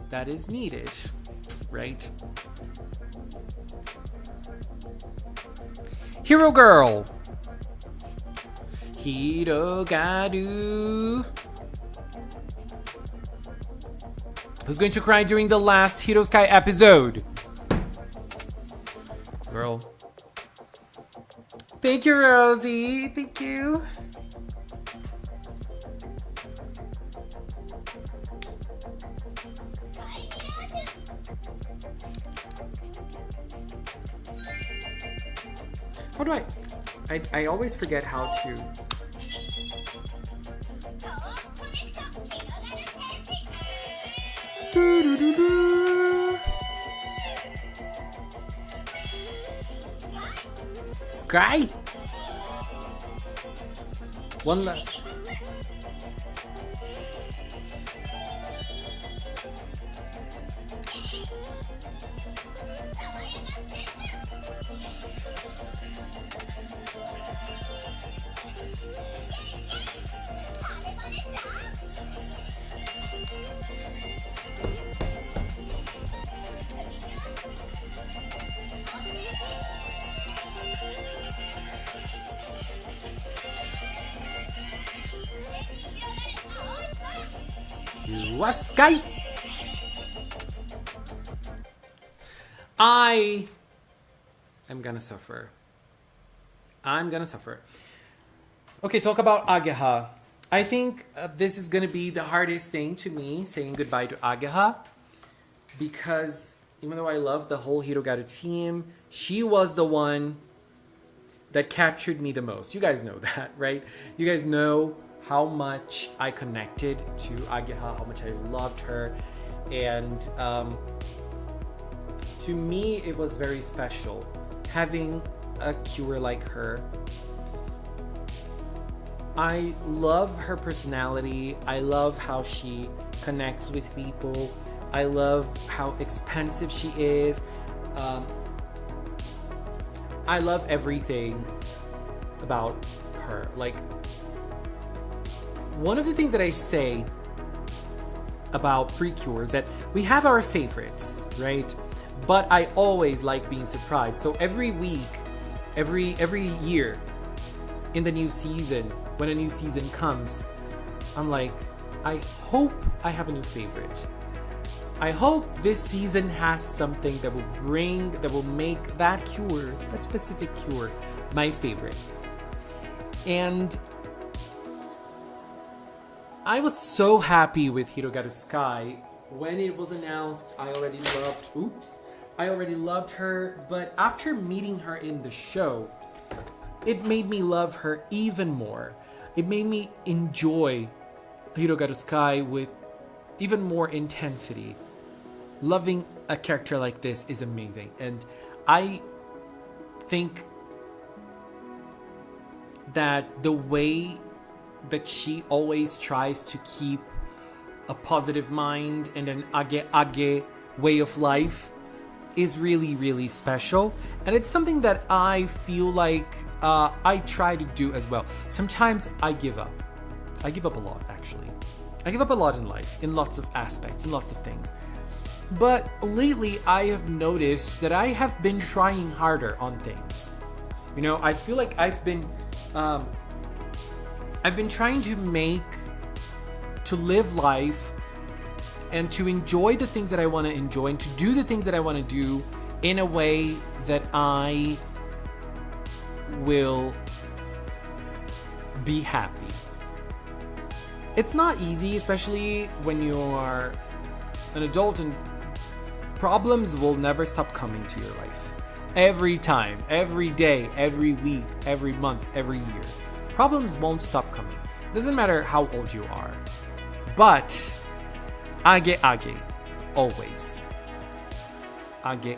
that is needed, right? Hirogaru. Who's going to cry during the last Hero Sky episode? Girl. Thank you, Rosie. Thank you. How do I always forget how to. Sky. One last. Sky. I am gonna suffer. Okay, talk about Ageha. I think this is gonna be the hardest thing to me, saying goodbye to Ageha, because even though I love the whole Hirogaru team, she was the one that captured me the most. You guys know that, right? You guys know how much I connected to Ageha, how much I loved her. And to me, it was very special having a Cure like her. I love her personality. I love how she connects with people. I love how expensive she is. I love everything about her. Like, one of the things that I say about Precure is that we have our favorites, right? But I always like being surprised. So every week, every year in the new season, when a new season comes, I'm like, I hope I have a new favorite. I hope this season has something that will make that cure, that specific cure, my favorite. And I was so happy with Hirogaru Sky. When it was announced, I already loved her, but after meeting her in the show, it made me love her even more. It made me enjoy Hirogaru Sky with even more intensity. Loving a character like this is amazing, and I think that the way that she always tries to keep a positive mind and an age way of life is really, really special. And it's something that I feel like I try to do as well. Sometimes I give up. I give up a lot, actually. I give up a lot in life, in lots of aspects, in lots of things. But lately, I have noticed that I have been trying harder on things. You know, I feel like I've been trying to live life and to enjoy the things that I want to enjoy and to do the things that I want to do in a way that I will be happy. It's not easy, especially when you are an adult, and problems will never stop coming to your life. Every time, every day, every week, every month, every year. Problems won't stop coming. Doesn't matter how old you are. But age, always. Age.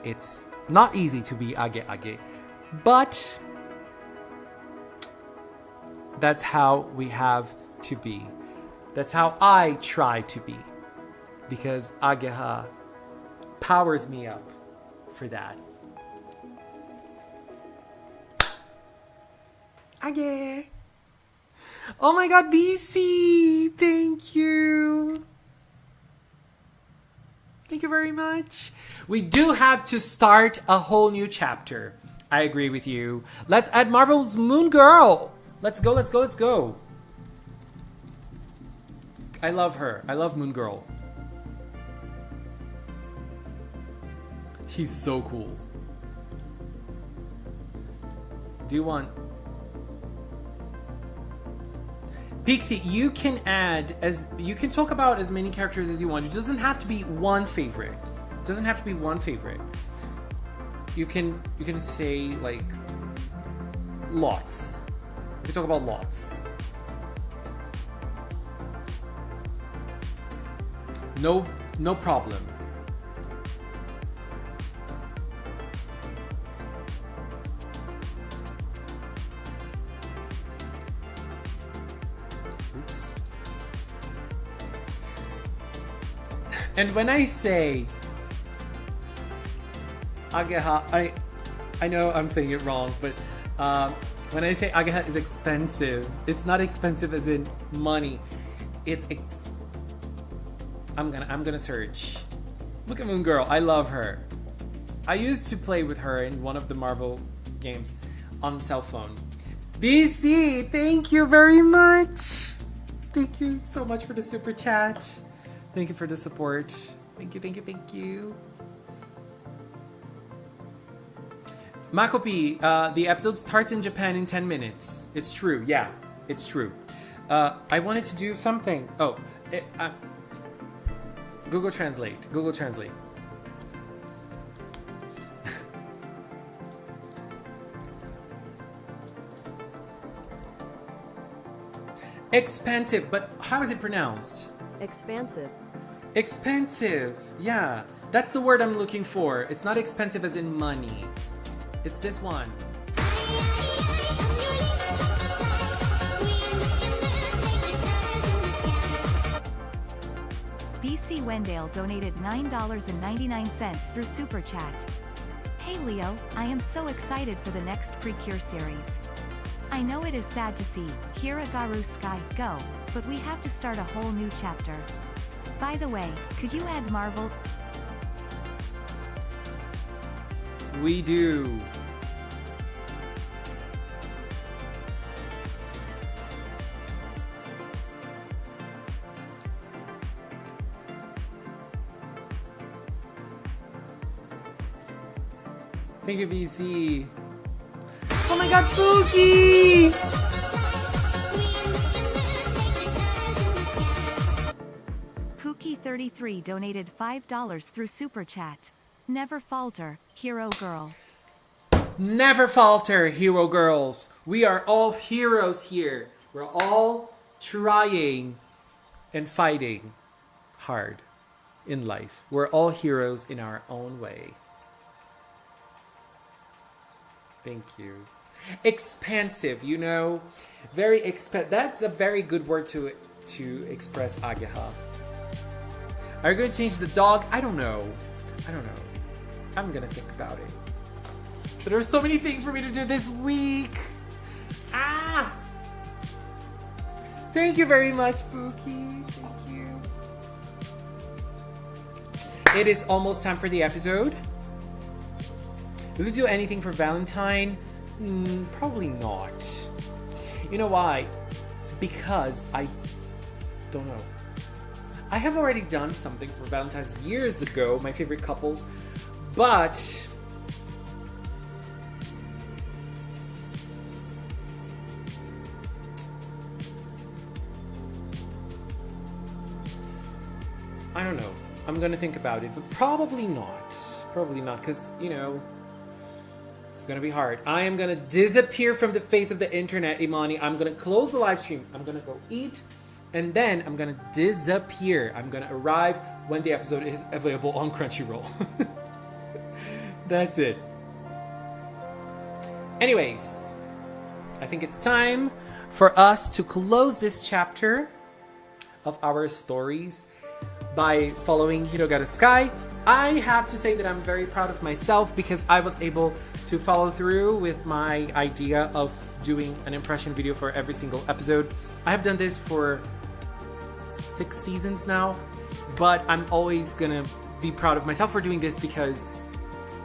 It's not easy to be age, but that's how we have to be. That's how I try to be. Because ageha powers me up for that. Age. Oh my god, BC! Thank you! Thank you very much. We do have to start a whole new chapter. I agree with you. Let's add Marvel's Moon Girl. Let's go. I love her. I love Moon Girl. She's so cool. Do you want... Pixie, you can talk about as many characters as you want. It doesn't have to be one favorite. You can say like lots. You can talk about lots. No problem. Oops. And when I say ageha, I know I'm saying it wrong, but when I say ageha is expensive, it's not expensive as in money. I'm gonna search. Look at Moon Girl. I love her. I used to play with her in one of the Marvel games on cell phone. BC, thank you very much. Thank you so much for the super chat. Thank you for the support. Thank you. Makopi, the episode starts in Japan in 10 minutes. It's true. Yeah, it's true. I wanted to do something. Google Translate. Expensive, but how is it pronounced? Expensive, yeah. That's the word I'm looking for. It's not expensive as in money. It's this one. BC Wendale donated $9.99 through Super Chat. Hey Leo, I am so excited for the next Precure series. I know it is sad to see Hirogaru Sky go, but we have to start a whole new chapter. By the way, could you add Marvel? We do. Thank you, BC. Oh my god, Pookie! Pookie33 donated $5 through Super Chat. Never falter, hero girl. Never falter, hero girls. We are all heroes here. We're all trying and fighting hard in life. We're all heroes in our own way. Thank you. Expansive, you know, very that's a very good word to express Ageha. Are you going to change the dog? I don't know. I'm gonna think about it. But there are so many things for me to do this week. Thank you very much, Pookie. Thank you. It is almost time for the episode. Will we do anything for Valentine? Probably not. You know why? Because I don't know. I have already done something for Valentine's years ago, my favorite couples, but I don't know. I'm gonna think about it, but probably not. Probably not, because, you know, it's gonna be hard. I am gonna disappear from the face of the internet, Imani. I'm gonna close the live stream. I'm gonna go eat, and then I'm gonna disappear. I'm gonna arrive when the episode is available on Crunchyroll. That's it. Anyways, I think it's time for us to close this chapter of our stories by following Hirogaru Sky. I have to say that I'm very proud of myself because I was able to follow through with my idea of doing an impression video for every single episode. I have done this for 6 seasons now, but I'm always gonna be proud of myself for doing this because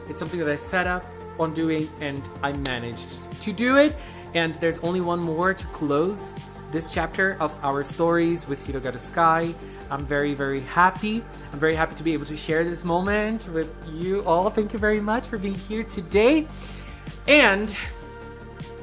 it's something that I set up on doing and I managed to do it. And there's only one more to close this chapter of our stories with Hirogaru Sky. I'm very, very happy. I'm very happy to be able to share this moment with you all. Thank you very much for being here today. And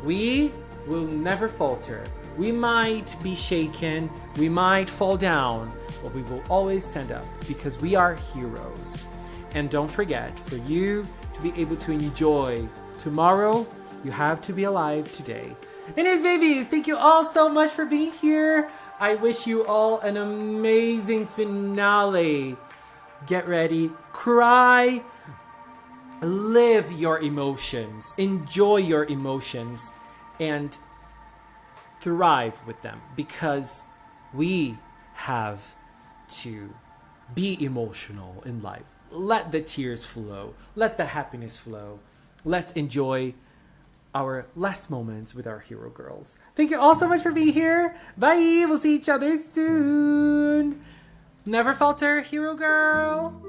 we will never falter. We might be shaken, we might fall down, but we will always stand up because we are heroes. And don't forget, for you to be able to enjoy tomorrow, you have to be alive today. Anyways, babies, thank you all so much for being here. I wish you all an amazing finale. Get ready, cry, live your emotions, enjoy your emotions, and thrive with them because we have to be emotional in life. Let the tears flow. Let the happiness flow. Let's enjoy our last moments with our hero girls. Thank you all so much for being here. Bye. We'll see each other soon. Never falter, hero girl.